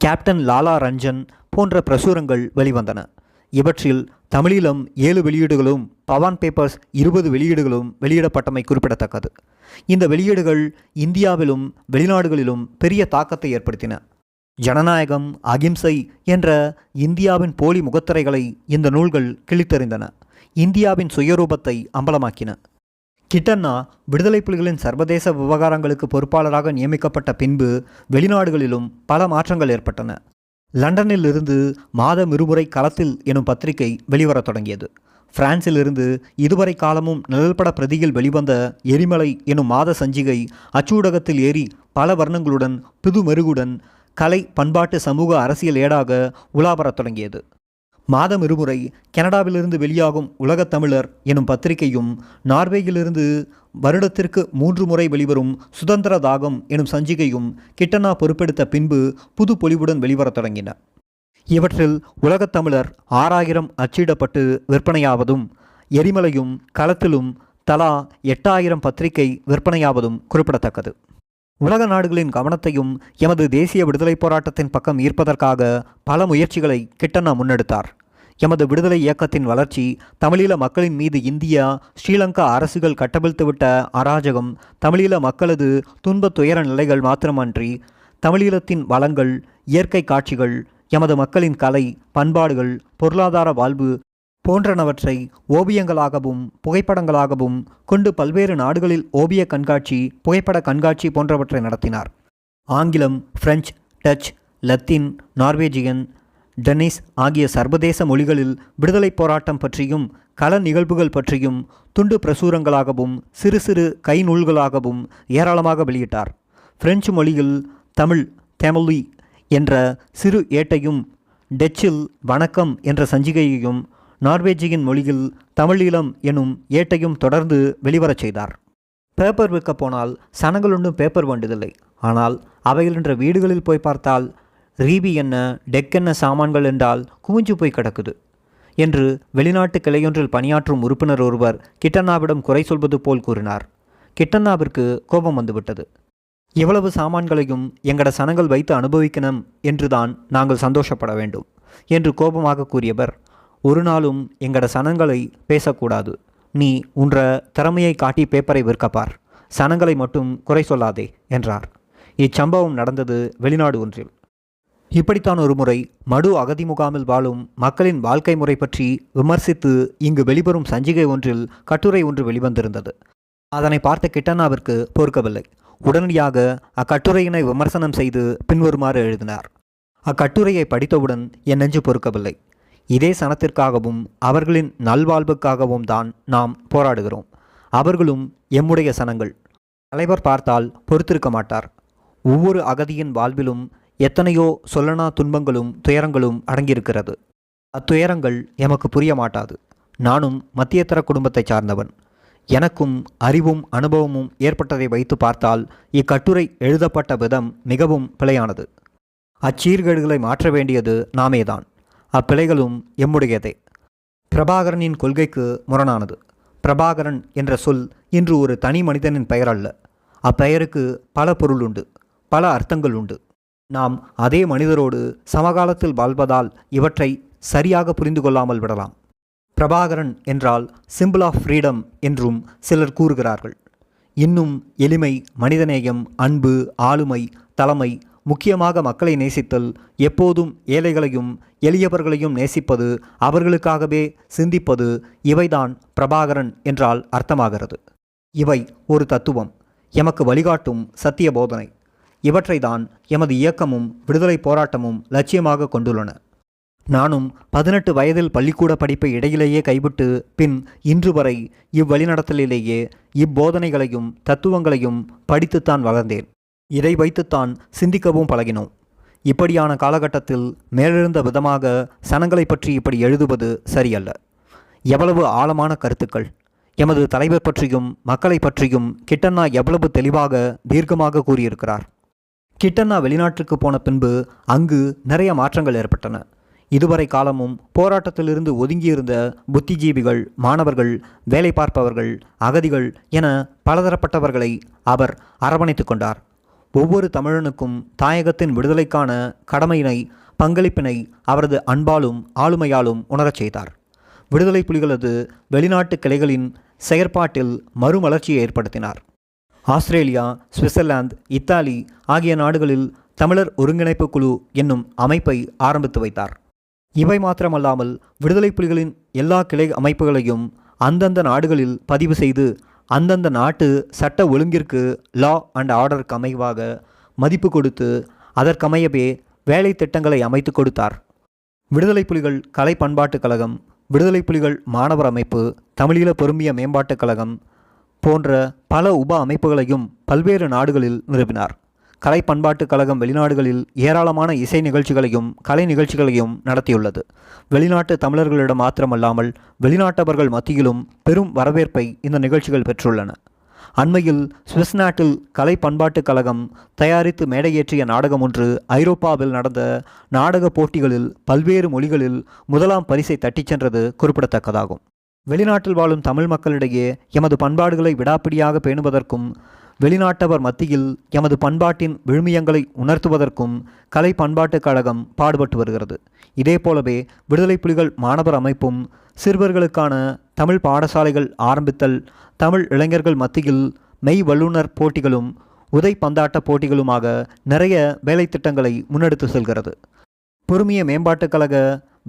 கேப்டன் லாலா ரஞ்சன் போன்ற பிரசுரங்கள் வெளிவந்தன. இவற்றில் தமிழீழம் 7 வெளியீடுகளும், பவான் பேப்பர்ஸ் 20 வெளியீடுகளும் வெளியிடப்பட்டமை குறிப்பிடத்தக்கது. இந்த வெளியீடுகள் இந்தியாவிலும் வெளிநாடுகளிலும் பெரிய தாக்கத்தை ஏற்படுத்தின. ஜனநாயகம், அகிம்சை என்ற இந்தியாவின் போலி முகத்திரைகளை இந்த நூல்கள் கிழித்தெறிந்தன. இந்தியாவின் சுயரூபத்தை அம்பலமாக்கின. கிட்டண்ணா விடுதலை புலிகளின் சர்வதேச விவகாரங்களுக்கு பொறுப்பாளராக நியமிக்கப்பட்ட பின்பு வெளிநாடுகளிலும் பல மாற்றங்கள் ஏற்பட்டன. லண்டனில் இருந்து மாதம் இருமுறை களத்தில் எனும் பத்திரிகை வெளிவரத் தொடங்கியது. பிரான்சிலிருந்து இதுவரை காலமும் நிழல்பட பிரதியில் வெளிவந்த எரிமலை எனும் மாத சஞ்சிகை அச்சூடகத்தில் ஏறி பல வர்ணங்களுடன் புது மெருகுடன் கலை, பண்பாட்டு, சமூக, அரசியல் ஏடாக உலாவரத் தொடங்கியது. மாதம் இருமுறை கனடாவிலிருந்து வெளியாகும் உலகத்தமிழர் எனும் பத்திரிகையும், நார்வேயிலிருந்து வருடத்திற்கு 3 முறை வெளிவரும் சுதந்திர தாகம் எனும் சஞ்சிகையும் கிட்டண்ணா பொறுப்பெடுத்த பின்பு புது பொலிவுடன் வெளிவரத் தொடங்கின. இவற்றில் உலகத்தமிழர் 6000 அச்சிடப்பட்டு விற்பனையாவதும், எரிமலையும் களத்திலும் தலா 8000 பத்திரிகை விற்பனையாவதும் குறிப்பிடத்தக்கது. உலக நாடுகளின் கவனத்தையும் எமது தேசிய விடுதலை போராட்டத்தின் பக்கம் ஈர்ப்பதற்காக பல முயற்சிகளை கிட்டண்ணா முன்னெடுத்தார். எமது விடுதலை இயக்கத்தின் வளர்ச்சி, தமிழீழ மக்களின் மீது இந்தியா, ஸ்ரீலங்கா அரசுகள் கட்டவிழ்த்துவிட்ட அராஜகம், தமிழீழ மக்களது துன்ப துயர நிலைகள் மாத்திரமன்றி தமிழீழத்தின் வளங்கள், இயற்கை காட்சிகள், எமது மக்களின் கலை, பண்பாடுகள், பொருளாதார வாழ்வு போன்றனவற்றை ஓவியங்களாகவும் புகைப்படங்களாகவும் கொண்டு பல்வேறு நாடுகளில் ஓவிய கண்காட்சி, புகைப்பட கண்காட்சி போன்றவற்றை நடத்தினார். ஆங்கிலம், French, touch, Latin, Norwegian, tennis ஆகிய சர்வதேச மொழிகளில் விடுதலை போராட்டம் பற்றியும் கள நிகழ்வுகள் பற்றியும் துண்டு பிரசுரங்களாகவும் சிறு சிறு கை நூல்களாகவும் ஏராளமாக வெளியிட்டார். பிரெஞ்சு மொழியில் தமிழ், தமிழி என்ற சிறு ஏட்டையும், டச்சில் வணக்கம் என்ற சஞ்சிகையையும், நார்வேஜியன் மொழியில் தமிழீழம் எனும் ஏட்டையும் தொடர்ந்து வெளிவரச் செய்தார். பேப்பர் விற்க போனால் சனங்கள் ஒன்றும் பேப்பர் வேண்டுதில்லை. ஆனால் அவைகள் என்ற வீடுகளில் போய் பார்த்தால் ரீபி என்ன, டெக் என்ன சாமான்கள் என்றால் குவிஞ்சு போய் கிடக்குது என்று வெளிநாட்டு கிளையொன்றில் பணியாற்றும் உறுப்பினர் ஒருவர் கிட்டண்ணாவிடம் குறை சொல்வது போல் கூறினார். கிட்டண்ணாவிற்கு கோபம் வந்துவிட்டது. இவ்வளவு சாமான்களையும் எங்கட சனங்கள் வைத்து அனுபவிக்கணும் என்றுதான் நாங்கள் சந்தோஷப்பட வேண்டும் என்று கோபமாக கூறியவர், ஒரு நாளும் எங்கட சனங்களை பேசக்கூடாது. நீ உன்ற திறமையை காட்டி பேப்பரை விற்கப்பார், சனங்களை மட்டும் குறை சொல்லாதே என்றார். இச்சம்பவம் நடந்தது வெளிநாடு ஒன்றில். இப்படித்தான் ஒரு முறை மடு அகதி முகாமில் வாழும் மக்களின் வாழ்க்கை முறை பற்றி விமர்சித்து இங்கு வெளிவரும் சஞ்சிகை ஒன்றில் கட்டுரை ஒன்று வெளிவந்திருந்தது. அதனை பார்த்த கிட்டண்ணாவிற்கு பொறுக்கவில்லை. உடனடியாக அக்கட்டுரையினை விமர்சனம் செய்து பின்வருமாறு எழுதினார். அக்கட்டுரையை படித்தவுடன் என் நெஞ்சு பொறுக்கவில்லை. இதே சனத்திற்காகவும் அவர்களின் நல்வாழ்வுக்காகவும் தான் நாம் போராடுகிறோம். அவர்களும் எம்முடைய சனங்கள். தலைவர் பார்த்தால் பொறுத்திருக்க மாட்டார். ஒவ்வொரு அகதியின் வாழ்விலும் எத்தனையோ சொல்லனா துன்பங்களும் துயரங்களும் அடங்கியிருக்கிறது. அத்துயரங்கள் எமக்கு புரிய மாட்டாது. நானும் மத்தியதர குடும்பத்தை சார்ந்தவன். எனக்கும் அறிவும் அனுபவமும் ஏற்பட்டதை வைத்து பார்த்தால் இக்கட்டுரை எழுதப்பட்ட விதம் மிகவும் பிழையானது. அச்சீர்கேடுகளை மாற்ற வேண்டியது நாமேதான். அப்பிழைகளும் எம்முடையதே. பிரபாகரனின் கொள்கைக்கு முரணானது. பிரபாகரன் என்ற சொல் இன்று ஒரு தனி மனிதனின் பெயர் அல்ல. அப்பெயருக்கு பல பொருள் உண்டு, பல அர்த்தங்கள் உண்டு. நாம் அதே மனிதரோடு சமகாலத்தில் வாழ்வதால் இவற்றை சரியாக புரிந்து கொள்ளாமல் விடலாம். பிரபாகரன் என்றால் சிம்பிள் ஆஃப் ஃப்ரீடம் என்றும் சிலர் கூறுகிறார்கள். இன்னும் எளிமை, மனிதநேயம், அன்பு, ஆளுமை, தலைமை, முக்கியமாக மக்களை நேசித்தல், எப்போதும் ஏழைகளையும் எளியவர்களையும் நேசிப்பது, அவர்களுக்காகவே சிந்திப்பது, இவைதான் பிரபாகரன் என்றால் அர்த்தமாகிறது. இவை ஒரு தத்துவம், எமக்கு வழிகாட்டும் சத்திய போதனை. இவற்றை தான் எமது இயக்கமும் விடுதலை போராட்டமும் லட்சியமாக கொண்டுள்ளன. நானும் 18 வயதில் பள்ளிக்கூட படிப்பை இடையிலேயே கைவிட்டு பின் இன்று வரை இவ்வழிநடத்தலிலேயே இப்போதனைகளையும் தத்துவங்களையும் படித்துத்தான் வளர்ந்தேன். இதை வைத்துத்தான் சிந்திக்கவும் பழகினோம். இப்படியான காலகட்டத்தில் மேலெழுந்த விதமாக சனங்களை பற்றி இப்படி எழுதுவது சரியல்ல. எவ்வளவு ஆழமான கருத்துக்கள்! எமது தலைவர் பற்றியும் மக்களை பற்றியும் கிட்டண்ணா எவ்வளவு தெளிவாக தீர்க்கமாக கூறியிருக்கிறார். கிட்டண்ணா வெளிநாட்டுக்கு போன பின்பு அங்கு நிறைய மாற்றங்கள் ஏற்பட்டன. இதுவரை காலமும் போராட்டத்திலிருந்து ஒதுங்கியிருந்த புத்திஜீவிகள், மாணவர்கள், வேலை பார்ப்பவர்கள், அகதிகள் என பலதரப்பட்டவர்களை அவர் அரவணைத்து கொண்டார். ஒவ்வொரு தமிழனுக்கும் தாயகத்தின் விடுதலைக்கான கடமையினை, பங்களிப்பினை அவரது அன்பாலும் ஆளுமையாலும் உணரச் செய்தார். விடுதலை புலிகளது வெளிநாட்டு கிளைகளின் செயற்பாட்டில் மறுமலர்ச்சியை ஏற்படுத்தினார். ஆஸ்திரேலியா, சுவிட்சர்லாந்து, இத்தாலி ஆகிய நாடுகளில் தமிழர் ஒருங்கிணைப்பு குழு என்னும் அமைப்பை ஆரம்பித்து வைத்தார். இவை மாத்திரமல்லாமல் விடுதலை புலிகளின் எல்லா கிளை அமைப்புகளையும் அந்தந்த நாடுகளில் பதிவு செய்து அந்தந்த நாட்டு சட்ட ஒழுங்கிற்கு, லா அண்ட் ஆர்டருக்கு அமைவாக மதிப்பு கொடுத்து அதற்கமையவே வேலை திட்டங்களை அமைத்து கொடுத்தார். விடுதலை புலிகள் கலை பண்பாட்டுக் கழகம், விடுதலை புலிகள் மாணவர் அமைப்பு, தமிழீழ பொருந்திய மேம்பாட்டுக் கழகம் போன்ற பல உப அமைப்புகளையும் பல்வேறு நாடுகளில் நிறுவினார். கலை பண்பாட்டுக் கழகம் வெளிநாடுகளில் ஏராளமான இசை நிகழ்ச்சிகளையும் கலை நிகழ்ச்சிகளையும் நடத்தியுள்ளது. வெளிநாட்டு தமிழர்களிடம் மாத்திரமல்லாமல் வெளிநாட்டவர்கள் மத்தியிலும் பெரும் வரவேற்பை இந்த நிகழ்ச்சிகள் பெற்றுள்ளன. அண்மையில் சுவிஸ் நாட்டில் கலை பண்பாட்டுக் கழகம் தயாரித்து மேடையேற்றிய நாடகம் ஒன்று ஐரோப்பாவில் நடந்த நாடக போட்டிகளில் பல்வேறு மொழிகளில் முதலாம் பரிசை தட்டிச் சென்றது குறிப்பிடத்தக்கதாகும். வெளிநாட்டில் வாழும் தமிழ் மக்களிடையே எமது பண்பாடுகளை விடாப்பிடியாக பேணுவதற்கும் வெளிநாட்டவர் மத்தியில் எமது பண்பாட்டின் விழுமியங்களை உணர்த்துவதற்கும் கலை பண்பாட்டுக் கழகம் பாடுபட்டு வருகிறது. இதேபோலவே விடுதலை புலிகள் மாணவர் அமைப்பும் சிறுவர்களுக்கான தமிழ் பாடசாலைகள் ஆரம்பித்தல், தமிழ் இளைஞர்கள் மத்தியில் மெய் வல்லுநர் போட்டிகளும் உதை பந்தாட்ட போட்டிகளுமாக நிறைய வேலை திட்டங்களை முன்னெடுத்து செல்கிறது. பொறுமிய மேம்பாட்டுக் கழக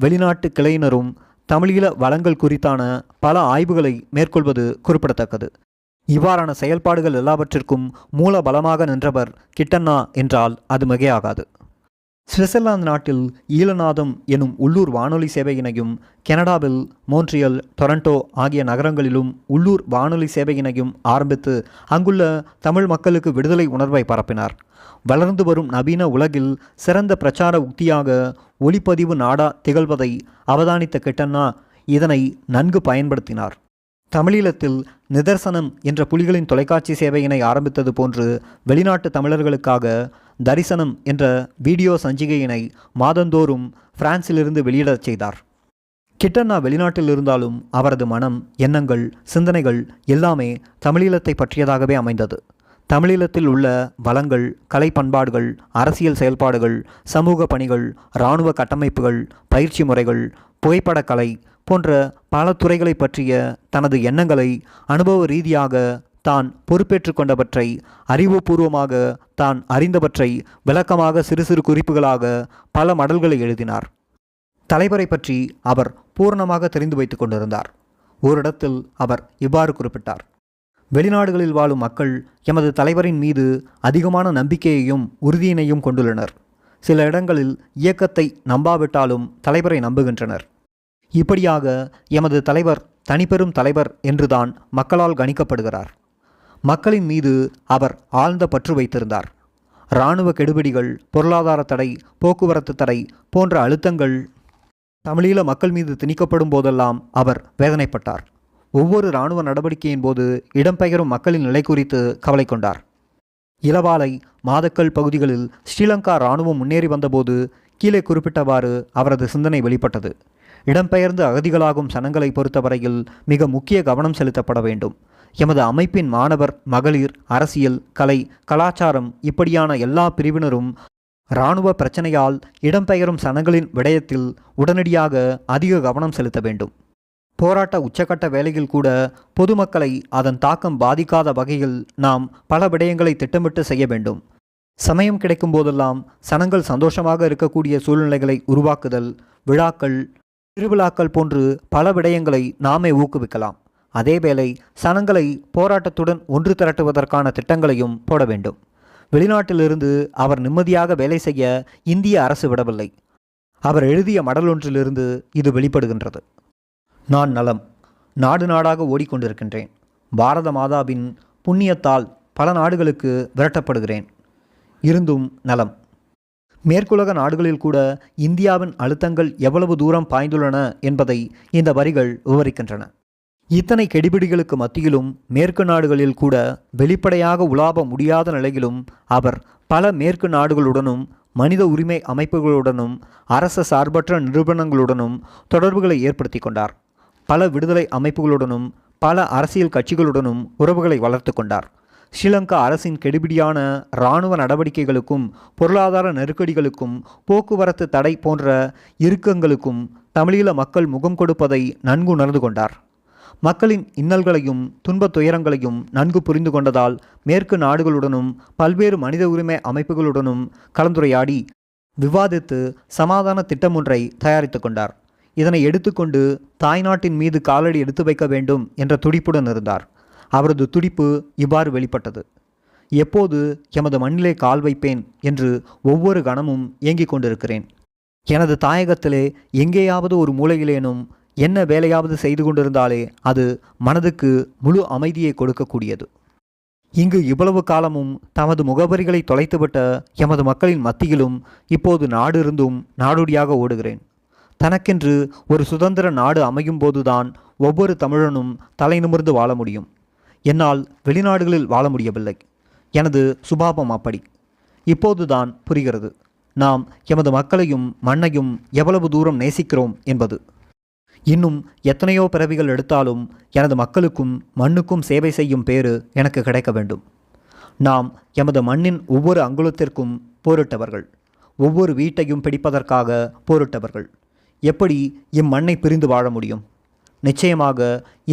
வெளிநாட்டு கிளையினரும் தமிழீழ வளங்கள் குறித்தான பல ஆய்வுகளை மேற்கொள்வது குறிப்பிடத்தக்கது. இவ்வாறான செயல்பாடுகள் எல்லாவற்றிற்கும் மூல பலமாக நின்றவர் கிட்டண்ணா என்றால் அது மிகையாகாது. சுவிட்சர்லாந்து நாட்டில் ஈழநாதம் எனும் உள்ளூர் வானொலி சேவையினையும், கனடாவில் மோன்ட்ரியல், டொரண்டோ ஆகிய நகரங்களிலும் உள்ளூர் வானொலி சேவையினையும் ஆரம்பித்து அங்குள்ள தமிழ் மக்களுக்கு விடுதலை உணர்வை பரப்பினார். வளர்ந்து வரும் நவீன உலகில் சிறந்த பிரச்சார உத்தியாக ஒளிப்பதிவு நாடா திகழ்வதை அவதானித்த கிட்டண்ணா இதனை நன்கு பயன்படுத்தினார். தமிழீழத்தில் நிதர்சனம் என்ற புலிகளின் தொலைக்காட்சி சேவையினை ஆரம்பித்தது போன்று வெளிநாட்டு தமிழர்களுக்காக தரிசனம் என்ற வீடியோ சஞ்சிகையினை மாதந்தோறும் பிரான்சிலிருந்து வெளியிடச் செய்தார். கிட்டண்ணா வெளிநாட்டில் இருந்தாலும் அவரது மனம், எண்ணங்கள், சிந்தனைகள் எல்லாமே தமிழீழத்தை பற்றியதாகவே அமைந்தது. தமிழீழத்தில் உள்ள வளங்கள், கலை பண்பாடுகள், அரசியல் செயல்பாடுகள், சமூக பணிகள், இராணுவ கட்டமைப்புகள், பயிற்சி முறைகள், புகைப்படக்கலை போன்ற பல துறைகளை பற்றிய தனது எண்ணங்களை அனுபவ ரீதியாக தான் பொறுப்பேற்று கொண்டவற்றை, அறிவுபூர்வமாக தான் அறிந்தவற்றை விளக்கமாக சிறு சிறு குறிப்புகளாக பல மடல்களை எழுதினார். தலைவரை பற்றி அவர் பூரணமாக தெரிந்து வைத்து கொண்டிருந்தார். ஓரிடத்தில் அவர் இவ்வாறு குறிப்பிட்டார்: வெளிநாடுகளில் வாழும் மக்கள் எமது தலைவரின் மீது அதிகமான நம்பிக்கையையும் உறுதியினையும் கொண்டுள்ளனர். சில இடங்களில் இயக்கத்தை நம்பாவிட்டாலும் தலைவரை நம்புகின்றனர். இப்படியாக எமது தலைவர் தனிப்பெரும் தலைவர் என்றுதான் மக்களால் கணிக்கப்படுகிறார். மக்களின் மீது அவர் ஆழ்ந்த பற்று வைத்திருந்தார். இராணுவ கெடுபிடிகள், பொருளாதார தடை, போக்குவரத்து தடை போன்ற அழுத்தங்கள் தமிழீழ மக்கள் மீது திணிக்கப்படும் போதெல்லாம் அவர் வேதனைப்பட்டார். ஒவ்வொரு இராணுவ நடவடிக்கையின் போது இடம்பெயரும் மக்களின் நிலை குறித்து கவலை கொண்டார். இளவாலை, மாதக்கல் பகுதிகளில் ஸ்ரீலங்கா இராணுவம் முன்னேறி வந்தபோது கீழே குறிப்பிட்டவாறு அவரது சிந்தனை வெளிப்பட்டது. இடம்பெயர்ந்து அகதிகளாகும் சனங்களை பொறுத்தவரையில் மிக முக்கிய கவனம் செலுத்தப்பட வேண்டும். எமது அமைப்பின் மாணவர், மகளிர், அரசியல், கலை, கலாச்சாரம் இப்படியான எல்லா பிரிவினரும் இராணுவ பிரச்சனையால் இடம்பெயரும் சனங்களின் விடயத்தில் உடனடியாக அதிக கவனம் செலுத்த வேண்டும். போராட்ட உச்சக்கட்ட வேளையில் கூட பொதுமக்களை அதன் தாக்கம் பாதிக்காத வகையில் நாம் பல விடயங்களை திட்டமிட்டு செய்ய வேண்டும். சமயம் கிடைக்கும் போதெல்லாம் சனங்கள் சந்தோஷமாக இருக்கக்கூடிய சூழ்நிலைகளை உருவாக்குதல், விழாக்கள், திருவிழாக்கள் போன்று பல விடயங்களை நாமே ஊக்குவிக்கலாம். அதேவேளை சனங்களை போராட்டத்துடன் ஒன்று திரட்டுவதற்கான திட்டங்களையும் போட வேண்டும். வெளிநாட்டிலிருந்து அவர் நிம்மதியாக வேலை செய்ய இந்திய அரசு விடவில்லை. அவர் எழுதிய மடல் ஒன்றிலிருந்து இது வெளிப்படுகின்றது. நான் நலம், நாடு நாடாக ஓடிக்கொண்டிருக்கின்றேன். பாரத மாதாவின் புண்ணியத்தால் பல நாடுகளுக்கு விரட்டப்படுகிறேன். இருந்தும் நலம். மேற்குலக நாடுகளில் கூட இந்தியாவின் அழுத்தங்கள் எவ்வளவு தூரம் பாய்ந்துள்ளன என்பதை இந்த வரிகள் விவரிக்கின்றன. இத்தனை கெடிபிடிகளுக்கு மத்தியிலும் மேற்கு நாடுகளில் கூட வெளிப்படையாக உலாவ முடியாத நிலையிலும் அவர் பல மேற்கு நாடுகளுடனும் மனித உரிமை அமைப்புகளுடனும் அரச சார்பற்ற நிறுவனங்களுடனும் தொடர்புகளை ஏற்படுத்தி கொண்டார். பல விடுதலை அமைப்புகளுடனும் பல அரசியல் கட்சிகளுடனும் உறவுகளை வளர்த்து கொண்டார். ஸ்ரீலங்கா அரசின் கெடுபிடியான இராணுவ நடவடிக்கைகளுக்கும் பொருளாதார நெருக்கடிகளுக்கும் போக்குவரத்து தடை போன்ற இறுக்கங்களுக்கும் தமிழீழ மக்கள் முகம் கொடுப்பதை நன்கு உணர்ந்து கொண்டார். மக்களின் இன்னல்களையும் துன்பத் துயரங்களையும் நன்கு புரிந்து கொண்டதால் மேற்கு நாடுகளுடனும் பல்வேறு மனித உரிமை அமைப்புகளுடனும் கலந்துரையாடி விவாதித்து சமாதான திட்டம் ஒன்றை தயாரித்து கொண்டார். இதனை எடுத்துக்கொண்டு தாய்நாட்டின் மீது காலடி எடுத்து வைக்க வேண்டும் என்ற துடிப்புடன் இருந்தார். அவரது துடிப்பு இவ்வாறு வெளிப்பட்டது. எப்போது எமது மண்ணிலே கால் வைப்பேன் என்று ஒவ்வொரு கணமும் ஏங்கிக் கொண்டிருக்கிறேன். எனது தாயகத்திலே எங்கேயாவது ஒரு மூலையிலேனும் என்ன வேலையாவது செய்து கொண்டிருந்தாலே அது மனதுக்கு முழு அமைதியை கொடுக்கக்கூடியது. இங்கு இவ்வளவு காலமும் தமது முகவரிகளை தொலைத்துவிட்ட எமது மக்களின் மத்தியிலும் இப்போது நாடு இருந்தும் நாடோடியாக ஓடுகிறேன். தனக்கென்று ஒரு சுதந்திர நாடு அமையும் போதுதான் ஒவ்வொரு தமிழனும் தலை நிமிர்ந்து வாழ முடியும். என்னால் வெளிநாடுகளில் வாழ முடியவில்லை. எனது சுபாவம் அப்படி. இப்போதுதான் புரிகிறது நாம் எமது மக்களையும் மண்ணையும் எவ்வளவு தூரம் நேசிக்கிறோம் என்பது. இன்னும் எத்தனையோ பிறவிகள் எடுத்தாலும் எனது மக்களுக்கும் மண்ணுக்கும் சேவை செய்யும் பேறு எனக்கு கிடைக்க வேண்டும். நாம் எமது மண்ணின் ஒவ்வொரு அங்குலத்திற்கும் போரிட்டவர்கள், ஒவ்வொரு வீட்டையும் பிடிப்பதற்காக போரிட்டவர்கள். எப்படி இம்மண்ணை பிரிந்து வாழ முடியும்? நிச்சயமாக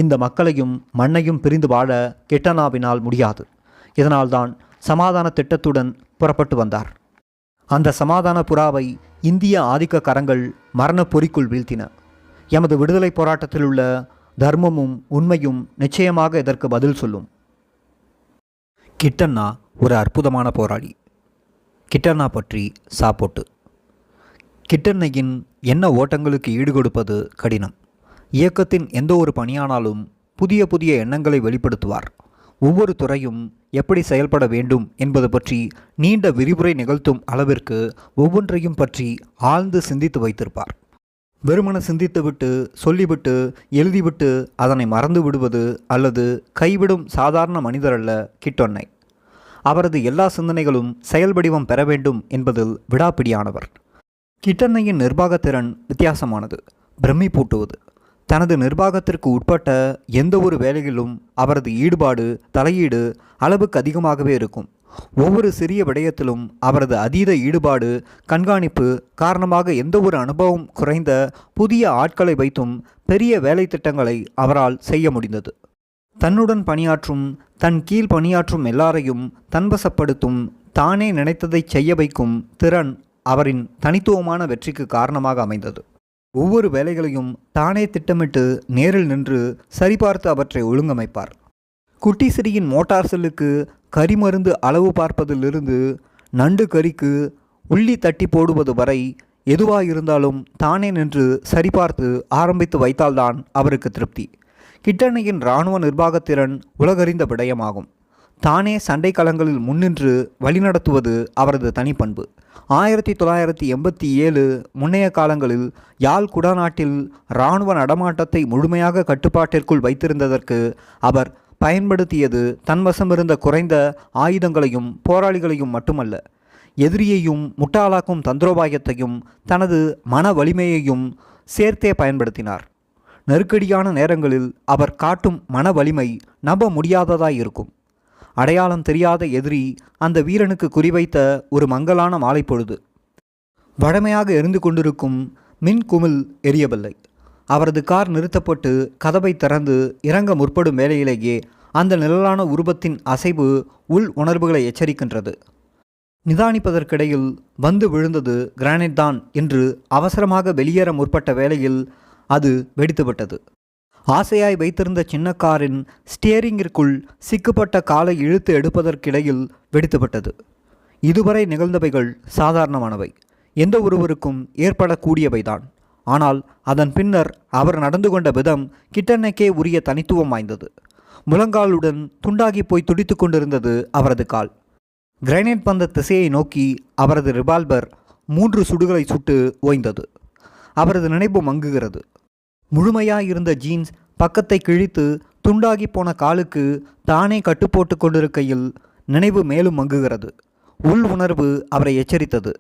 இந்த மக்களையும் மண்ணையும் பிரிந்து வாழ கிட்டனாவினால் முடியாது. இதனால்தான் சமாதான திட்டத்துடன் புறப்பட்டு வந்தார். அந்த சமாதான புறாவை இந்திய ஆதிக்க கரங்கள் மரண பொறிக்குள் வீழ்த்தின. எமது விடுதலை போராட்டத்தில் உள்ள தர்மமும் உண்மையும் நிச்சயமாக இதற்கு பதில் சொல்லும். கிட்டண்ணா ஒரு அற்புதமான போராளி. கிட்டண்ணா பற்றி சாப்போட்டு. கிட்டண்ணையின் எண்ண ஓட்டங்களுக்கு ஈடுகொடுப்பது கடினம். இயக்கத்தின் எந்த ஒரு பணியானாலும் புதிய புதிய எண்ணங்களை வெளிப்படுத்துவார். ஒவ்வொரு துறையும் எப்படி செயல்பட வேண்டும் என்பது பற்றி நீண்ட விரிவுரை நிகழ்த்தும் அளவிற்கு ஒவ்வொன்றையும் பற்றி ஆழ்ந்து சிந்தித்து வைத்திருப்பார். வெறுமன சிந்தித்துவிட்டு சொல்லிவிட்டு எழுதிவிட்டு அதனை மறந்து விடுவது அல்லது கைவிடும் சாதாரண மனிதரல்ல கிட்டண்ணை. அவரது எல்லா சிந்தனைகளும் செயல் வடிவம் பெற வேண்டும் என்பதில் விடாப்பிடியானவர். கிட்டண்ணையின் நிர்வாகத்திறன் வித்தியாசமானது, பிரமிப்பூட்டுவது. தனது நிர்வாகத்திற்கு உட்பட்ட எந்த ஒரு வேலையிலும் அவரது ஈடுபாடு தலையீடு அளவுக்கு அதிகமாகவே இருக்கும். ஒவ்வொரு சிறிய விடயத்திலும் அவரது அதீத ஈடுபாடு கண்காணிப்பு காரணமாக எந்த ஒரு அனுபவம் குறைந்த புதிய ஆட்களை வைத்தும் பெரிய வேலை திட்டங்களை அவரால் செய்ய முடிந்தது. தன்னுடன் பணியாற்றும் தன் கீழ் பணியாற்றும் எல்லாரையும் தன்வசப்படுத்தும் தானே நினைத்ததை செய்ய வைக்கும் திறன் அவரின் தனித்துவமான வெற்றிக்கு காரணமாக அமைந்தது. ஒவ்வொரு வேலைகளையும் தானே திட்டமிட்டு நேரில் நின்று சரிபார்த்து அவற்றை ஒழுங்கமைப்பார். குட்டி சிறியின் மோட்டார் செல்லுக்கு கரிமருந்து அளவு பார்ப்பதிலிருந்து நண்டு கறிக்கு உள்ளி தட்டி போடுவது வரை எதுவாயிருந்தாலும் தானே நின்று சரிபார்த்து ஆரம்பித்து வைத்தால்தான் அவருக்கு திருப்தி. கிட்டண்ணையின் இராணுவ நிர்வாகத்திறன் உலகறிந்த விடயமாகும். தானே சண்டை களங்களில் முன்னின்று வழிநடத்துவது அவரது தனிப்பண்பு. 1987 முன்னைய காலங்களில் யாழ் குடாநாட்டில் இராணுவ நடமாட்டத்தை முழுமையாக கட்டுப்பாட்டிற்குள் வைத்திருந்ததற்கு அவர் பயன்படுத்தியது தன்வசமிருந்த குறைந்த ஆயுதங்களையும் போராளிகளையும் மட்டுமல்ல, எதிரியையும் முட்டாளாக்கும் தந்திரோபாயத்தையும் தனது மன வலிமையையும் சேர்த்தே பயன்படுத்தினார். நெருக்கடியான நேரங்களில் அவர் காட்டும் மன வலிமை நம்ப முடியாததாயிருக்கும். அடையாளம் தெரியாத எதிரி அந்த வீரனுக்கு குறிவைத்த ஒரு மங்கலான மாலை பொழுது. வழமையாக எரிந்து கொண்டிருக்கும் மின் குமிழ் எரியவில்லை. அவரது கார் நிறுத்தப்பட்டு கதவை திறந்து இறங்க முற்படும் வேளையிலேயே அந்த நிழலான உருவத்தின் அசைவு உள் உணர்வுகளை எச்சரிக்கின்றது. நிதானிப்பதற்கிடையில் வந்து விழுந்தது கிரானைட் தான் என்று அவசரமாக வெளியேற முற்பட்ட வேளையில் அது வெடித்துவிட்டது. ஆசையாய் வைத்திருந்த சின்ன காரின் ஸ்டியரிங்கிற்குள் சிக்கப்பட்ட காலை இழுத்து எடுப்பதற்கிடையில் வெடித்துவிட்டது. இதுவரை நிகழ்ந்தவைகள் சாதாரணமானவை. எந்த ஒருவருக்கும் ஏற்படக்கூடியவைதான். ஆனால் அதன் பின்னர் அவர் நடந்து கொண்ட விதம் கிட்டனுக்கே உரிய தனித்துவம் வாய்ந்தது. முழங்காலுடன் துண்டாகி போய் துடித்து கொண்டிருந்தது அவரது கால். கிரைனேட் வந்த திசையை நோக்கி அவரது ரிவால்வர் 3 சுடுகளை சுட்டு ஓய்ந்தது. அவரது நினைவு மங்குகிறது. முழுமையாயிருந்த ஜீன்ஸ் பக்கத்தை கிழித்து துண்டாகி போன காலுக்கு தானே கட்டுப்போட்டு கொண்டிருக்கையில் நினைவு மேலும் மங்குகிறது. உள் உணர்வு அவரை எச்சரித்தது.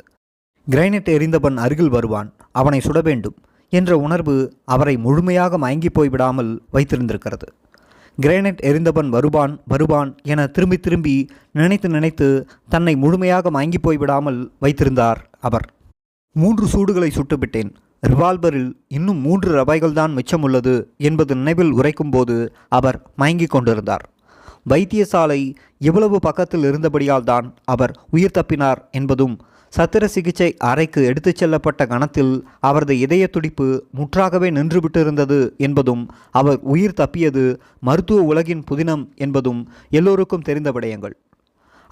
கிரைனேட் எறிந்தவன் அருகில் வருவான், அவனை சுட வேண்டும் என்ற உணர்வு அவரை முழுமையாக மயங்கி போய்விடாமல் வைத்திருந்திருக்கிறது. கிரைனேட் எறிந்தவன் வருவான் என திரும்பி திரும்பி நினைத்து தன்னை முழுமையாக மயங்கி போய்விடாமல் வைத்திருந்தார் அவர். 3 சூடுகளை சுட்டுவிட்டேன். ரிவால்வரில் இன்னும் 3 ரவைகள்தான் மிச்சமுள்ளது என்பது நினைவில் உரைக்கும்போது அவர் மயங்கி கொண்டிருந்தார். வைத்தியசாலை இவ்வளவு பக்கத்தில் இருந்தபடியால் தான் அவர் உயிர் தப்பினார் என்பதும், சத்திர சிகிச்சை அறைக்கு எடுத்துச் செல்லப்பட்ட கணத்தில் அவரது இதய துடிப்பு முற்றாகவே நின்றுவிட்டிருந்தது என்பதும், அவர் உயிர் தப்பியது மருத்துவ உலகின் புதினம் என்பதும் எல்லோருக்கும் தெரிந்த விடயங்கள்.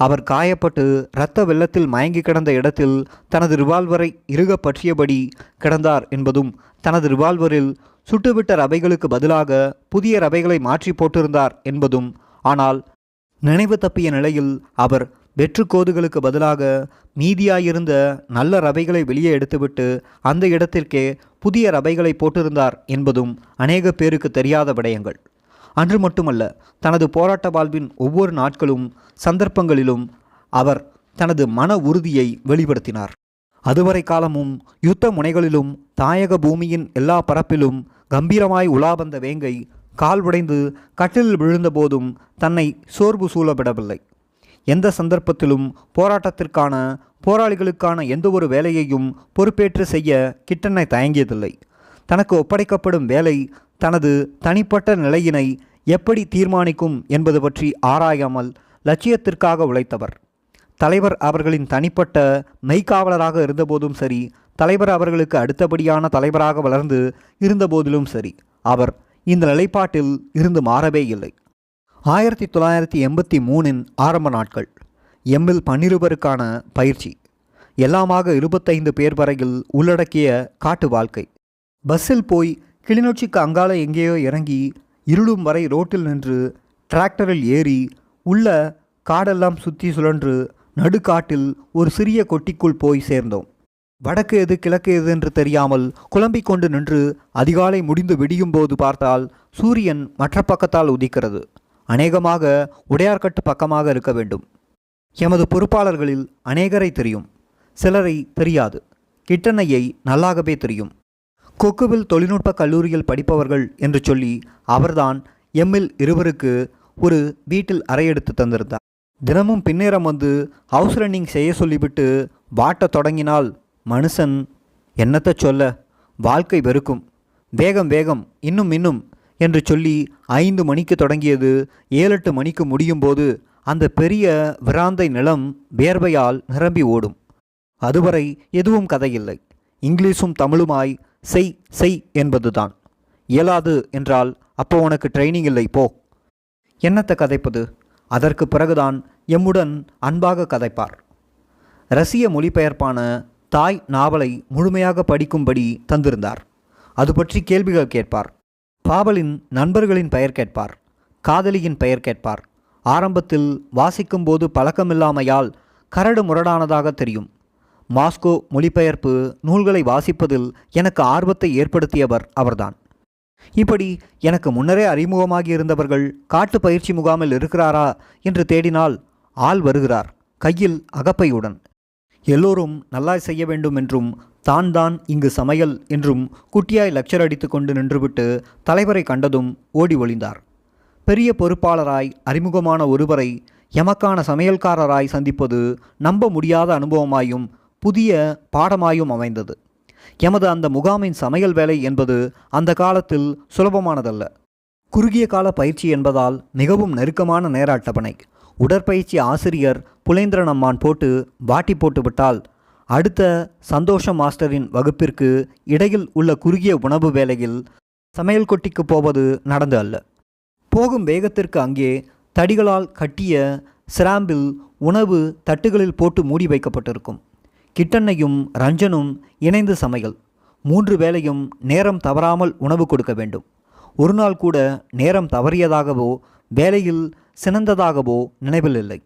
அவர் காயப்பட்டு இரத்த வெள்ளத்தில் மயங்கி கிடந்த இடத்தில் தனது ரிவால்வரை இறுக பற்றியபடி கிடந்தார் என்பதும், தனது ரிவால்வரில் சுட்டுவிட்ட ரவைகளுக்கு பதிலாக புதிய ரவைகளை மாற்றி போட்டிருந்தார் என்பதும், ஆனால் நினைவு தப்பிய நிலையில் அவர் வெற்றுக்கோதுகளுக்கு பதிலாக மீதியாயிருந்த நல்ல ரவைகளை வெளியே எடுத்துவிட்டு அந்த இடத்திற்கே புதிய ரவைகளை போட்டிருந்தார் என்பதும் அநேக பேருக்கு தெரியாத விடயங்கள். அன்று மட்டுமல்ல, தனது போராட்ட வாழ்வின் ஒவ்வொரு நாட்களும் சந்தர்ப்பங்களிலும் அவர் தனது மன உறுதியை வெளிப்படுத்தினார். அதுவரை காலமும் யுத்த முனைகளிலும் தாயக பூமியின் எல்லா பரப்பிலும் கம்பீரமாய் உலா வந்த வேங்கை கால் உடைந்து கட்டிலில் விழுந்த போதும் தன்னை சோர்வு சூழவிடவில்லை. எந்த சந்தர்ப்பத்திலும் போராட்டத்திற்கான போராளிகளுக்கான எந்த ஒரு வேலையையும் பொறுப்பேற்று செய்ய கிட்டனை தயங்கியதில்லை. தனக்கு ஒப்படைக்கப்படும் வேலை தனது தனிப்பட்ட நிலையினை எப்படி தீர்மானிக்கும் என்பது பற்றி ஆராயாமல் லட்சியத்திற்காக உழைத்தவர். தலைவர் அவர்களின் தனிப்பட்ட மெய்காவலராக இருந்தபோதும் சரி, தலைவர் அவர்களுக்கு அடுத்தபடியான தலைவராக வளர்ந்து இருந்தபோதிலும் சரி, அவர் இந்த நிலைப்பாட்டில் இருந்து மாறவே இல்லை. 1983 ஆரம்ப நாட்கள். எம்மில் 12 பயிற்சி, எல்லாமாக 25 பேர் வரையில் உள்ளடக்கிய காட்டு வாழ்க்கை. பஸ்ஸில் போய் கிளிநொச்சிக்கு அங்கால எங்கேயோ இறங்கி இருளும் வரை ரோட்டில் நின்று டிராக்டரில் ஏறி உள்ள காடெல்லாம் சுற்றி சுழன்று நடுக்காட்டில் ஒரு சிறிய கொட்டிக்குள் போய் சேர்ந்தோம். வடக்கு எது கிழக்கு எது என்று தெரியாமல் குழம்பிக் கொண்டு நின்று அதிகாலை முடிந்து விடியும் போது பார்த்தால் சூரியன் மற்ற பக்கத்தால் உதிக்கிறது. அநேகமாக உடையார்கட்டு பக்கமாக இருக்க வேண்டும். எமது பொறுப்பாளர்களில் அநேகரை தெரியும், சிலரை தெரியாது. கிட்டனையை நல்லாகவே தெரியும். கொக்குவில் தொழில்நுட்ப கல்லூரியில் படிப்பவர்கள் என்று சொல்லி அவர்தான் எம்மில் 2 ஒரு வீட்டில் அறையெடுத்து தந்திருந்தார். தினமும் பின்னேறம் வந்து ஹவுஸ் ரன்னிங் செய்ய சொல்லிவிட்டு வாட்ட தொடங்கினால் மனுஷன் என்னத்தை சொல்ல, வாழ்க்கை வெறுக்கும். வேகம் வேகம், இன்னும் என்று சொல்லி 5 மணிக்கு தொடங்கியது 7-8 மணிக்கு முடியும் போது அந்த பெரிய விராந்தை நிலம் வேர்வையால் நிரம்பி ஓடும். அதுவரை எதுவும் கதையில்லை. இங்கிலீஷும் தமிழுமாய் செய் என்பதுதான். இயலாது என்றால் அப்போ உனக்கு ட்ரைனிங் இல்லை, போ. என்னத்தை கதைப்பது? அதற்கு பிறகுதான் எம்முடன் அன்பாக கதைப்பார். ரஷ்ய மொழிபெயர்ப்பான தாய் நாவலை முழுமையாக படிக்கும்படி தந்திருந்தார். அது பற்றி கேள்விகள் கேட்பார். பாவலின் நண்பர்களின் பெயர் கேட்பார். காதலியின் பெயர் கேட்பார். ஆரம்பத்தில் வாசிக்கும்போது பழக்கமில்லாமையால் கரடு முரடானதாக தெரியும். மாஸ்கோ மொழிபெயர்ப்பு நூல்களை வாசிப்பதில் எனக்கு ஆர்வத்தை ஏற்படுத்தியவர் அவர்தான். இப்படி எனக்கு முன்னரே அறிமுகமாகி இருந்தவர்கள் காட்டு பயிற்சி முகாமில் இருக்கிறாரா என்று தேடினால் ஆள் வருகிறார், கையில் அகப்பையுடன். எல்லோரும் நல்லாய் செய்ய வேண்டும் என்றும் தான் இங்கு சமையல் என்றும் குட்டியாய் லெக்சர் அடித்து கொண்டு நின்றுவிட்டு தலைவரை கண்டதும் ஓடி ஒளிந்தார். பெரிய பொறுப்பாளராய் அறிமுகமான ஒருவரை எமக்கான சமையல்காரராய் சந்திப்பது நம்ப முடியாத அனுபவமாயும் புதிய பாடமாயும் அமைந்தது. எமது அந்த முகாமின் சமையல் வேலை என்பது அந்த காலத்தில் சுலபமானதல்ல. குறுகிய கால பயிற்சி என்பதால் மிகவும் நெருக்கமான நேர அட்டவணை. உடற்பயிற்சி ஆசிரியர் புலேந்திரன் அம்மான் போட்டு வாட்டி போட்டு விட்டால் அடுத்த சந்தோஷ மாஸ்டரின் வகுப்பிற்கு இடையில் உள்ள குறுகிய உணவு வேளையில் சமையல் கொட்டிக்கு போவது நடந்து அல்ல. போகும் வேகத்திற்கு அங்கே தடிகளால் கட்டிய சிராம்பில் உணவு தட்டுகளில் போட்டு மூடி வைக்கப்பட்டிருக்கும். கிட்டண்ணையும் ரஞ்சனும் இணைந்து சமையல். 3 வேளையும் நேரம் தவறாமல் உணவு கொடுக்க வேண்டும். ஒரு நாள் கூட நேரம் தவறியதாகவோ வேலையில் சினந்ததாகவோ நினைவில் இல்லை.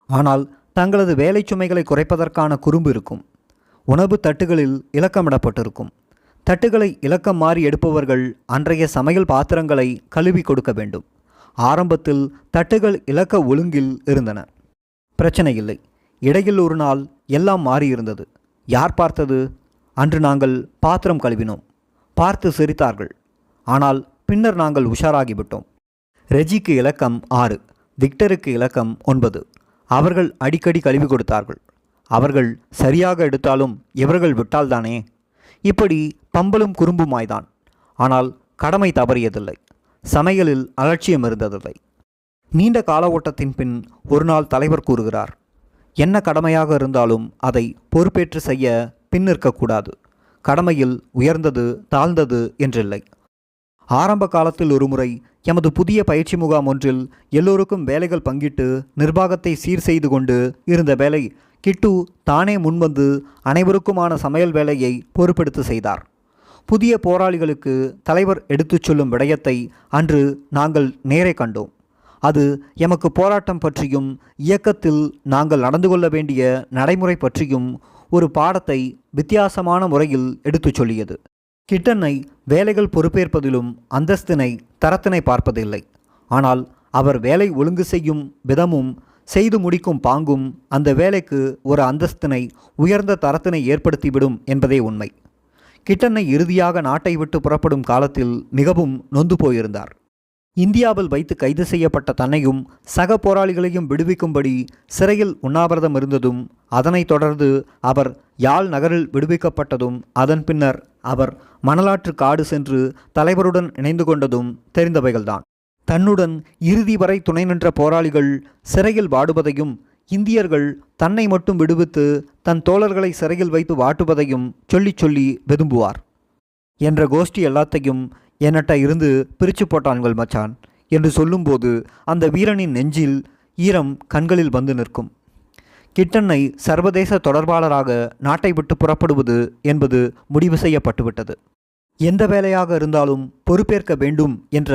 ஆனால் தங்களது வேலை சுமைகளை குறைப்பதற்கான குறும்பு இருக்கும். உணவு தட்டுகளில் இலக்கமிடப்பட்டிருக்கும். தட்டுகளை இலக்கம் மாறி எடுப்பவர்கள் அன்றைய சமையல் பாத்திரங்களை கழுவி கொடுக்க வேண்டும். ஆரம்பத்தில் தட்டுகள் இலக்க ஒழுங்கில் இருந்தன. பிரச்சனை இல்லை. இடையில் ஒரு நாள் எல்லாம் மாறியிருந்தது. யார் பார்த்தது? அன்று நாங்கள் பாத்திரம் கழுவினோம். பார்த்து சிரித்தார்கள். ஆனால் பின்னர் நாங்கள் உஷாராகிவிட்டோம். ரெஜிக்கு இலக்கம் 6, விக்டருக்கு இலக்கம் 9. அவர்கள் அடிக்கடி கழுவி கொடுத்தார்கள். அவர்கள் சரியாக எடுத்தாலும் இவர்கள் விட்டால்தானே. இப்படி பம்பலும் குறும்புமாய்தான். ஆனால் கடமை தவறியதில்லை. சமையலில் அலட்சியம் இருந்ததில்லை. நீண்ட கால ஓட்டத்தின் பின் ஒரு நாள் தலைவர் கூறுகிறார், என்ன கடமையாக இருந்தாலும் அதை பொறுப்பேற்று செய்ய பின் நிற்கக்கூடாது. கடமையில் உயர்ந்தது தாழ்ந்தது என்றில்லை. ஆரம்ப காலத்தில் ஒருமுறை எமது புதிய பயிற்சி முகாம் ஒன்றில் எல்லோருக்கும் வேலைகள் பங்கிட்டு நிர்வாகத்தை சீர் செய்து கொண்டு இருந்த வேலை கிட்டு தானே முன்வந்து அனைவருக்குமான சமையல் வேலையை பொறுப்பெடுத்து செய்தார். புதிய போராளிகளுக்கு தலைவர் எடுத்துச் சொல்லும் விடயத்தை அன்று நாங்கள் நேரே கண்டோம். அது எமக்கு போராட்டம் பற்றியும் இயக்கத்தில் நாங்கள் நடந்து கொள்ள வேண்டிய நடைமுறை பற்றியும் ஒரு பாடத்தை வித்தியாசமான முறையில் எடுத்துச் சொல்லியது. கிட்டண்ணை வேலைகள் பொறுப்பேற்பதிலும் அந்தஸ்தினை தரத்தினை பார்ப்பதில்லை. ஆனால் அவர் வேலை ஒழுங்கு செய்யும் விதமும் செய்து முடிக்கும் பாங்கும் அந்த வேலைக்கு ஒரு அந்தஸ்தினை உயர்ந்த தரத்தினை ஏற்படுத்திவிடும் என்பதே உண்மை. கிட்டண்ணை இறுதியாக நாட்டை விட்டு புறப்படும் காலத்தில் மிகவும் நொந்து போயிருந்தார். இந்தியாவில் வைத்து கைது செய்யப்பட்ட தன்னையும் சக போராளிகளையும் விடுவிக்கும்படி சிறையில் உண்ணாவிரதம் இருந்ததும், அதனைத் தொடர்ந்து அவர் யாழ் நகரில் விடுவிக்கப்பட்டதும், அதன் பின்னர் அவர் மணலாற்று காடு சென்று தலைவருடன் இணைந்து கொண்டதும் தெரிந்தவைகள்தான். தன்னுடன் இறுதி வரை துணை நின்ற போராளிகள் சிறையில் வாடுவதையும், இந்தியர்கள் தன்னை மட்டும் விடுவித்து தன் தோழர்களை சிறையில் வைத்து வாட்டுவதையும் சொல்லி சொல்லி வெதும்புவார். என்ற கோஷ்டி எல்லாத்தையும் என்னட்ட இருந்து பிரித்து போட்டான்கள் மச்சான் என்று சொல்லும்போது அந்த வீரனின் நெஞ்சில் ஈரம் கண்களில் வந்து நிற்கும். கிட்டண்ணை சர்வதேச தொடர்பாளராக நாட்டை விட்டு புறப்படுவது என்பது முடிவு செய்யப்பட்டுவிட்டது. எந்த வேலையாக இருந்தாலும் பொறுப்பேற்க வேண்டும் என்ற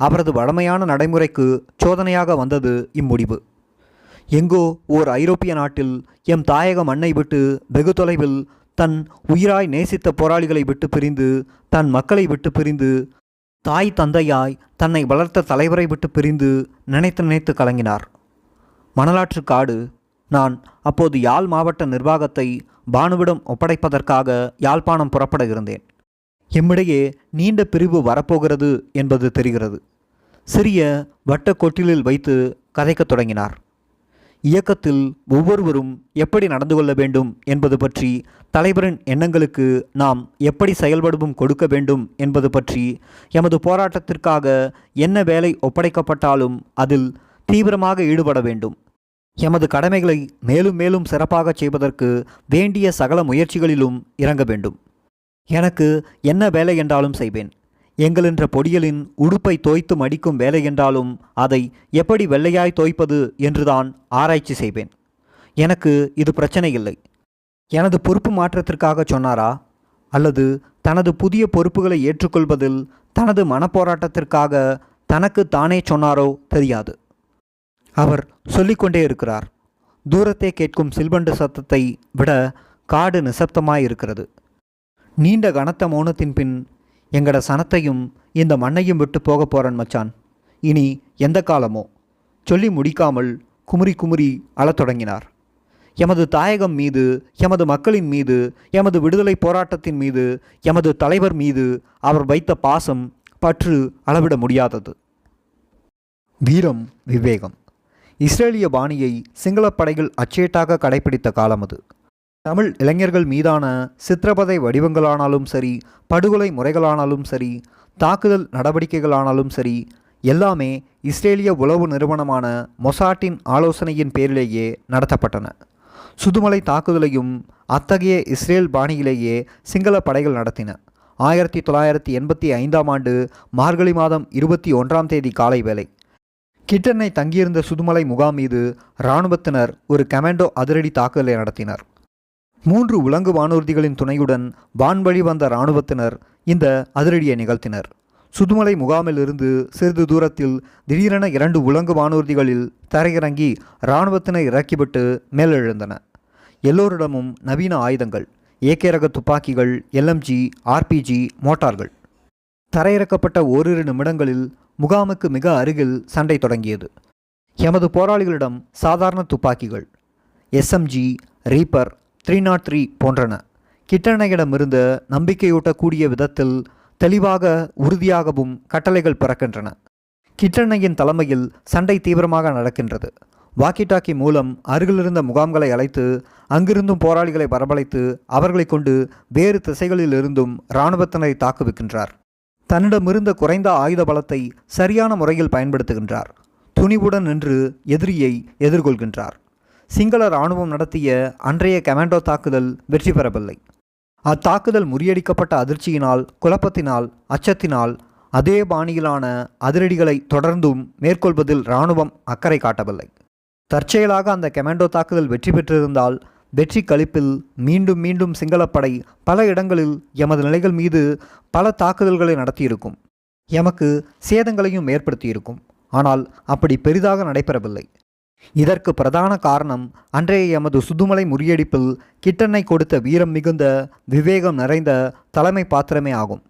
அவரது வழமையான நடைமுறைக்கு சோதனையாக வந்தது இம்முடிவு. எங்கோ ஓர் ஐரோப்பிய நாட்டில் எம் தாயக மண்ணை விட்டு வெகு தொலைவில் தன் உயிராய் நேசித்த போராளிகளை விட்டு பிரிந்து, தன் மக்களை விட்டு பிரிந்து, தாய் தந்தையாய் தன்னை வளர்த்த தலைவரை விட்டு பிரிந்து நினைத்து நினைத்து கலங்கினார். மணலாற்று காடு. நான் அப்போது யாழ் மாவட்ட நிர்வாகத்தை பானுவிடம் ஒப்படைப்பதற்காக யாழ்ப்பாணம் புறப்பட இருந்தேன். எம்மிடையே நீண்ட பிரிவு வரப்போகிறது என்பது தெரிகிறது. சிறிய வட்ட கொட்டிலில் வைத்து கதைக்கத் தொடங்கினார். இயக்கத்தில் ஒவ்வொருவரும் எப்படி நடந்து கொள்ள வேண்டும் என்பது பற்றி, தலைவரின் எண்ணங்களுக்கு நாம் எப்படி செயல்படுவும் கொடுக்க வேண்டும் என்பது பற்றி, எமது போராட்டத்திற்காக என்ன வேலை ஒப்படைக்கப்பட்டாலும் அதில் தீவிரமாக ஈடுபட வேண்டும், எமது கடமைகளை மேலும் மேலும் சிறப்பாக செய்வதற்கு வேண்டிய சகல முயற்சிகளிலும் இறங்க வேண்டும். எனக்கு என்ன வேலை என்றாலும் செய்வேன். எங்களென்ற பொடியலின் உடுப்பை தோய்த்து மடிக்கும் வேலை என்றாலும் அதை எப்படி வெள்ளையாய் தோய்ப்பது என்றுதான் ஆராய்ச்சி செய்வேன். எனக்கு இது பிரச்சனை இல்லை. எனது பொறுப்பு மாற்றத்திற்காக சொன்னாரா, அல்லது தனது புதிய பொறுப்புகளை ஏற்றுக்கொள்வதில் தனது மனப்போராட்டத்திற்காக தனக்கு தானே சொன்னாரோ தெரியாது. அவர் சொல்லிக்கொண்டே இருக்கிறார். தூரத்தே கேட்கும் சில்வண்டு சத்தத்தை விட காடு நிசப்தமாயிருக்கிறது. நீண்ட கனத்த மௌனத்தின் பின், எங்கட சனத்தையும் இந்த மண்ணையும் விட்டு போக போகிறன் மச்சான், இனி எந்த காலமோ சொல்லி முடிக்காமல் குமுறி குமுறி அழத் தொடங்கினார். எமது தாயகம் மீது, எமது மக்களின் மீது, எமது விடுதலை போராட்டத்தின் மீது, எமது தலைவர் மீது அவர் வைத்த பாசம் பற்று அளவிட முடியாதது. வீரம், விவேகம். இஸ்ரேலிய பாணியை சிங்களப் படைகள் அச்சேட்டாக கடைபிடித்த காலம் அது. தமிழ் இளைஞர்கள் மீதான சித்திரவதை வடிவங்களானாலும் சரி, படுகொலை முறைகளானாலும் சரி, தாக்குதல் நடவடிக்கைகளானாலும் சரி, எல்லாமே இஸ்ரேலிய உளவு நிறுவனமான மொசாட்டின் ஆலோசனையின் பேரிலேயே நடத்தப்பட்டன. சுதுமலை தாக்குதலையும் அத்தகைய இஸ்ரேல் பாணியிலேயே சிங்கள படைகள் நடத்தின. 1985ஆம் ஆண்டு மார்கழி மாதம் 21ஆம் தேதி காலை வேளை கிட்டண்ணை தங்கியிருந்த சுதுமலை முகாம் மீது இராணுவத்தினர் ஒரு கமாண்டோ அதிரடி தாக்குதலை நடத்தினர். 3 உலங்கு வானூர்திகளின் துணையுடன் வான்வழி வந்த இராணுவத்தினர் இந்த அதிரடியை நிகழ்த்தினர். சுதுமலை முகாமில் இருந்து சிறிது தூரத்தில் திடீரென 2 உலங்கு வானூர்திகளில் தரையிறங்கி இராணுவத்தினை இறக்கிவிட்டு மேலெழுந்தன. எல்லோரிடமும் நவீன ஆயுதங்கள், ஏகே ரக துப்பாக்கிகள், LMG, RPG, மோட்டார்கள். தரையிறக்கப்பட்ட ஓரிரு நிமிடங்களில் முகாமுக்கு மிக அருகில் சண்டை தொடங்கியது. எமது போராளிகளிடம் சாதாரண துப்பாக்கிகள், SMG, ரீப்பர், 303 போன்றன கிட்டணையிடமிருந்த நம்பிக்கையூட்டக்கூடிய விதத்தில் தெளிவாக உறுதியாகவும் கட்டளைகள் பிறக்கின்றன. கிட்டணையின் தலைமையில் சண்டை தீவிரமாக நடக்கின்றது. வாக்கி டாக்கி மூலம் அருகிலிருந்த முகாம்களை அழைத்து அங்கிருந்தும் போராளிகளை வரவழைத்து அவர்களை கொண்டு வேறு திசைகளில் இருந்தும் இராணுவத்தினரை தாக்குவிக்கின்றார். தன்னிடமிருந்த குறைந்த ஆயுத பலத்தை சரியான முறையில் பயன்படுத்துகின்றார். துணிவுடன் நின்று எதிரியை எதிர்கொள்கின்றார். சிங்கள இராணுவம் நடத்திய அன்றைய கமாண்டோ தாக்குதல் வெற்றி பெறவில்லை. அத்தாக்குதல் முறியடிக்கப்பட்ட அதிர்ச்சியினால், குழப்பத்தினால், அச்சத்தினால் அதே பாணியிலான அதிரடிகளை தொடர்ந்தும் மேற்கொள்வதில் இராணுவம் அக்கறை காட்டவில்லை. தற்செயலாக அந்த கமாண்டோ தாக்குதல் வெற்றி பெற்றிருந்தால் வெற்றி களிப்பில் மீண்டும் மீண்டும் சிங்களப்படை பல இடங்களில் எமது நிலைகள் மீது பல தாக்குதல்களை நடத்தியிருக்கும், எமக்கு சேதங்களையும் ஏற்படுத்தியிருக்கும். ஆனால் அப்படி பெரிதாக நடைபெறவில்லை. இதற்கு பிரதான காரணம் அன்றைய எமது சுதுமலை முறியடிப்பில் கிட்டண்ணை கொடுத்த வீரம் மிகுந்த, விவேகம் நிறைந்த தலைமை பாத்திரமே ஆகும்.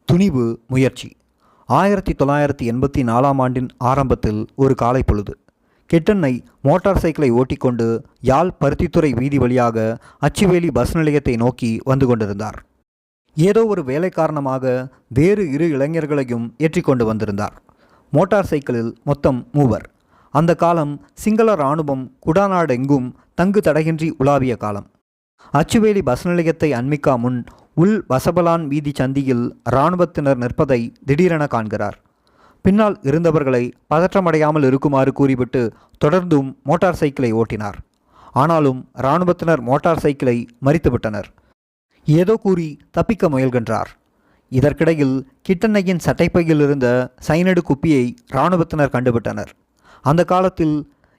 துணிவு, முயற்சி. 1984 ஆண்டின் ஆரம்பத்தில் ஒரு காலை பொழுது கிட்டண்ணை மோட்டார் சைக்கிளை ஓட்டிக்கொண்டு யாழ் பருத்தித்துறை வீதி வழியாக அச்சுவேலி பஸ் நிலையத்தை நோக்கி வந்து கொண்டிருந்தார். ஏதோ ஒரு வேலை காரணமாக வேறு 2 இளைஞர்களையும் ஏற்றிக்கொண்டு வந்திருந்தார். மோட்டார் சைக்கிளில் மொத்தம் 3. அந்த காலம் சிங்கள இராணுவம் குடாநாடெங்கும் தங்கு தடையின்றி உலாவிய காலம். அச்சுவேலி பஸ் நிலையத்தை அண்மிக்கா முன் உள் வசபலான் வீதி சந்தியில் இராணுவத்தினர் நிற்பதை திடீரென காண்கிறார். பின்னால் இருந்தவர்களை பதற்றமடையாமல் இருக்குமாறு கூறிவிட்டு தொடர்ந்தும் மோட்டார் சைக்கிளை ஓட்டினார். ஆனாலும் இராணுவத்தினர் மோட்டார் சைக்கிளை மறித்துவிட்டனர். ஏதோ கூறி தப்பிக்க முயல்கின்றார். இதற்கிடையில் கிட்டண்ணையின் சட்டைப்பையில் இருந்த சைனடு குப்பியை இராணுவத்தினர் கண்டுவிட்டனர். அந்த காலத்தில்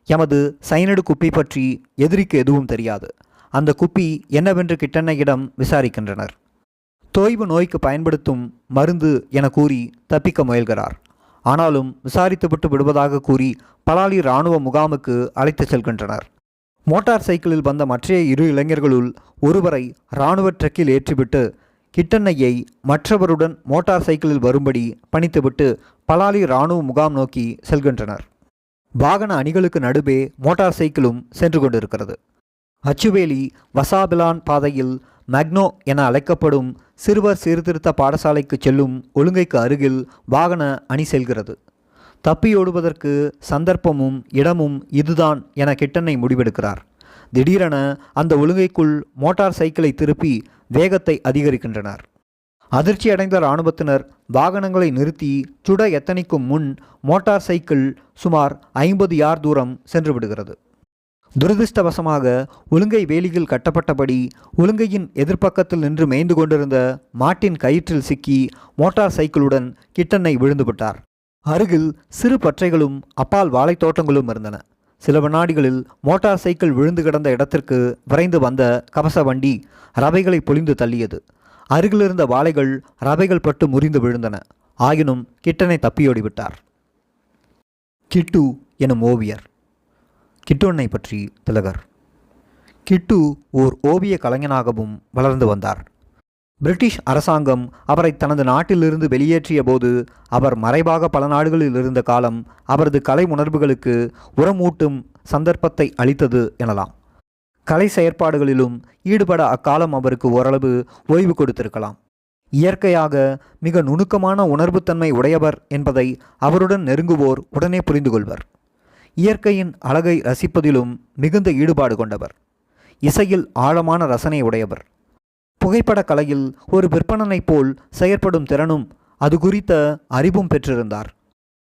எமது சைனடு குப்பி பற்றி எதிரிக்கு எதுவும் தெரியாது. அந்த குப்பி என்னவென்று கிட்டண்ணையிடம் விசாரிக்கின்றனர். தோய்வு நோய்க்கு பயன்படுத்தும் மருந்து என கூறி தப்பிக்க முயல்கிறார். ஆனாலும் விசாரித்துவிட்டு விடுவதாக கூறி பலாலி இராணுவ முகாமுக்கு அழைத்து செல்கின்றனர். மோட்டார் சைக்கிளில் வந்த மற்ற 2 இளைஞர்களுள் ஒருவரை இராணுவ ட்ரக்கில் ஏற்றிவிட்டு கிட்டண்ணையை மற்றவருடன் மோட்டார் சைக்கிளில் வரும்படி பணித்துவிட்டு பலாலி இராணுவ முகாம் நோக்கி செல்கின்றனர். வாகன அணிகளுக்கு நடுவே மோட்டார் சைக்கிளும் சென்று கொண்டிருக்கிறது. அச்சுவேலி வசாபிலான் பாதையில் மேக்னோ என அழைக்கப்படும் சிறுவர் சீர்திருத்த பாடசாலைக்கு செல்லும் ஒழுங்கைக்கு அருகில் வாகன அணி செல்கிறது. தப்பியோடுவதற்கு சந்தர்ப்பமும் இடமும் இதுதான் என கிட்டண்ணை முடிவெடுக்கிறார். திடீரென அந்த ஒழுங்கைக்குள் மோட்டார் சைக்கிளை திருப்பி வேகத்தை அதிகரிக்கின்றனர். அதிர்ச்சியடைந்த இராணுவத்தினர் வாகனங்களை நிறுத்தி சுட எத்தனைக்கும் முன் மோட்டார் சைக்கிள் சுமார் 50 யார்ட் தூரம் சென்று விடுகிறது. துரதிருஷ்டவசமாக ஒழுங்கை வேலியில் கட்டப்பட்டபடி ஒழுங்கையின் எதிர்ப்பக்கத்தில் நின்று மேய்ந்து கொண்டிருந்த மாட்டின் கயிற்றில் சிக்கி மோட்டார் சைக்கிளுடன் கிட்டண்ணை விழுந்துவிட்டார். அருகில் சிறு பற்றைகளும் அப்பால் வாழைத்தோட்டங்களும் இருந்தன. சில வினாடிகளில் மோட்டார் சைக்கிள் விழுந்து கிடந்த இடத்திற்கு விரைந்து வந்த கவச வண்டி ரவைகளை பொழிந்து தள்ளியது. அருகிலிருந்த வாழைகள் ரவைகள் பட்டு முறிந்து விழுந்தன. ஆயினும் கிட்டனை தப்பியோடிவிட்டார். கிட்டு எனும் ஓவியர். கிட்டோண்ணை பற்றி திலகர். கிட்டு ஓர் ஓவிய கலைஞனாகவும் வளர்ந்து வந்தார். பிரிட்டிஷ் அரசாங்கம் அவரை தனது நாட்டிலிருந்து வெளியேற்றிய போது அவர் மறைவாக பல நாடுகளில் இருந்த காலம் அவரது கலை உணர்வுகளுக்கு உரமூட்டும் சந்தர்ப்பத்தை அளித்தது எனலாம். கலை செயற்பாடுகளிலும் ஈடுபட அக்காலம் அவருக்கு ஓரளவு ஓய்வு கொடுத்திருக்கலாம். இயற்கையாக மிக நுணுக்கமான உணர்வுத்தன்மை உடையவர் என்பதை அவருடன் நெருங்குவோர் உடனே புரிந்து கொள்வர். இயற்கையின் அழகை ரசிப்பதிலும் மிகுந்த ஈடுபாடு கொண்டவர். இசையில் ஆழமான ரசனை உடையவர். புகைப்பட கலையில் ஒரு விற்பனனைப் போல் செயற்படும் திறனும் அது குறித்த அறிவும் பெற்றிருந்தார்.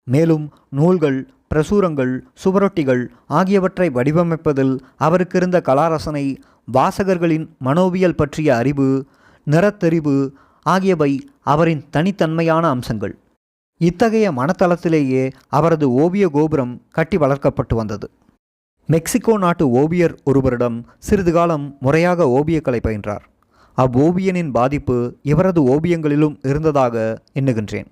மேலும் நூல்கள், பிரசுரங்கள், சுவரொட்டிகள் ஆகியவற்றை வடிவமைப்பதில் அவருக்கு இருந்த கலாரசனை, வாசகர்களின் மனோவியல் பற்றிய அறிவு, நிறத்தெரிவு ஆகியவை அவரின் தனித்தன்மையான அம்சங்கள். இத்தகைய மனத்தளத்திலேயே அவரது ஓவிய கோபுரம் கட்டி வளர்க்கப்பட்டு வந்தது. மெக்சிகோ நாட்டு ஓவியர் ஒருவரிடம் சிறிது காலம் முறையாக ஓவியக்கலை பயின்றார். அவ்வோவியனின் பாதிப்பு இவரது ஓவியங்களிலும் இருந்ததாக எண்ணுகின்றேன்.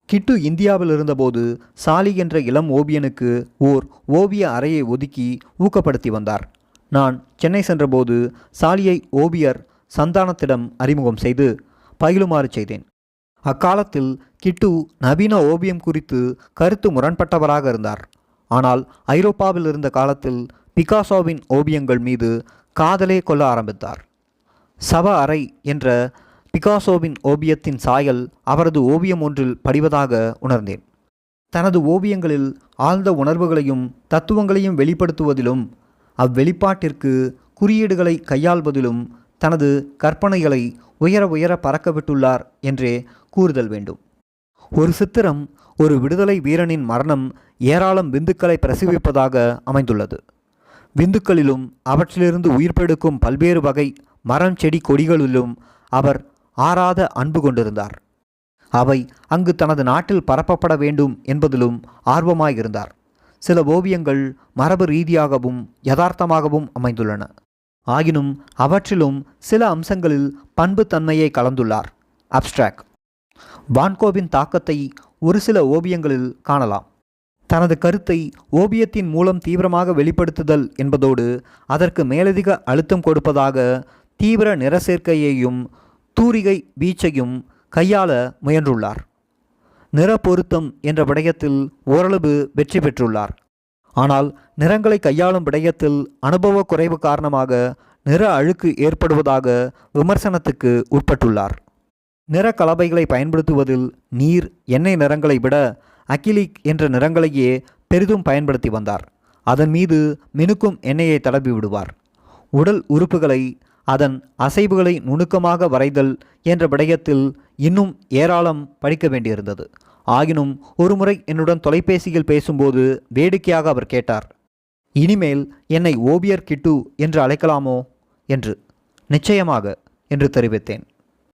கிட்டு இந்தியாவில் இருந்தபோது சாலி என்ற இளம் ஓவியனுக்கு ஓர் ஓவிய அறையை ஒதுக்கி ஊக்கப்படுத்தி வந்தார். நான் சென்னை சென்றபோது சாலியை ஓவியர் சந்தானத்திடம் அறிமுகம் செய்து பயிலுமாறு செய்தேன். அக்காலத்தில் கிட்டு நவீன ஓவியம் குறித்து கருத்து முரண்பட்டவராக இருந்தார். ஆனால் ஐரோப்பாவில் இருந்த காலத்தில் பிகாசோவின் ஓவியங்கள் மீது காதலே கொள்ள ஆரம்பித்தார். சவ அறை என்ற பிகாசோவின் ஓவியத்தின் சாயல் அவரது ஓவியம் ஒன்றில் படிவதாக உணர்ந்தேன். தனது ஓவியங்களில் ஆழ்ந்த உணர்வுகளையும் தத்துவங்களையும் வெளிப்படுத்துவதிலும் அவ்வெளிப்பாட்டிற்கு குறியீடுகளை கையாள்வதிலும் தனது கற்பனைகளை உயர உயர பறக்கவிட்டுள்ளார் என்றே கூறுதல் வேண்டும். ஒரு சித்திரம் ஒரு விடுதலை வீரனின் மரணம் ஏராளம் விந்துக்களை பிரசவிப்பதாக அமைந்துள்ளது. விந்துக்களிலும் அவற்றிலிருந்து உயிர்ப்பெடுக்கும் பல்வேறு வகை மரம் செடி கொடிகளிலும் அவர் ஆறாத அன்பு கொண்டிருந்தார். அவை அங்கு தனது நாட்டில் பரப்பப்பட வேண்டும் என்பதிலும் ஆர்வமாயிருந்தார். சில ஓவியங்கள் மரபு ரீதியாகவும் யதார்த்தமாகவும் அமைந்துள்ளன. ஆயினும் அவற்றிலும் சில அம்சங்களில் பண்புத்தன்மையை கலந்துள்ளார். அப்ஸ்ட்ராக்ட் வான்கோவின் தாக்கத்தை ஒரு சில ஓவியங்களில் காணலாம். தனது கருத்தை ஓவியத்தின் மூலம் தீவிரமாக வெளிப்படுத்துதல் என்பதோடு அதற்கு மேலதிக அழுத்தம் கொடுப்பதாக தீவிர நிற சேர்க்கையையும் தூரிகை வீச்சையும் கையாள முயன்றுள்ளார். நிற பொருத்தம் என்ற விடயத்தில் ஓரளவு வெற்றி பெற்றுள்ளார். ஆனால் நிறங்களை கையாளும் விடயத்தில் அனுபவ குறைவு காரணமாக நிற அழுக்கு ஏற்படுவதாக விமர்சனத்துக்கு உட்பட்டுள்ளார். நிற கலவைகளை பயன்படுத்துவதில் நீர் எண்ணெய் நிறங்களை விட அக்கிலிக் என்ற நிறங்களையே பெரிதும் பயன்படுத்தி வந்தார். அதன் மீது மினுக்கும் எண்ணெயை தடவி விடுவார். உடல் உறுப்புகளை அதன் அசைவுகளை நுணுக்கமாக வரைதல் என்ற விடயத்தில் இன்னும் ஏராளம் படிக்க வேண்டியிருந்தது. ஆயினும் ஒருமுறை என்னுடன் தொலைபேசியில் பேசும்போது வேடிக்கையாக அவர் கேட்டார், இனிமேல் என்னை ஓவியர் கிட்டு என்று அழைக்கலாமோ என்று. நிச்சயமாக என்று தெரிவித்தேன்.